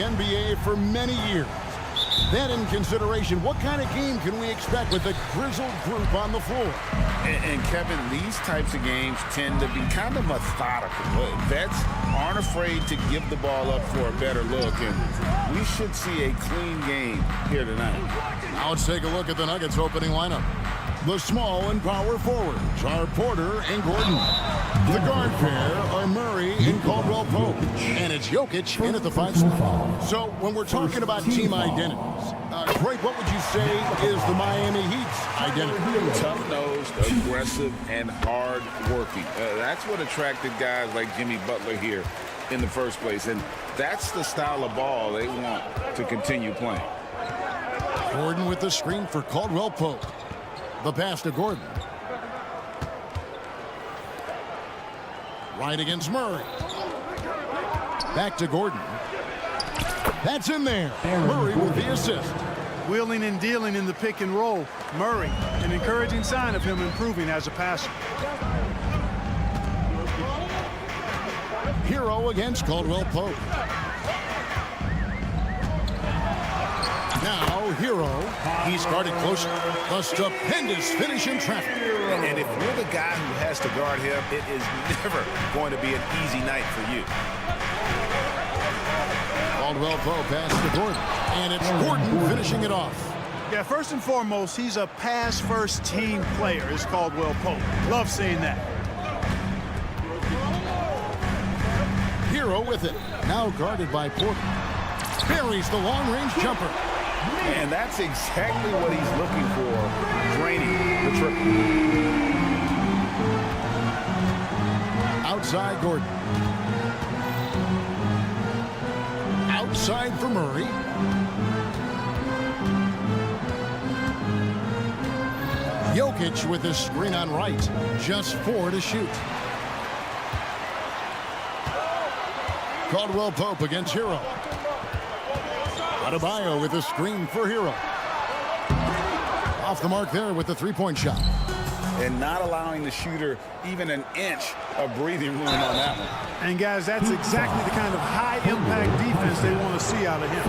NBA for many years. That in consideration, what kind of game can we expect with the grizzled group on the floor? And Kevin, these types of games tend to be kind of methodical. Vets aren't afraid to give the ball up for a better look, and we should see a clean game here tonight. Now let's take a look at the Nuggets opening lineup. The small and power forwards are Porter and Gordon. The guard pair are Murray and Caldwell Pope. And it's Jokic in at the 5 spot. So when we're talking about team identities, Greg, what would you say is the Miami Heat's identity? Tough-nosed, aggressive, and hard-working. That's what attracted guys like Jimmy Butler here in the first place. And that's the style of ball they want to continue playing. Gordon with the screen for Caldwell Pope. The pass to Gordon. Right against Murray. Back to Gordon. That's in there. Murray with the assist. Wheeling and dealing in the pick and roll. Murray, an encouraging sign of him improving as a passer. Hero against Caldwell Pope. Now, Hero. He's guarded closer. A stupendous finish in traffic. And if you're the guy who has to guard him, it is never going to be an easy night for you. Caldwell Pope pass to Gordon. And it's Gordon finishing it off. Yeah, first and foremost, he's a pass-first team player, is Caldwell Pope. Love seeing that. Hero with it. Now guarded by Porter. Buries the long-range jumper. And that's exactly what he's looking for, draining the triple. Outside Gordon. Outside for Murray. Jokic with the screen on right. Just 4 to shoot. Caldwell Pope against Hero. Adebayo with a screen for Hero. Off the mark there with the three-point shot. And not allowing the shooter even an inch of breathing room on that one. And guys, that's exactly the kind of high-impact defense they want to see out of him.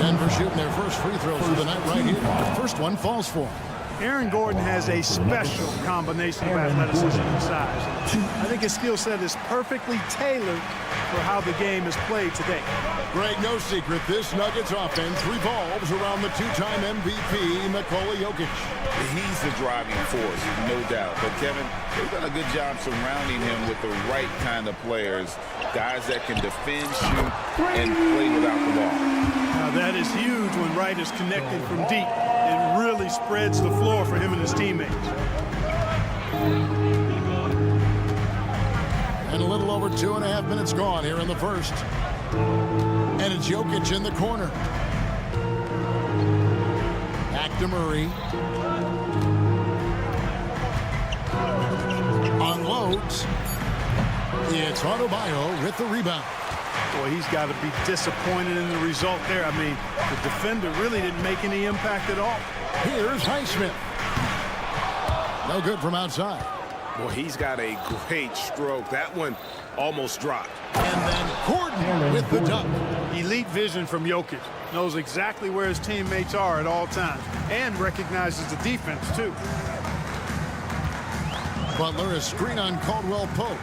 Denver shooting their first free throws of the night right here. The first one falls for him. Aaron Gordon has a special combination of athleticism and size. I think his skill set is perfectly tailored for how the game is played today. Greg, no secret, this Nuggets offense revolves around the two-time MVP, Nikola Jokic. He's the driving force, no doubt. But, Kevin, they've done a good job surrounding him with the right kind of players, guys that can defend, shoot, and play without the ball. Now, that is huge when Wright is connected from deep. It really spreads the floor for him and his teammates. And a little over 2.5 minutes gone here in the first. And it's Jokic in the corner. Back to Murray. Unloads. It's Adebayo with the rebound. Boy, he's got to be disappointed in the result there. I mean, the defender really didn't make any impact at all. Here's Highsmith. No good from outside. Boy, he's got a great stroke. That one almost dropped. And then Gordon with the dunk. Elite vision from Jokic. Knows exactly where his teammates are at all times. And recognizes the defense, too. Butler, a screen on Caldwell Pope.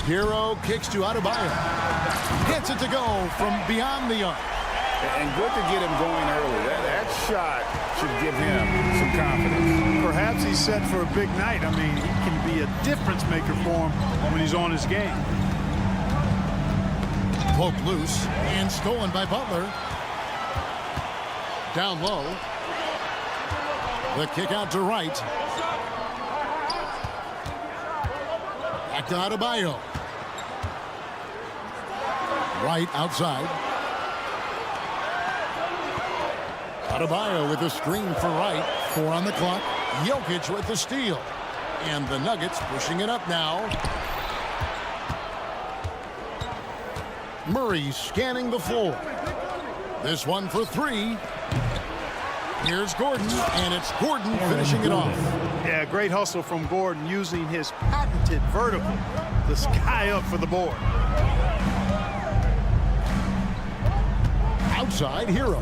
Hero kicks to Adebayo. Gets it to go from beyond the arc. And good to get him going early. That shot should give him some confidence. Perhaps he's set for a big night. I mean, he can be a difference maker for him when he's on his game. Poke loose and stolen by Butler. Down low. The kick out to Wright. Back to Adebayo. Wright outside. Adebayo with a screen for Wright. 4 on the clock. Jokic with the steal. And the Nuggets pushing it up now. Murray scanning the floor. This one for 3. Here's Gordon, and it's Gordon finishing it off. Yeah, great hustle from Gordon using his patented vertical. The sky up for the board. outside, Hero.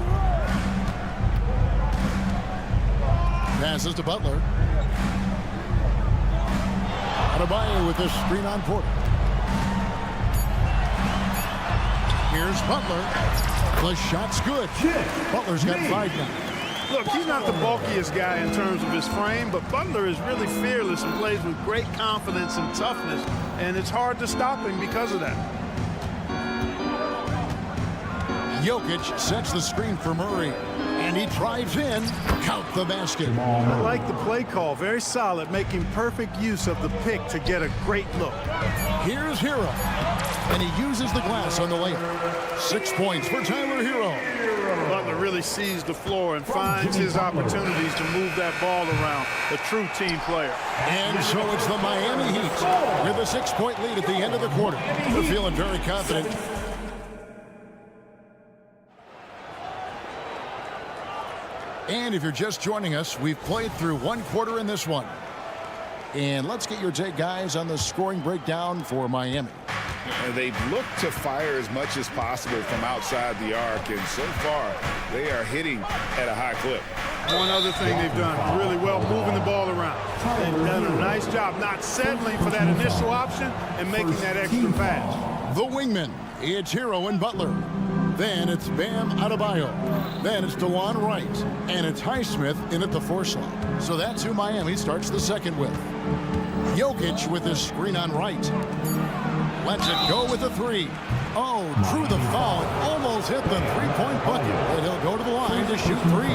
Passes to Butler. Adebayo with the screen on Porter. Here's Butler. The shot's good. Butler's got 5 now. Look, he's not the bulkiest guy in terms of his frame, but Butler is really fearless and plays with great confidence and toughness, and it's hard to stop him because of that. Jokic sets the screen for Murray, and he drives in. Count the basket. I like the play call. Very solid, making perfect use of the pick to get a great look. Here's Hero, and he uses the glass on the layup. 6 points for Tyler Hero. Butler really sees the floor and finds his opportunities to move that ball around. A true team player. And so it's the Miami Heat with a 6-point lead at the end of the quarter. They're feeling very confident. And if you're just joining us, we've played through 1 quarter in this one. And let's get your take, guys, on the scoring breakdown for Miami. They've looked to fire as much as possible from outside the arc, and so far they are hitting at a high clip. One other thing they've done really well, moving the ball around. They've done a nice job not settling for that initial option and making that extra pass. The wingmen, it's Hero and Butler. Then it's Bam Adebayo. Then it's DeLon Wright. And it's Highsmith in at the 4 slot. So that's who Miami starts the second with. Jokic with his screen on Wright. Lets it go with the 3. Oh, drew the foul. Almost hit the 3-point bucket. And he'll go to the line to shoot 3.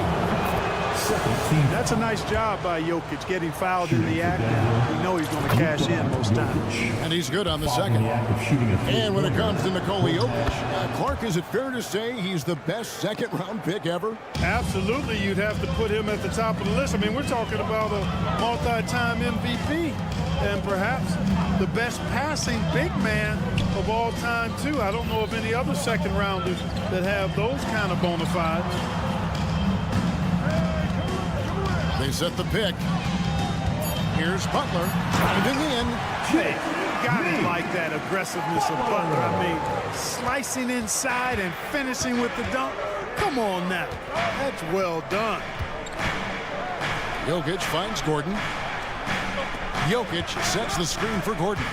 That's a nice job by Jokic, getting fouled in the act. We know he's going to cash in most times. And he's good on the second. And when it comes to Nikola Jokic, Clark, is it fair to say he's the best second-round pick ever? Absolutely, you'd have to put him at the top of the list. I mean, we're talking about a multi-time MVP and perhaps the best passing big man of all time, too. I don't know of any other second-rounders that have those kind of bona fides. They set the pick. Here's Butler driving in. Hey, gotta like that aggressiveness of Butler. I mean, slicing inside and finishing with the dunk. Come on now. That's well done. Jokic finds Gordon. Jokic sets the screen for Gordon.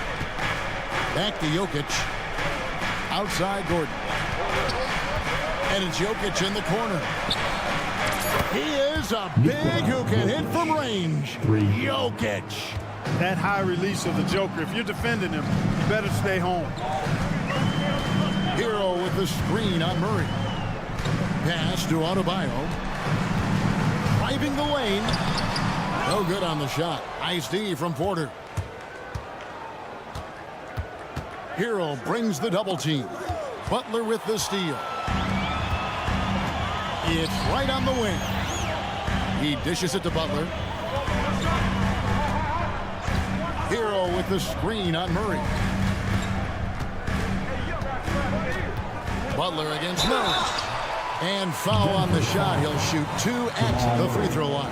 Back to Jokic. Outside Gordon. And it's Jokic in the corner. He is a big who can hit from range. Jokic. That high release of the Joker, if you're defending him, you better stay home. Hero with the screen on Murray. Pass to Adebayo. Driving the lane. No good on the shot. Nice D from Porter. Hero brings the double team. Butler with the steal. It's right on the wing. He dishes it to Butler. Hero with the screen on Murray. Butler against Murray. And foul on the shot. He'll shoot 2 at the free throw line.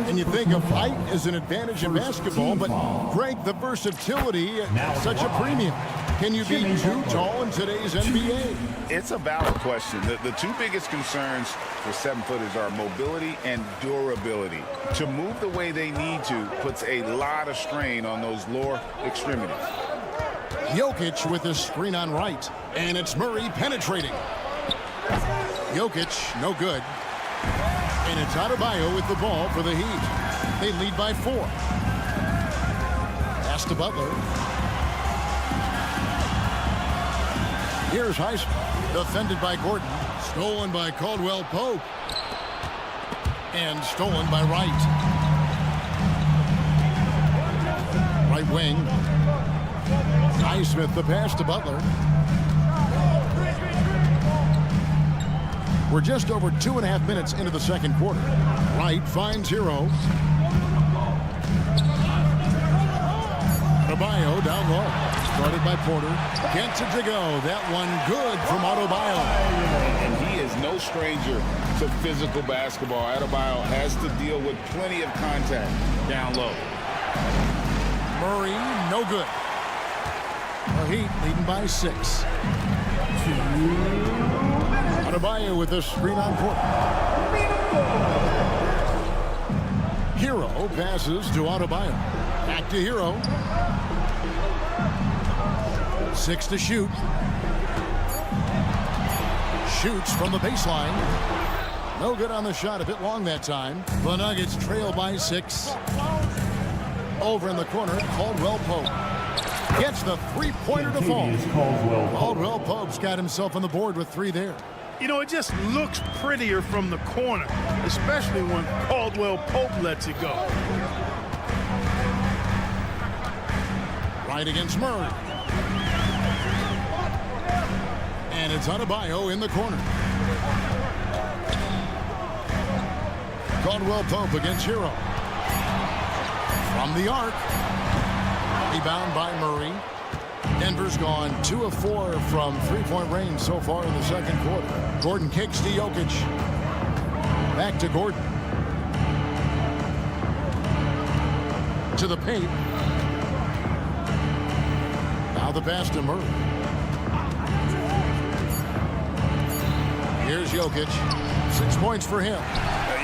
And you think of height is an advantage in basketball, but Greg, the versatility at such a premium. Can you be too tall in today's NBA? It's a valid question. The 2 biggest concerns for 7-footers are mobility and durability. To move the way they need to puts a lot of strain on those lower extremities. Jokic with his screen on Wright. And it's Murray penetrating. Jokic, no good. And it's Adebayo with the ball for the Heat. They lead by 4. Pass to Butler. Here's Highsmith, defended by Gordon. Stolen by Caldwell Pope. And stolen by Wright. Right wing. Highsmith, the pass to Butler. We're just over 2.5 minutes into the second quarter. Wright finds Hero. Adebayo down low. Started by Porter. Gets it to go. That one good from Adebayo. And he is no stranger to physical basketball. Adebayo has to deal with plenty of contact down low. Murray, no good. The Heat leading by 6. Adebayo with the screen on court. Hero passes to Adebayo. Back to Hero. 6 to shoot. Shoots from the baseline. No good on the shot. A bit long that time. The Nuggets trail by 6. Over in the corner, Caldwell Pope. Gets the three-pointer to fall. Caldwell Pope's got himself on the board with 3 there. You know, it just looks prettier from the corner, especially when Caldwell Pope lets it go. Right against Murray. And it's Adebayo in the corner. Caldwell Pope against Hero. From the arc. Rebound by Murray. Denver's gone 2 of 4 from three-point range so far in the second quarter. Gordon kicks to Jokic. Back to Gordon. To the paint. Now the pass to Murray. Here's Jokic. 6 points for him.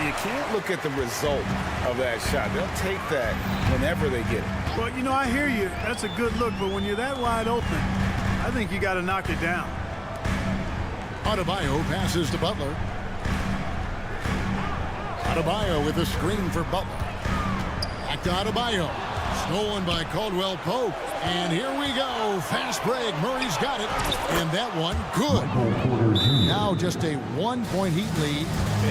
You can't look at the result of that shot. They'll take that whenever they get it. Well, you know, I hear you. That's a good look, but when you're that wide open, I think you got to knock it down. Adebayo passes to Butler. Adebayo with a screen for Butler. Back to Adebayo. Stolen by Caldwell Pope. And here we go. Fast break. Murray's got it. And that one, good. Now just a 1-point Heat lead.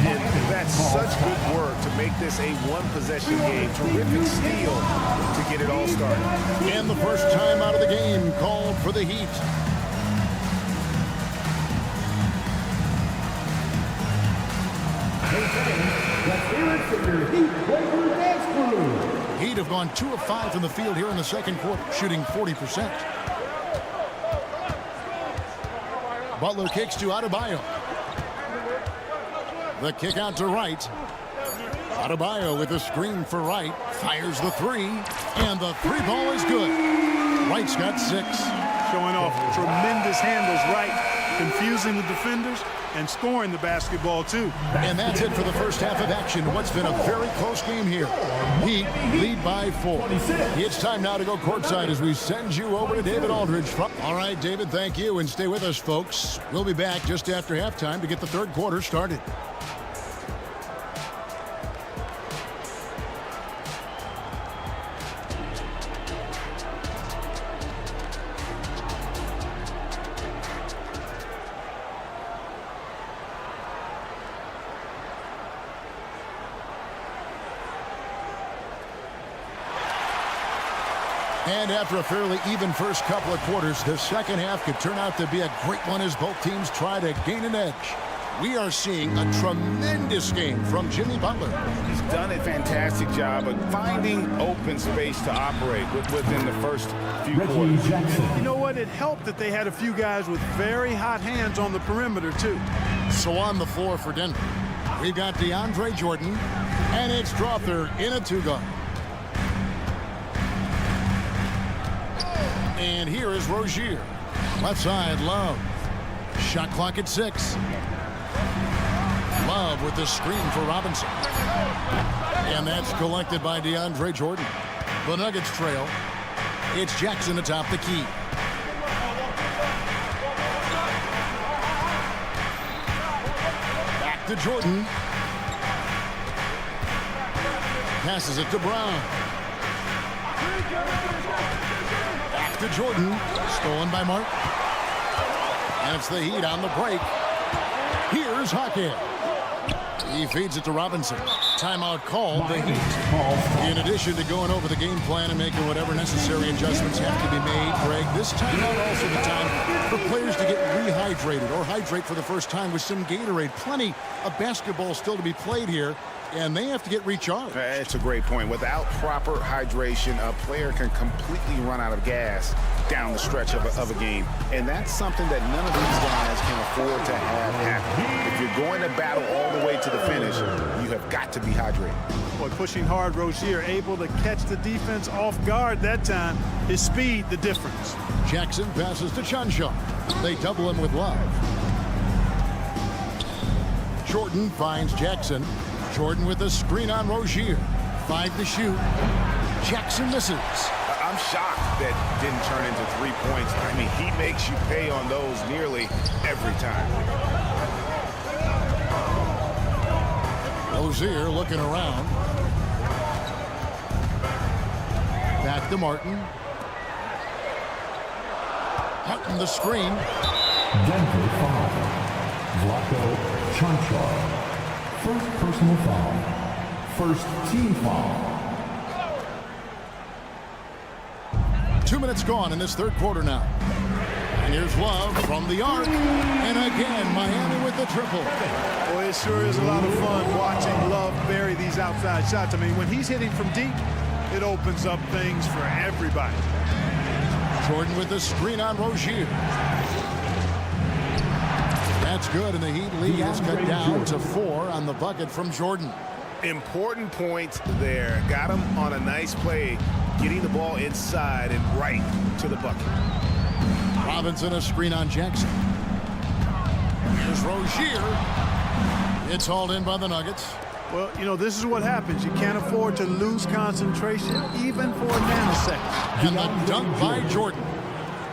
And that's such good work to make this a one-possession game. Terrific steal to get it all started. And the first time out of the game called for the Heat. Heat have gone 2 of 5 from the field here in the second quarter, shooting 40%. Butler kicks to Adebayo. The kick out to Wright. Adebayo with a screen for Wright. Fires the 3. And the 3-ball is good. Wright's got 6. Showing off tremendous handles, Wright. Confusing the defenders and scoring the basketball, too. And that's it for the first half of action. What's been a very close game here. Heat lead by 4. It's time now to go courtside as we send you over to David Aldridge. All right, David, thank you. And stay with us, folks. We'll be back just after halftime to get the third quarter started. And after a fairly even first couple of quarters, the second half could turn out to be a great one as both teams try to gain an edge. We are seeing a tremendous game from Jimmy Butler. He's done a fantastic job of finding open space to operate within the first few quarters. You know what? It helped that they had a few guys with very hot hands on the perimeter, too. So on the floor for Denver, we've got DeAndre Jordan, and it's Strother in a 2-guard. And here is Rozier. Left side, Love. Shot clock at 6. Love with the screen for Robinson. And that's collected by DeAndre Jordan. The Nuggets trail. It's Jackson atop the key. Back to Jordan. Passes it to Brown. To Jordan, stolen by Mark. And it's the Heat on the break. Here's Hackett. He feeds it to Robinson. Timeout called the Heat. In addition to going over the game plan and making whatever necessary adjustments have to be made, Greg, this timeout also the time for players to get rehydrated or hydrate for the first time with some Gatorade. Plenty of basketball still to be played here, and they have to get recharged. It's a great point. Without proper hydration, a player can completely run out of gas down the stretch of a game. And that's something that none of these guys can afford to have happen. If you're going to battle all the way to the finish, you have got to be hydrated. Boy, pushing hard, Rozier able to catch the defense off guard that time. His speed, the difference. Jackson passes to Chanshaw. They double him with Love. Jordan finds Jackson. Jordan with a screen on Rozier. 5 to shoot. Jackson misses. I'm shocked that didn't turn into 3 points. I mean, he makes you pay on those nearly every time. Rozier looking around. Back to Martin. Martin the screen. Denver foul. Vlatko Čančar. First personal foul. First team foul. 2 minutes gone in this third quarter now. And here's Love from the arc. And again, Miami with the triple. Boy, it sure is a lot of fun watching Love bury these outside shots. I mean, when he's hitting from deep, it opens up things for everybody. Jordan with the screen on Rozier. That's good, and the Heat lead is cut down to 4 on the bucket from Jordan. Important points there. Got him on a nice play, getting the ball inside and right to the bucket. Robinson a screen on Jackson. Here's Rozier. It's hauled in by the Nuggets. Well, you know, this is what happens. You can't afford to lose concentration even for a nanosecond. And the dunk by Jordan.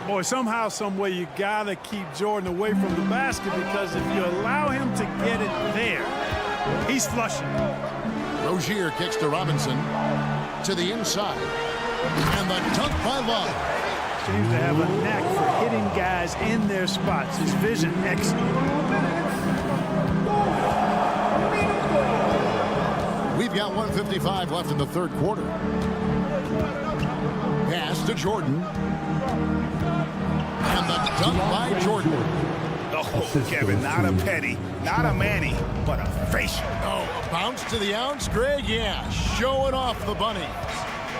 Boy, somehow, some way, you got to keep Jordan away from the basket, because if you allow him to get it there, he's flushing. Rozier kicks to Robinson. To the inside. And the dunk by Love. Seems to have a knack for hitting guys in their spots. His vision excellent. We've got 1:55 left in the third quarter. Pass to Jordan. And the dunk by Jordan. Oh, Kevin, not a petty, not a Manny, but a facial. Oh, a bounce to the ounce, Greg? Yeah, showing off the bunny.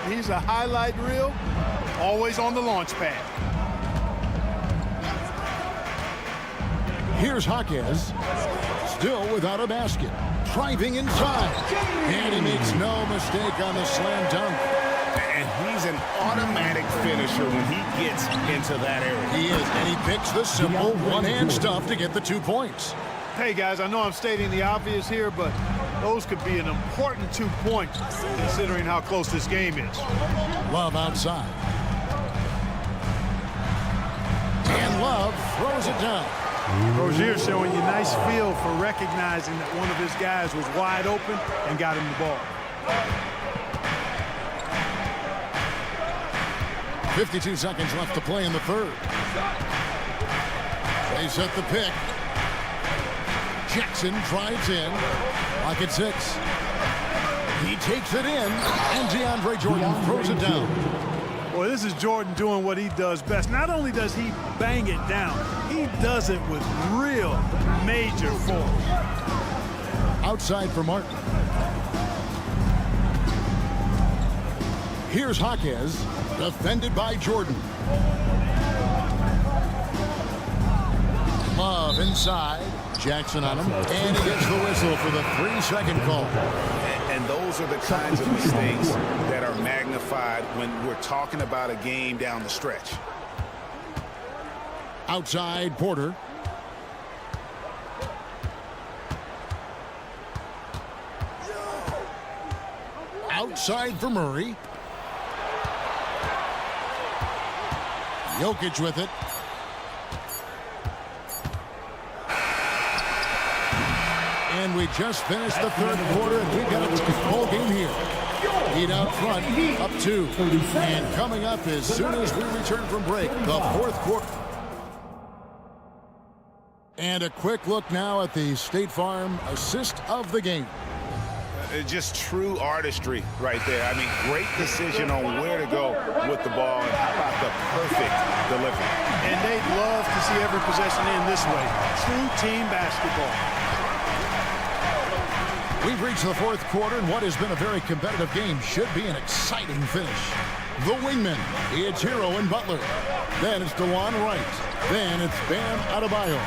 He's a highlight reel, always on the launch pad. Here's Jaquez, still without a basket. Driving inside. And he makes no mistake on the slam dunk. And he's an automatic finisher when he gets into that area. He is, and he picks the simple one-hand stuff to get the 2 points. Hey, guys, I know I'm stating the obvious here, but those could be an important 2 points considering how close this game is. Love outside. And Love throws it down. Rozier showing you nice feel for recognizing that one of his guys was wide open and got him the ball. 52 seconds left to play in the third. They set the pick. Jackson drives in. Pocket 6. He takes it in, and DeAndre Jordan throws it down. Boy, this is Jordan doing what he does best. Not only does he bang it down, he does it with real major force. Outside for Martin. Here's Jaquez, defended by Jordan. Love inside. Jackson on him, and he gets the whistle for the 3-second call. And those are the kinds of mistakes that are magnified when we're talking about a game down the stretch. Outside, Porter. Outside for Murray. Jokic with it. And we just finished the third quarter, and we've got a full game here. Heat out front, up 2. And coming up as soon as we return from break, the fourth quarter. And a quick look now at the State Farm assist of the game. Just true artistry right there. I mean, great decision on where to go with the ball, and how about the perfect delivery. And they'd love to see every possession end this way. True team basketball. We've reached the fourth quarter, and what has been a very competitive game should be an exciting finish. The wingmen, it's Hero and Butler. Then it's DeJuan Wright. Then it's Bam Adebayo.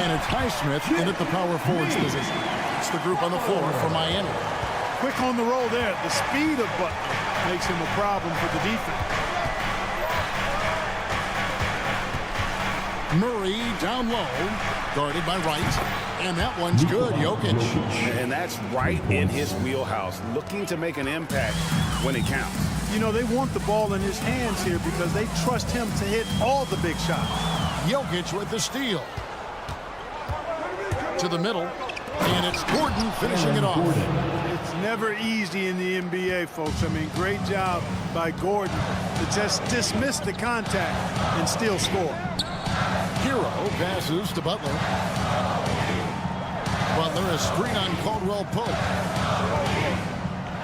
And it's Highsmith in at the power forwards position. It's the group on the floor for Miami. Quick on the roll there. The speed of Butler makes him a problem for the defense. Murray down low, guarded by Wright. And that one's good, Jokic. And that's right in his wheelhouse, looking to make an impact when it counts. You know, they want the ball in his hands here because they trust him to hit all the big shots. Jokic with the steal. To the middle, and it's Gordon finishing it off. It's never easy in the NBA, folks. I mean, great job by Gordon to just dismiss the contact and still score. Hero passes to Butler. Butler, a screen on Caldwell Pope.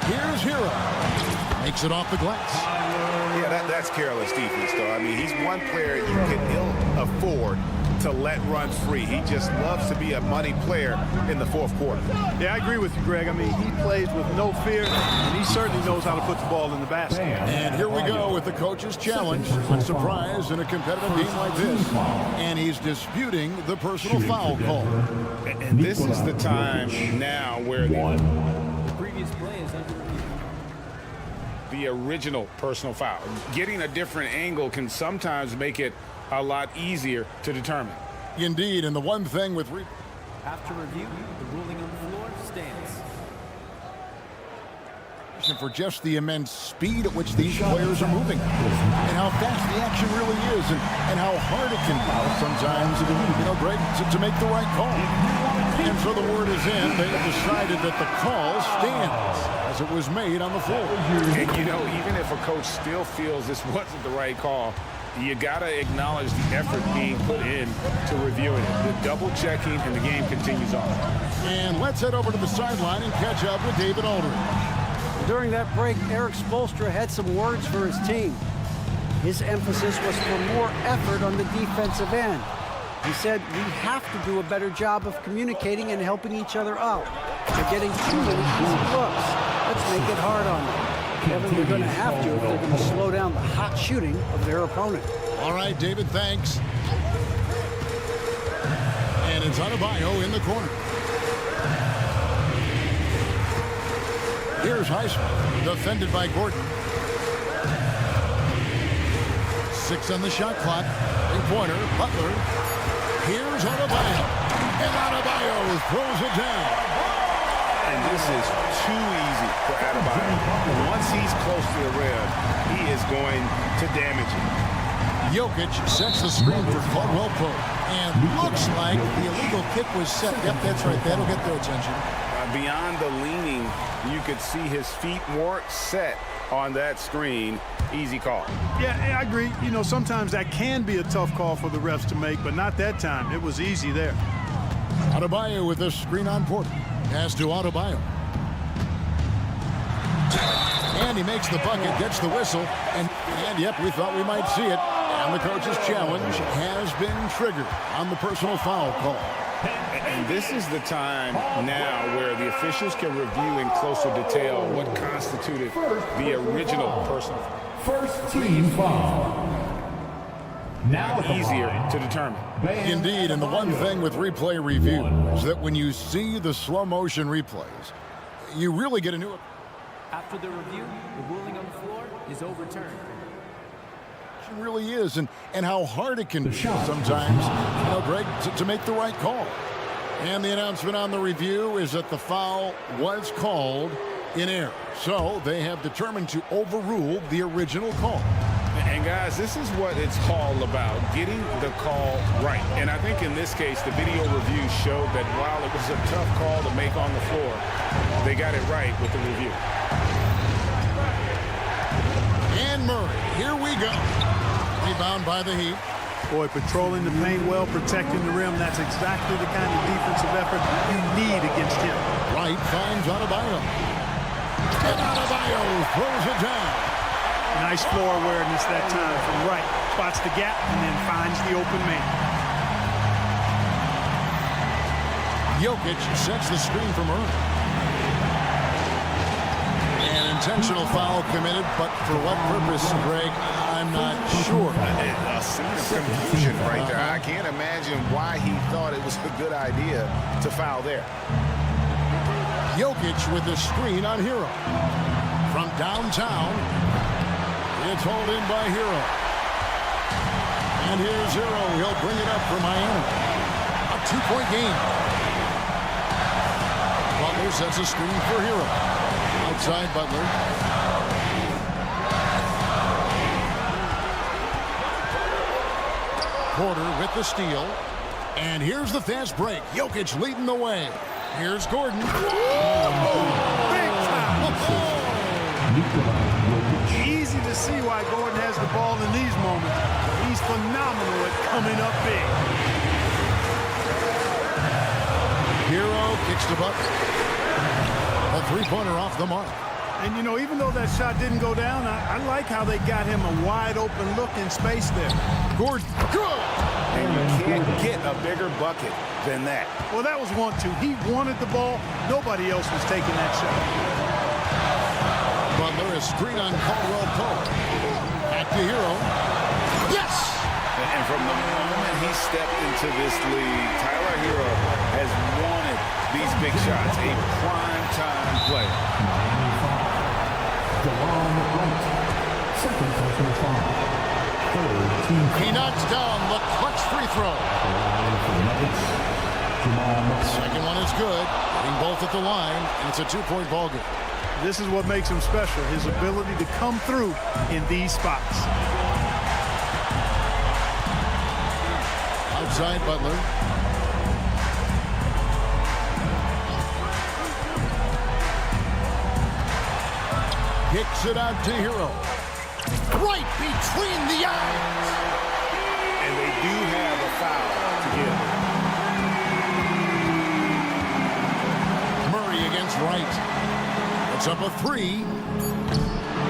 Here's Hero. Makes it off the glass. Yeah, that's careless defense, though. I mean, he's one player you can ill afford to let run free. He just loves to be a money player in the fourth quarter. Yeah, I agree with you, Greg. I mean, he plays with no fear, and he certainly knows how to put the ball in the basket. And here we go with the coach's challenge. A surprise in a competitive game like this. And he's disputing the personal foul call. And this is the time now where The previous play is under review. the original personal foul. Getting a different angle can sometimes make it a lot easier to determine. Indeed, and the one thing with After review, the ruling on the floor stands. for just the immense speed at which these players are moving and how fast the action really is and how hard it can be sometimes, Greg, to make the right call. And so the word is in. They have decided that the call stands as it was made on the floor. And, even if a coach still feels this wasn't the right call, you got to acknowledge the effort being put in to reviewing it. The double checking, and the game continues on. And let's head over to the sideline and catch up with David Aldridge. During that break, Erik Spoelstra had some words for his team. His emphasis was for more effort on the defensive end. He said, we have to do a better job of communicating and helping each other out. They're getting too many easy looks. Let's make it hard on them. Kevin, we're going to have to if they're going to slow down the hot shooting of their opponent. All right, David, thanks. And it's Adebayo in the corner. Here's Heisman, defended by Gordon. 6 on the shot clock. Three-pointer, Butler. Here's Adebayo. And Adebayo throws it down. And this is too easy for Adebayo. Once he's close to the rim, he is going to damage it. Jokic sets the screen for Caldwell Pope. And looks like the illegal kick was set. Yep, that's right. That'll get their attention. Beyond the leaning, you could see his feet weren't set on that screen. Easy call. Yeah, I agree. Sometimes that can be a tough call for the refs to make, but not that time. It was easy there. Adebayo with a screen on Porter. Pass to Adebayo. And he makes the bucket, gets the whistle, and yep, we thought we might see it. And the coach's challenge has been triggered on the personal foul call. And this is the time now where the officials can review in closer detail what constituted the original personal foul. First team foul. Now easier to determine. Indeed, and the one thing with replay review is that when you see the slow motion replays, you really get a new. After the review, the ruling on the floor is overturned. It really is, and how hard it can be sometimes, Greg, to make the right call. And the announcement on the review is that the foul was called in error. So they have determined to overrule the original call. And guys, this is what it's all about, getting the call right. And I think in this case, the video review showed that while it was a tough call to make on the floor, they got it right with the review. And Murray, here we go. Rebound by the Heat. Boy, patrolling the paint well, protecting the rim. That's exactly the kind of defensive effort you need against him. Wright finds Adebayo. And Adebayo throws it down. Nice floor awareness that time from Wright. Spots the gap and then finds the open man. Jokic sets the screen from Murray. An intentional foul committed, but for what purpose, Greg? I'm not sure. A scene of confusion right there. I can't imagine why he thought it was a good idea to foul there. Jokic with the screen on Hero. From downtown, it's hauled in by Hero. And here's Hero. He'll bring it up for Miami. A 2-point game. Butler sets a screen for Hero. Outside Butler. Porter with the steal. And here's the fast break. Jokic leading the way. Here's Gordon. Big time. Easy to see why Gordon has the ball in these moments. He's phenomenal at coming up big. Hero kicks the bucket. A three-pointer off the mark. And, you know, even though that shot didn't go down, I like how they got him a wide-open look in space there. Gordon, good! And you can't get a bigger bucket than that. Well, that was 1-2. He wanted the ball. Nobody else was taking that shot. Butler is screen on Caldwell Pope. At the Hero. Yes! And from the moment he stepped into this league, Tyler Hero has wanted these big shots. A prime-time player. He knocks down the clutch free throw. Second one is good. Getting both at the line, and it's a two-point ball game. This is what makes him special, his ability to come through in these spots. Outside Butler. Kicks it out to Hero. Right between the eyes. And they do have a foul to give. Murray against Wright. It's up a three.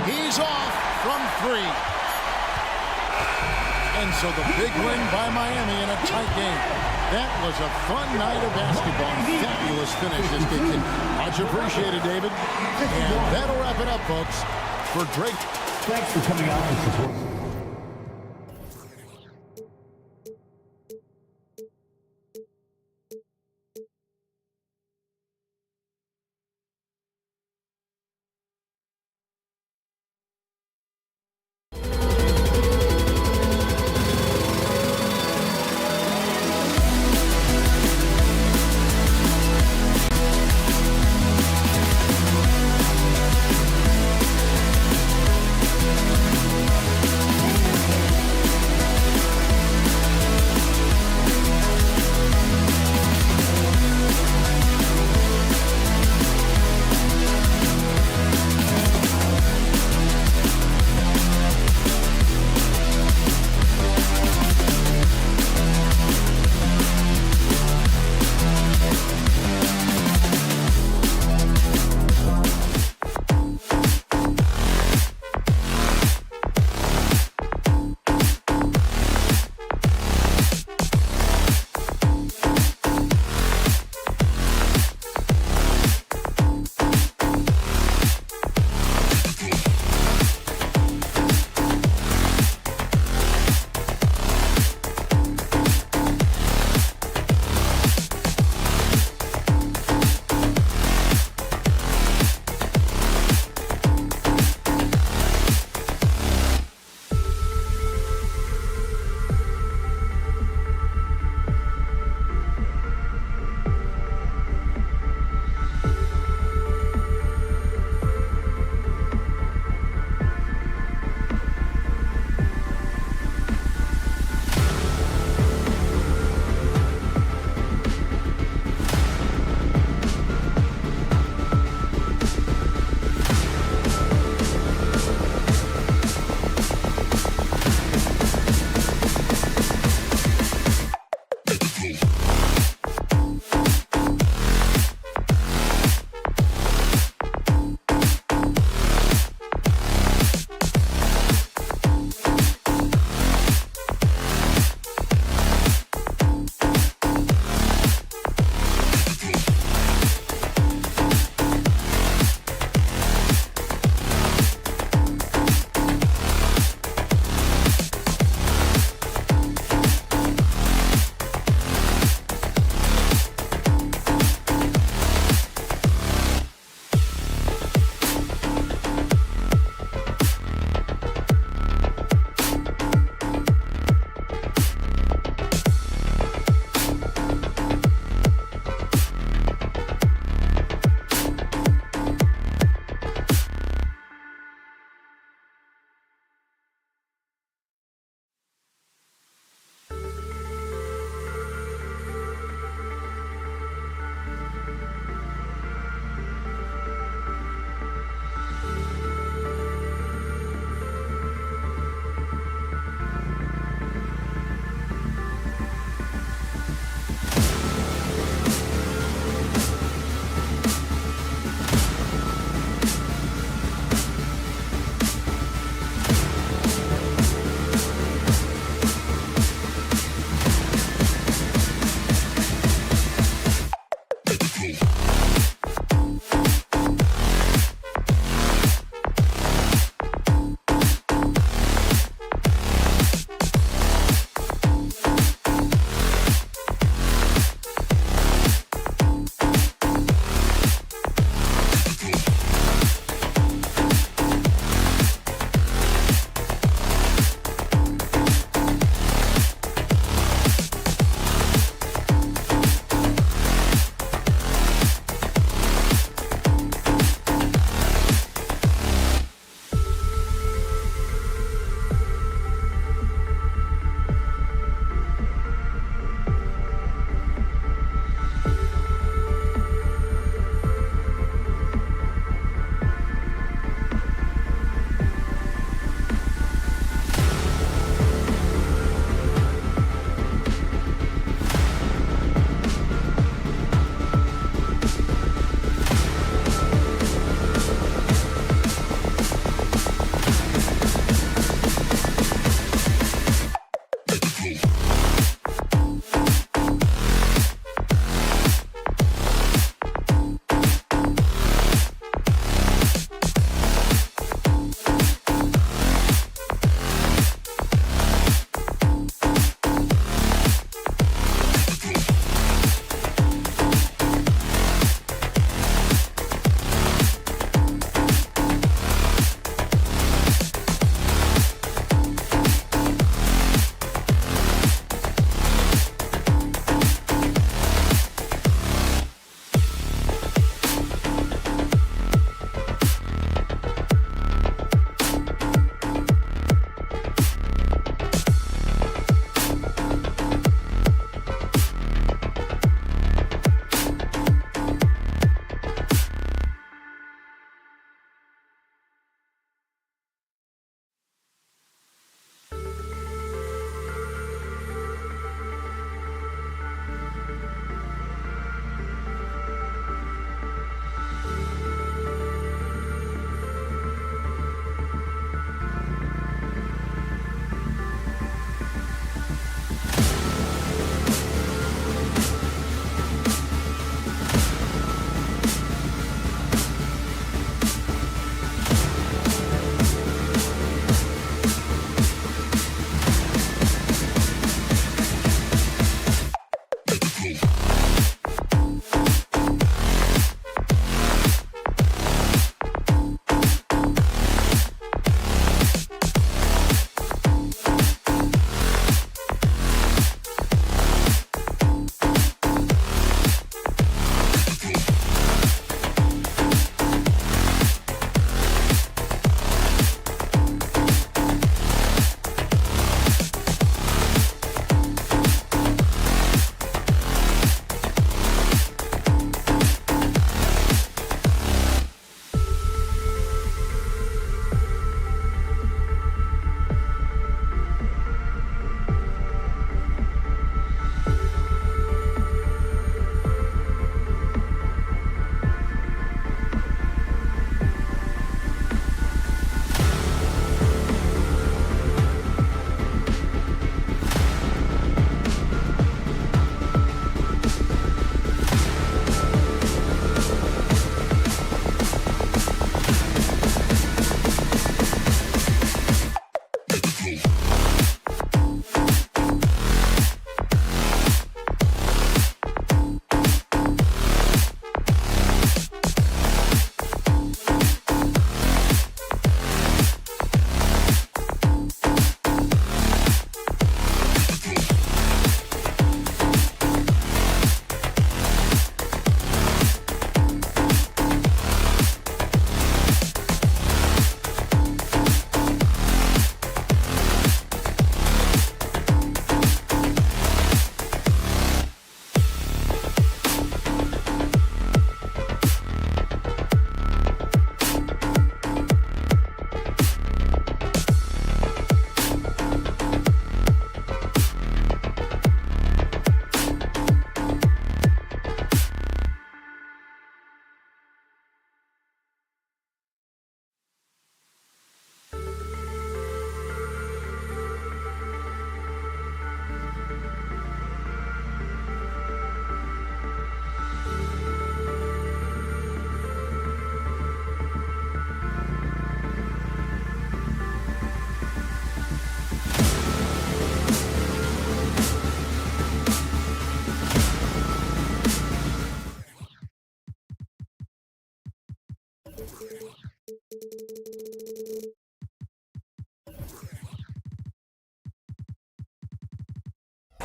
He's off from three. And so the big win by Miami in a tight game. That was a fun night of basketball. Fabulous finish this game. Much appreciated, David. And that'll wrap it up, folks. For Drake. Thanks for coming out and supporting.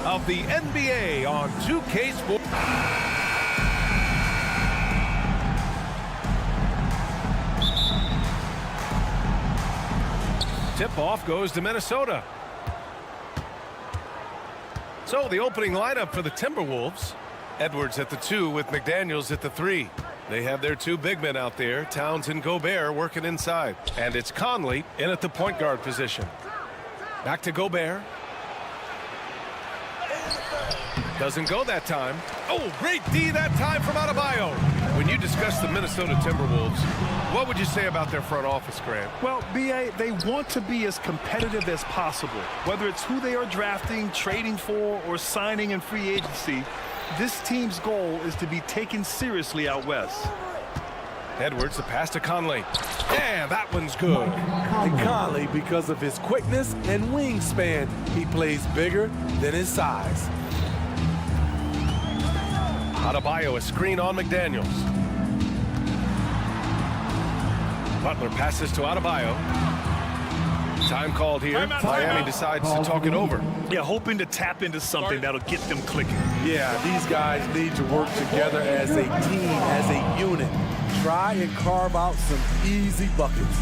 Of the NBA on 2K Sports. Tip-off goes to Minnesota. So the opening lineup for the Timberwolves. Edwards at the 2 with McDaniels at the 3. They have their 2 big men out there, Towns and Gobert, working inside. And it's Conley in at the point guard position. Back to Gobert. Doesn't go that time. Oh, great D that time from Adebayo. When you discuss the Minnesota Timberwolves, what would you say about their front office, Grant? Well, B.A., they want to be as competitive as possible. Whether it's who they are drafting, trading for, or signing in free agency, this team's goal is to be taken seriously out west. Edwards, the pass to Conley. Yeah, that one's good. And Conley, because of his quickness and wingspan, he plays bigger than his size. Adebayo, a screen on McDaniels. Butler passes to Adebayo. Time called here. Miami decides to talk it over. Yeah, hoping to tap into something that'll get them clicking. Yeah, these guys need to work together as a team, as a unit. Try and carve out some easy buckets.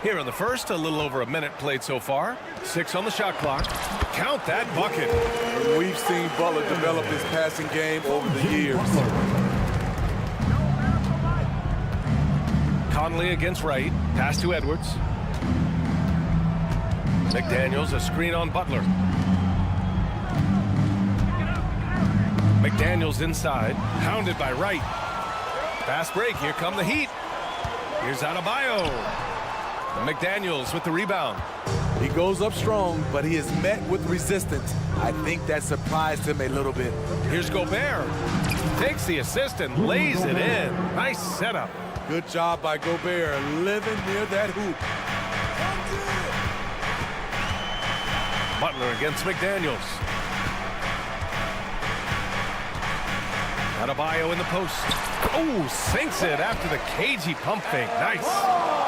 Here in the first, a little over a minute played so far. 6 on the shot clock. Count that bucket. We've seen Butler develop his passing game over the years. Conley against Wright. Pass to Edwards. McDaniels, a screen on Butler. McDaniels inside. Hounded by Wright. Fast break. Here come the Heat. Here's Adebayo. McDaniels with the rebound. He goes up strong, but he is met with resistance. I think that surprised him a little bit. Here's Gobert. Takes the assist and lays it in. Nice setup. Good job by Gobert, living near that hoop. Butler against McDaniels. Adebayo in the post. Oh, sinks it after the cagey pump fake. Nice.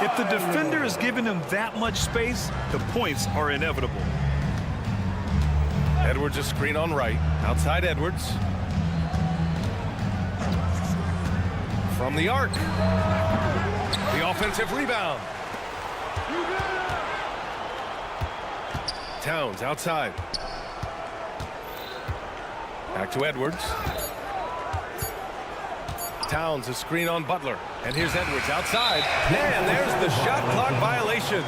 If the defender is giving him that much space, the points are inevitable. Edwards a screen on Wright. Outside Edwards. From the arc. The offensive rebound. Towns outside. Back to Edwards. Towns a screen on Butler. And here's Edwards outside. And there's the shot clock violation.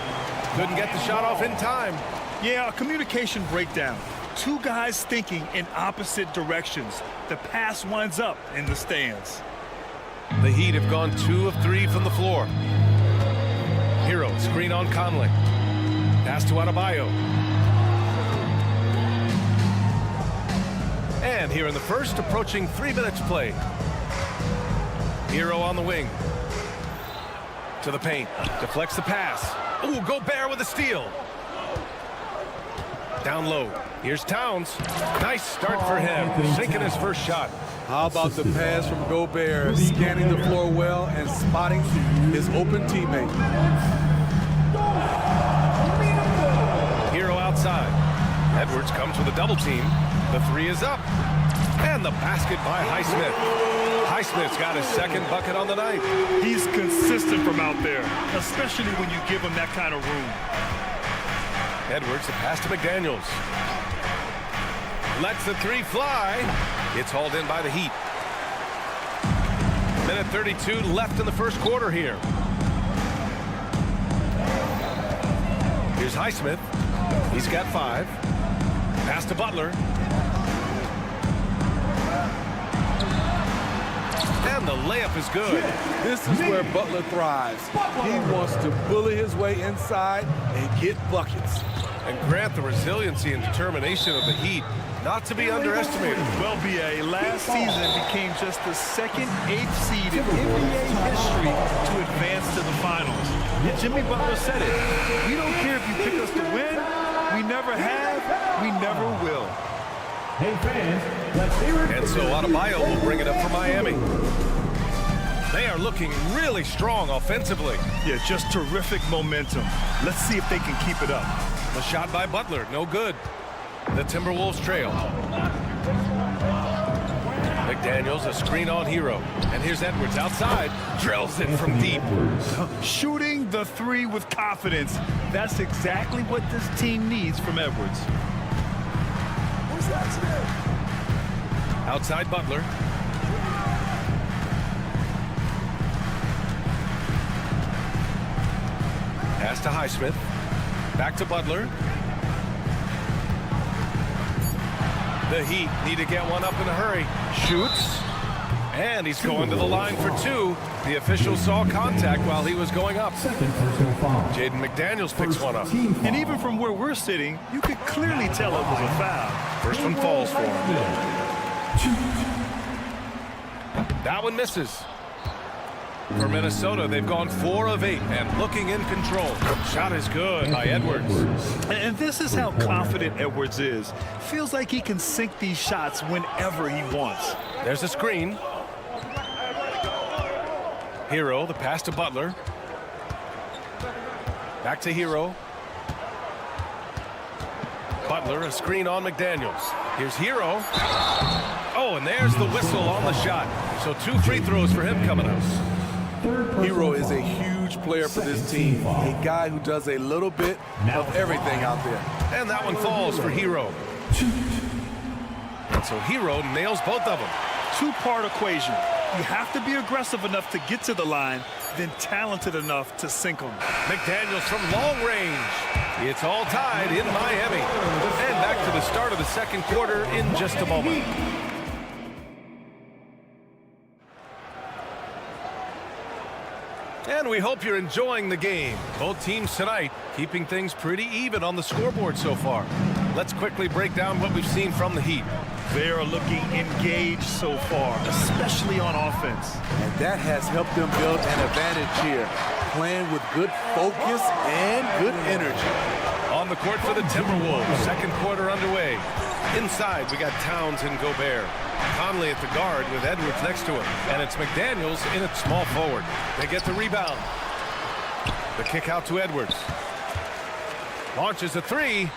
Couldn't get the shot off in time. Yeah, a communication breakdown. 2 guys thinking in opposite directions. The pass winds up in the stands. The Heat have gone 2 of 3 from the floor. Hero, screen on Conley. Pass to Adebayo. And here in the first, approaching 3 minutes played. Hero on the wing. To the paint. Deflects the pass. Ooh, Gobert with a steal. Down low. Here's Towns. Nice start for him. Sinking his first shot. How about the pass from Gobert, scanning the floor well and spotting his open teammate. Hero outside. Edwards comes with a double team. The 3 is up. And the basket by Highsmith. Highsmith's got his second bucket on the night. He's consistent from out there, especially when you give him that kind of room. Edwards, the pass to McDaniels. Lets the 3 fly. It's hauled in by the Heat. Minute 32 left in the first quarter here. Here's Highsmith. He's got 5. Pass to Butler. And the layup is good. This is where Butler thrives. He wants to bully his way inside and get buckets. And Grant, the resiliency and determination of the Heat not to be underestimated. Well, BA, last season became just the second 8th seed in NBA history to advance to the finals. And Jimmy Butler said it. We don't care if you pick us to win. We never have. We never will. Hey fans, let's hear it. And so Adebayo will bring it up for Miami. They are looking really strong offensively. Yeah, just terrific momentum. Let's see if they can keep it up. A shot by Butler, no good. The Timberwolves trail. McDaniels, a screen on Hero. And here's Edwards outside, drills it from deep. Shooting the three with confidence. That's exactly what this team needs from Edwards. Outside Butler. Pass to Highsmith. Back to Butler. The Heat need to get one up in a hurry. Shoots. And he's going to the line for two. The official saw contact while he was going up. Jaden McDaniels picks one up. And even from where we're sitting, you could clearly tell it was a foul. First one falls for him. That one misses. For Minnesota, they've gone 4 of 8 and looking in control. Shot is good by Edwards. And this is how confident Edwards is. Feels like he can sink these shots whenever he wants. There's a screen. Hero, the pass to Butler. Back to Hero. Butler, a screen on McDaniels. Here's Hero. Oh, and there's the whistle on the shot. So 2 free throws for him coming up. Hero is a huge player for this team. A guy who does a little bit of everything out there. And that one falls for Hero. And so Hero nails both of them. 2-part equation. You have to be aggressive enough to get to the line, then talented enough to sink them. McDaniels from long range. It's all tied in Miami. And back to the start of the second quarter in just a moment. And we hope you're enjoying the game. Both teams tonight keeping things pretty even on the scoreboard so far. Let's quickly break down what we've seen from the Heat. They are looking engaged so far, especially on offense. And that has helped them build an advantage here, playing with good focus and good energy. On the court for the Timberwolves, second quarter underway. Inside, we got Towns and Gobert. Conley at the guard with Edwards next to him. And it's McDaniels in at small forward. They get the rebound. The kick out to Edwards. Launches a 3,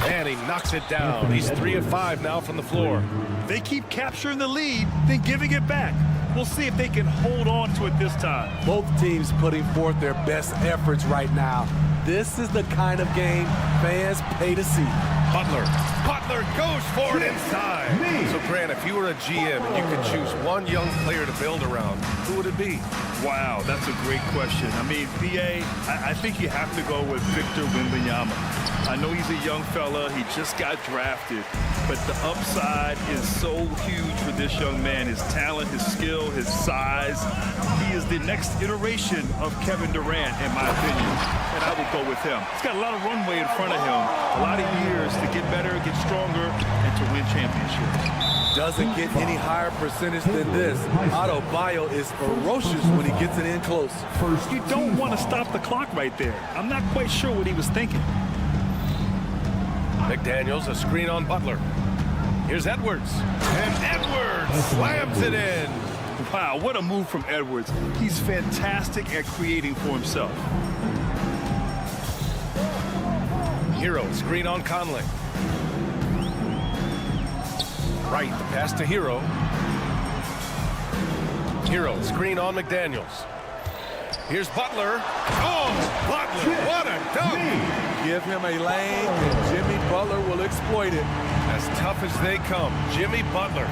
and he knocks it down. He's 3 of 5 now from the floor. They keep capturing the lead, then giving it back. We'll see if they can hold on to it this time. Both teams putting forth their best efforts right now. This is the kind of game fans pay to see. Butler goes for it inside. So, Grant, if you were a GM and you could choose one young player to build around, who would it be? Wow, that's a great question. I mean, BA, I think you have to go with Victor Wembanyama. I know he's a young fella. He just got drafted. But the upside is so huge for this young man. His talent, his skill, his size. He is the next iteration of Kevin Durant, in my opinion. And I would go with him. He's got a lot of runway in front of him. A lot of years to get better, get stronger, and to win championships. Doesn't get any higher percentage than this. Adebayo is ferocious when he gets it in close. You don't want to stop the clock right there. I'm not quite sure what he was thinking. McDaniels, a screen on Butler. Here's Edwards. And Edwards slams it in. Wow, what a move from Edwards. He's fantastic at creating for himself. Hero, screen on Conley. Right, the pass to Hero. Hero, screen on McDaniels. Here's Butler. Oh, Butler, what a dunk! Give him a lane, and Jimmy Butler will exploit it. As tough as they come, Jimmy Butler.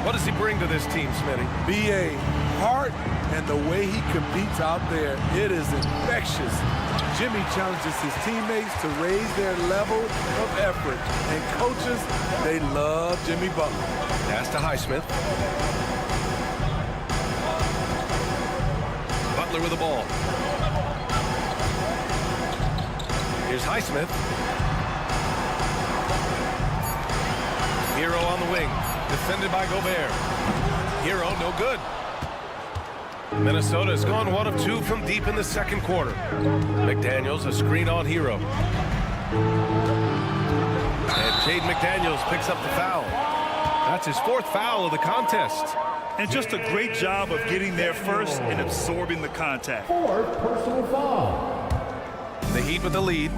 What does he bring to this team, Smitty? BA, heart and the way he competes out there, it is infectious. Jimmy challenges his teammates to raise their level of effort. And coaches, they love Jimmy Butler. Pass to Highsmith. Butler with the ball. Here's Highsmith. Hero on the wing. Defended by Gobert. Hero, no good. Minnesota has gone 1 of 2 from deep in the second quarter. McDaniels, a screen on Hero. And Jaden McDaniels picks up the foul. That's his 4th foul of the contest. And just a great job of getting there first and absorbing the contact. 4th personal foul. The Heat with the lead.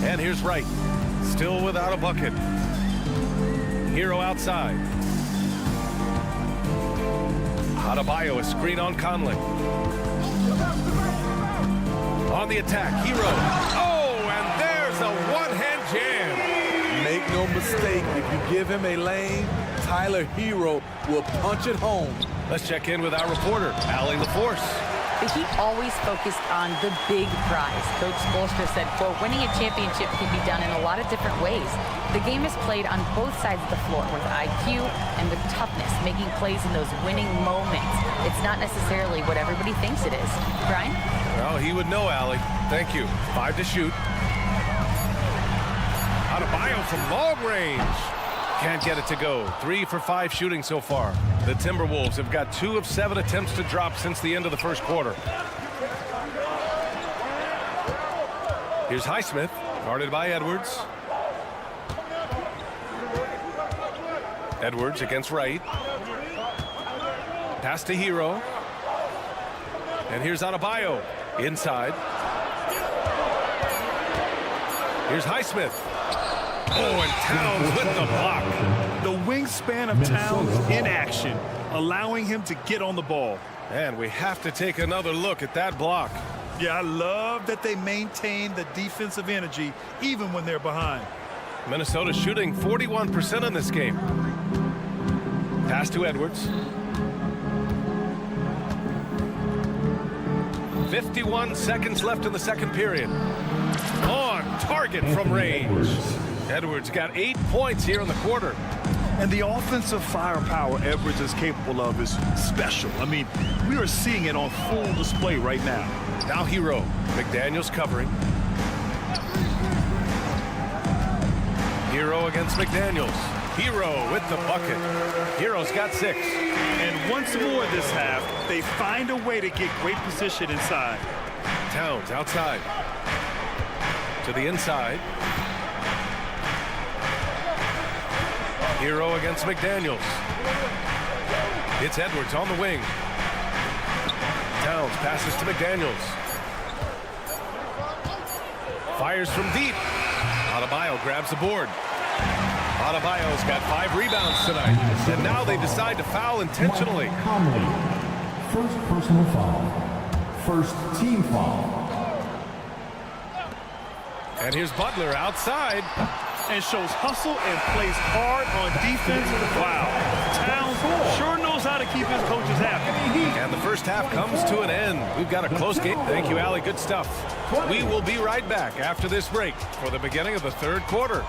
And here's Wright. Still without a bucket. Hero outside. Adebayo, a screen on Conley. On the attack, Hero. Oh, and there's a one-hand jam. Make no mistake, if you give him a lane, Tyler Hero will punch it home. Let's check in with our reporter, Allie LaForce. The Heat always focused on the big prize. Coach Spoelstra said, quote, winning a championship can be done in a lot of different ways. The game is played on both sides of the floor with IQ and with toughness, making plays in those winning moments. It's not necessarily what everybody thinks it is. Brian? Well, he would know, Allie. Thank you. 5 to shoot. Adebayo from long range. Can't get it to go. 3 for 5 shooting so far. The Timberwolves have got 2 of 7 attempts to drop since the end of the first quarter. Here's Highsmith, guarded by Edwards. Edwards against Wright. Pass to Hero. And here's Adebayo inside. Here's Highsmith. Oh, and Towns with the block. The wingspan of Towns in action, allowing him to get on the ball. And we have to take another look at that block. Yeah, I love that they maintain the defensive energy even when they're behind. Minnesota shooting 41% in this game. Pass to Edwards. 51 seconds left in the second period. On target from range. Edwards got 8 points here in the quarter. And the offensive firepower Edwards is capable of is special. I mean, we are seeing it on full display right now. Now Hero. McDaniels covering. Hero against McDaniels. Hero with the bucket. Hero's got 6. And once more this half, they find a way to get great position inside. Towns outside. To the inside. Hero against McDaniels. It's Edwards on the wing. Towns passes to McDaniels. Fires from deep. Adebayo grabs the board. Adebayo's got 5 rebounds tonight. And now they decide to foul intentionally. Conley. 1st personal foul. 1st team foul. And here's Butler outside. And shows hustle and plays hard on defense. Wow. Towns sure knows how to keep his coaches happy. And the first half comes to an end. We've got a close game. Thank you, Allie. Good stuff. We will be right back after this break for the beginning of the third quarter.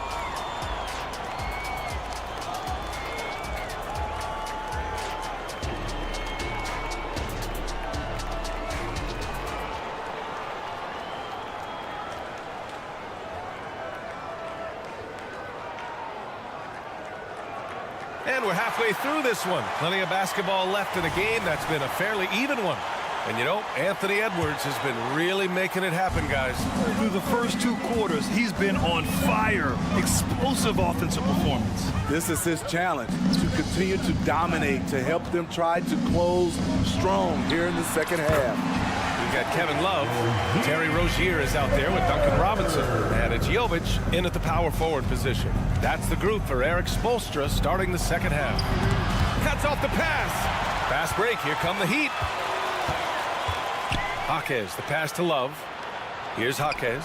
And we're halfway through this one. Plenty of basketball left in a game that's been a fairly even one. And you know, Anthony Edwards has been really making it happen, guys. Through the first 2 quarters, he's been on fire. Explosive offensive performance. This is his challenge, to continue to dominate, to help them try to close strong here in the second half. We've got Kevin Love. Terry Rozier is out there with Duncan Robinson. And it's Jovic in at the power forward position. That's the group for Eric Spoelstra starting the second half. Cuts off the pass. Fast break. Here come the Heat. Jaquez, the pass to Love. Here's Jaquez.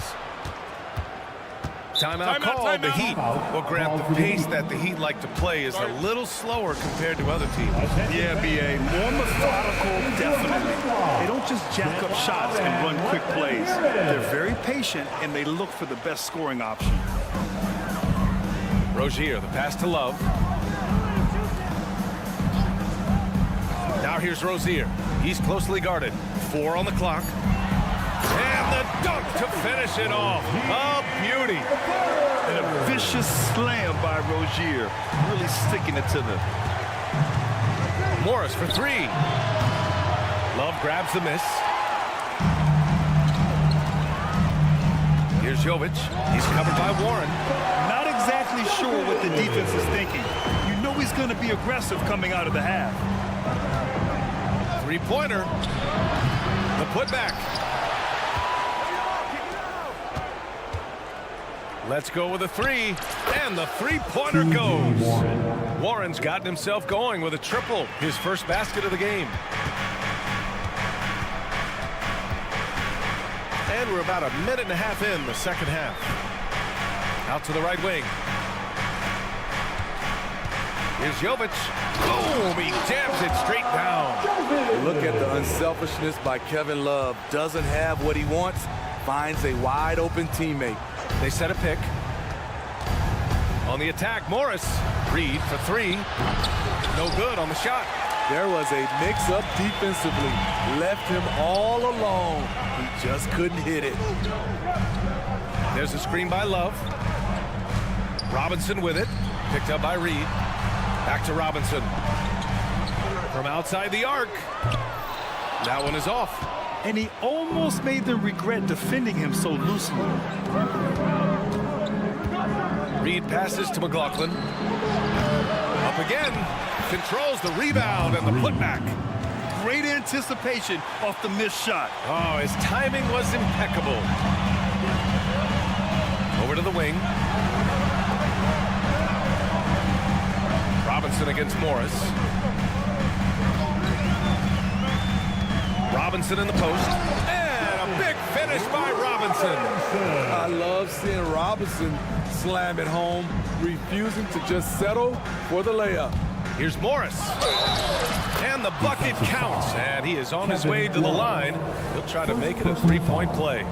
Timeout called. The Heat. Well, Grant, the pace that the Heat like to play is a little slower compared to other teams. Yeah, B.A. More methodical, definitely. They don't just jack up shots and run quick plays. They're very patient, and they look for the best scoring option. Rozier, the pass to Love. Now here's Rozier. He's closely guarded. 4 on the clock. And the dunk to finish it off. A beauty. And a vicious slam by Rozier, really sticking it to them. Morris for three. Love grabs the miss. Here's Jovic. He's covered by Warren. Not exactly sure what the defense is thinking. You know he's going to be aggressive coming out of the half. Three-pointer. The putback. Let's go with a three. And the three-pointer goes. Warren's gotten himself going with a triple. His first basket of the game. And we're about a minute and a half in the second half. Out to the right wing. Here's Jovic. Boom! He jams it straight down. Look at the unselfishness by Kevin Love. Doesn't have what he wants. Finds a wide open teammate. They set a pick. On the attack, Morris. Reed for three. No good on the shot. There was a mix-up defensively. Left him all alone. He just couldn't hit it. There's a screen by Love. Robinson with it. Picked up by Reed. Back to Robinson. From outside the arc. That one is off. And he almost made them regret defending him so loosely. Reed passes to McLaughlin. Up again. Controls the rebound and the putback. Great anticipation off the missed shot. Oh, his timing was impeccable. Over to the wing. Robinson against Morris. Robinson in the post. And a big finish by Robinson. I love seeing Robinson slam it home, refusing to just settle for the layup. Here's Morris. And the bucket counts. And he is on his way to the line. He'll try to make it a three-point play.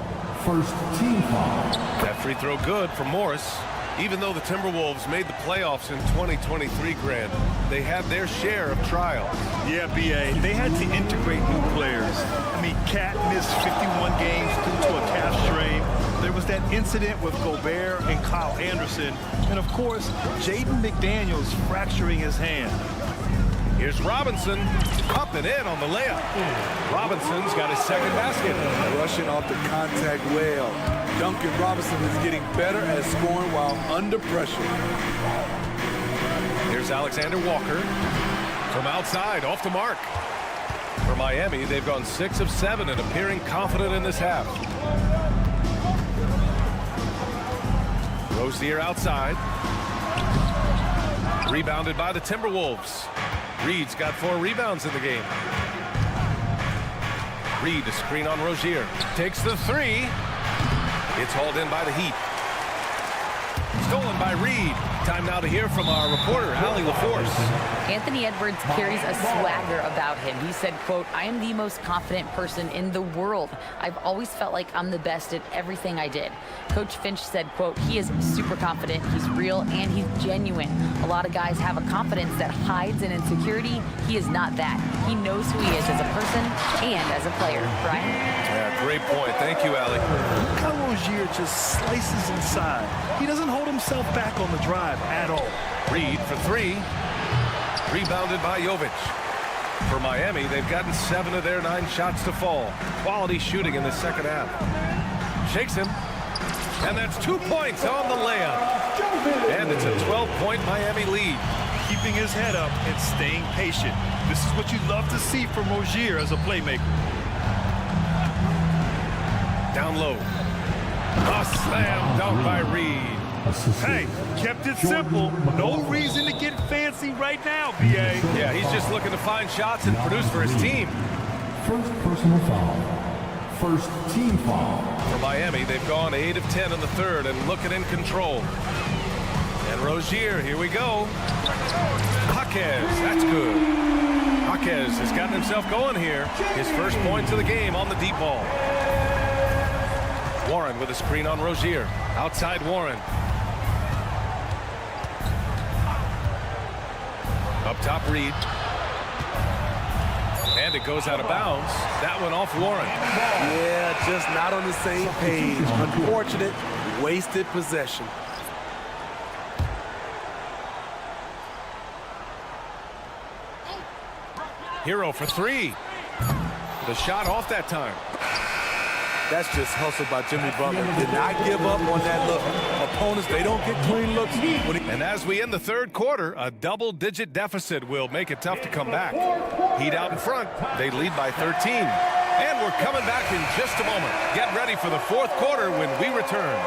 First team foul. That free throw good for Morris. Even though the Timberwolves made the playoffs in 2023, Grant, they had their share of trials. Yeah, B.A., they had to integrate new players. I mean, Cat missed 51 games due to a calf strain. There was that incident with Gobert and Kyle Anderson. And, of course, Jaden McDaniels fracturing his hand. Here's Robinson. Up and in on the layup. Robinson's got his second basket. Rushing off the contact well. Duncan Robinson is getting better at scoring while under pressure. Here's Alexander Walker. From outside, off the mark. For Miami, they've gone 6 of 7 and appearing confident in this half. Rozier outside. Rebounded by the Timberwolves. Reed's got 4 rebounds in the game. Reed, a screen on Rozier. Takes the three. It's hauled in by the Heat. Stolen by Reed. Time now to hear from our reporter, Allie LaForce. Anthony Edwards carries a swagger about him. He said, quote, "I am the most confident person in the world. I've always felt like I'm the best at everything I did." Coach Finch said, quote, "He is super confident, he's real, and he's genuine. A lot of guys have a confidence that hides in insecurity. He is not that. He knows who he is as a person and as a player." Brian? Yeah, great point. Thank you, Allie. Look how Rozier just slices inside. He doesn't hold himself back on the drive at all. Reed for three. Rebounded by Jovic. For Miami, they've gotten 7 of their 9 shots to fall. Quality shooting in the second half. Shakes him. And that's 2 points on the layup. And it's a 12-point Miami lead. Keeping his head up and staying patient. This is what you love to see from Rozier as a playmaker. Down low. A slam dunk by Reed. Hey, kept it simple. No reason to get fancy right now, B.A. Yeah, he's just looking to find shots and produce for his team. First personal foul. First team foul. For Miami, they've gone 8 of 10 in the third and looking in control. And Rozier, here we go. Jaquez, that's good. Jaquez has gotten himself going here. His first points of the game on the deep ball. Warren with a screen on Rozier. Outside Warren. Up top, Reed. And it goes out of bounds. That one off Warren. Yeah, just not on the same page. Unfortunate, wasted possession. Hero for three. The shot off that time. That's just hustle by Jimmy Butler. Did not give up on that look. Opponents, they don't get clean looks. And as we end the third quarter, a double-digit deficit will make it tough to come back. Heat out in front. They lead by 13. And we're coming back in just a moment. Get ready for the fourth quarter when we return.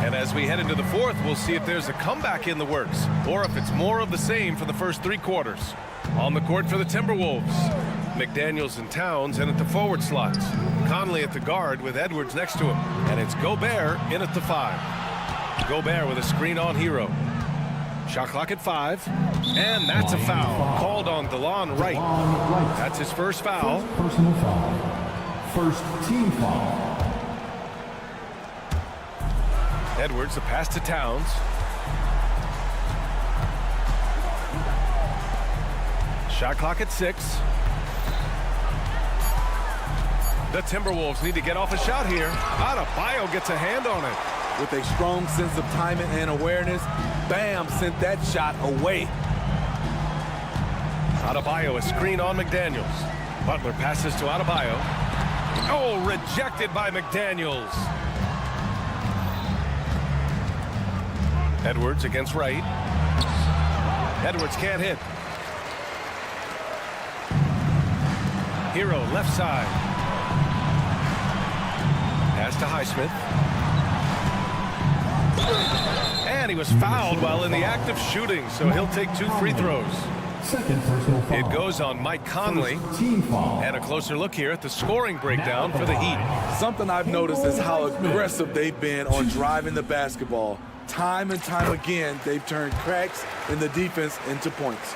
And as we head into the fourth, we'll see if there's a comeback in the works or if it's more of the same for the first three quarters. On the court for the Timberwolves, McDaniels and Towns in at the forward slots. Conley at the guard with Edwards next to him. And it's Gobert in at the 5. Gobert with a screen on Hero. Shot clock at 5. And that's a foul called on DeLon Wright. That's his first foul. First personal foul. First team foul. Edwards, the pass to Towns. Shot clock at 6. The Timberwolves need to get off a shot here. Adebayo gets a hand on it. With a strong sense of timing and awareness, Bam sent that shot away. Adebayo, a screen on McDaniels. Butler passes to Adebayo. Oh, rejected by McDaniels. Edwards against Wright. Edwards can't hit. Hero left side. Pass to Highsmith. And he was fouled while in the act of shooting, so he'll take 2 free throws. Second personal foul. It goes on Mike Conley. Team foul. And a closer look here at the scoring breakdown for the Heat. Something I've noticed is how aggressive they've been on driving the basketball. Time and time again, they've turned cracks in the defense into points.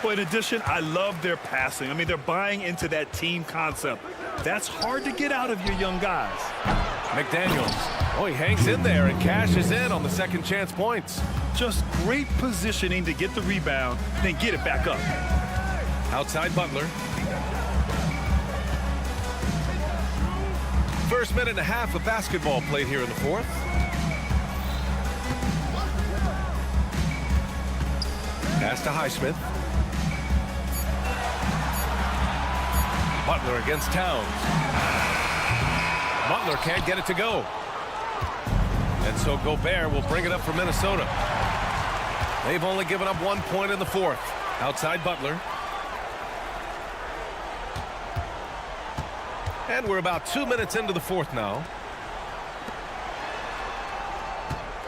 Well, in addition, I love their passing. I mean, they're buying into that team concept. That's hard to get out of your young guys. McDaniels. Oh, he hangs in there and cashes in on the second chance points. Just great positioning to get the rebound, then get it back up. Outside Butler. First minute and a half of basketball played here in the fourth. Pass to Highsmith. Butler against Towns. Butler can't get it to go. And so Gobert will bring it up for Minnesota. They've only given up 1 point in the fourth. Outside Butler. And we're about 2 minutes into the fourth now.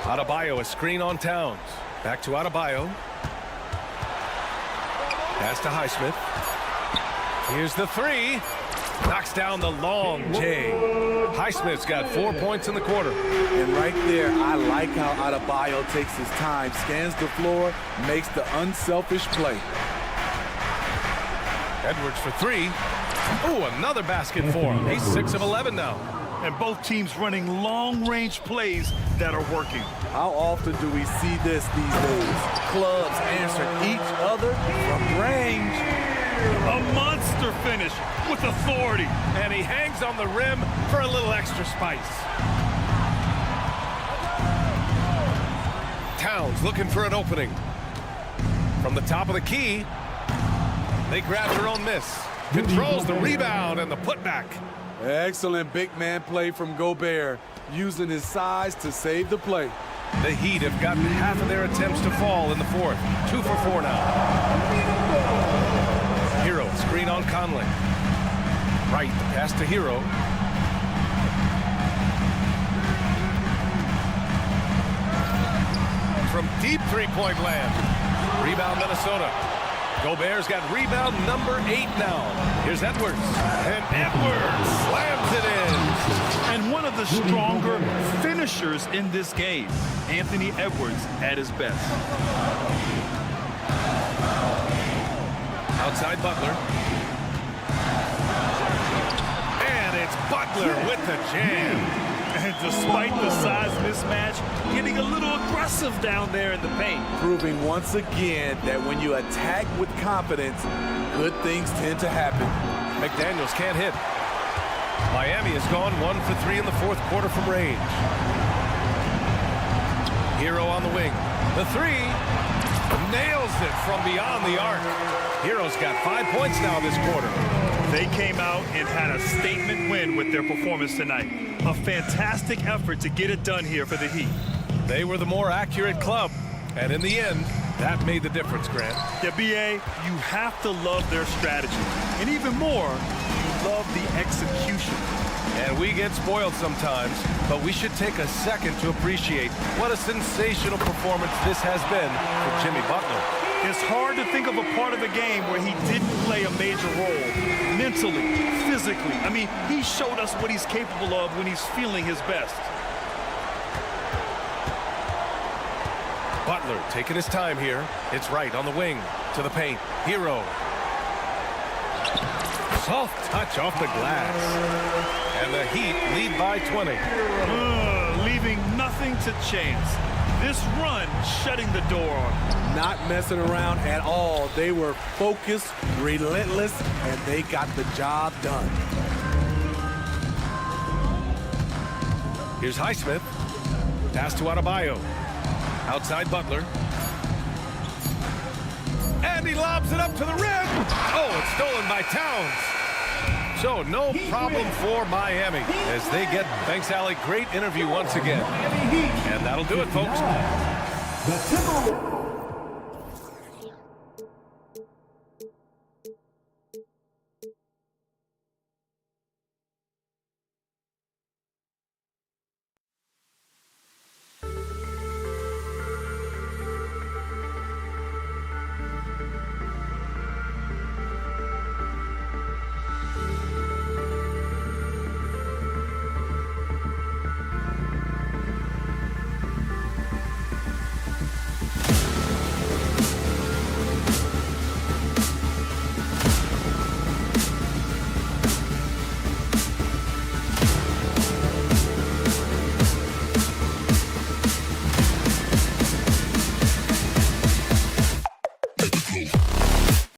Adebayo, a screen on Towns. Back to Adebayo. Pass to Highsmith. Here's the 3. Knocks down the long J. Highsmith's got 4 points in the quarter. And right there, I like how Adebayo takes his time, scans the floor, makes the unselfish play. Edwards for 3. Oh, another basket for him. He's 6 of 11 now. And both teams running long-range plays that are working. How often do we see this these days? Clubs answer each other from range. A monster finish with authority. And he hangs on the rim for a little extra spice. Towns looking for an opening. From the top of the key, they grab their own miss. Controls the rebound and the putback. Excellent big man play from Gobert, using his size to save the play. The Heat have gotten half of their attempts to fall in the fourth. 2 for 4 now. Hero, screen on Conley. Right, the pass to Hero. From deep three-point land. Rebound Minnesota. Gobert's got rebound number 8 now. Here's Edwards. And Edwards slams it in. And one of the stronger finishers in this game, Anthony Edwards at his best. Outside Butler. And it's Butler with the jam. And despite the size mismatch, getting a little aggressive down there in the paint. Proving once again that when you attack with confidence, good things tend to happen. McDaniels can't hit. Miami has gone 1 for 3 in the fourth quarter from range. Hero on the wing. The 3. Nails it from beyond the arc. Heroes got 5 points now this quarter. They came out and had a statement win with their performance tonight. A fantastic effort to get it done here for the Heat. They were the more accurate club, and in the end, that made the difference, Grant. Yeah, BA, you have to love their strategy. And even more, you love the execution. And we get spoiled sometimes, but we should take a second to appreciate what a sensational performance this has been for Jimmy Butler. It's hard to think of a part of the game where he didn't play a major role, mentally, physically. I mean, he showed us what he's capable of when he's feeling his best. Butler taking his time here. It's right on the wing to the paint. Hero. Soft touch off the glass. And the Heat lead by 20. Leaving nothing to chance. This run shutting the door on him. Not messing around at all. They were focused, relentless, and they got the job done. Here's Highsmith. Pass to Adebayo. Outside Butler. And he lobs it up to the rim. Oh, it's stolen by Towns. So no problem for Miami as they get, thanks, Allie, great interview once again. And that'll do it, folks. The Timberwolves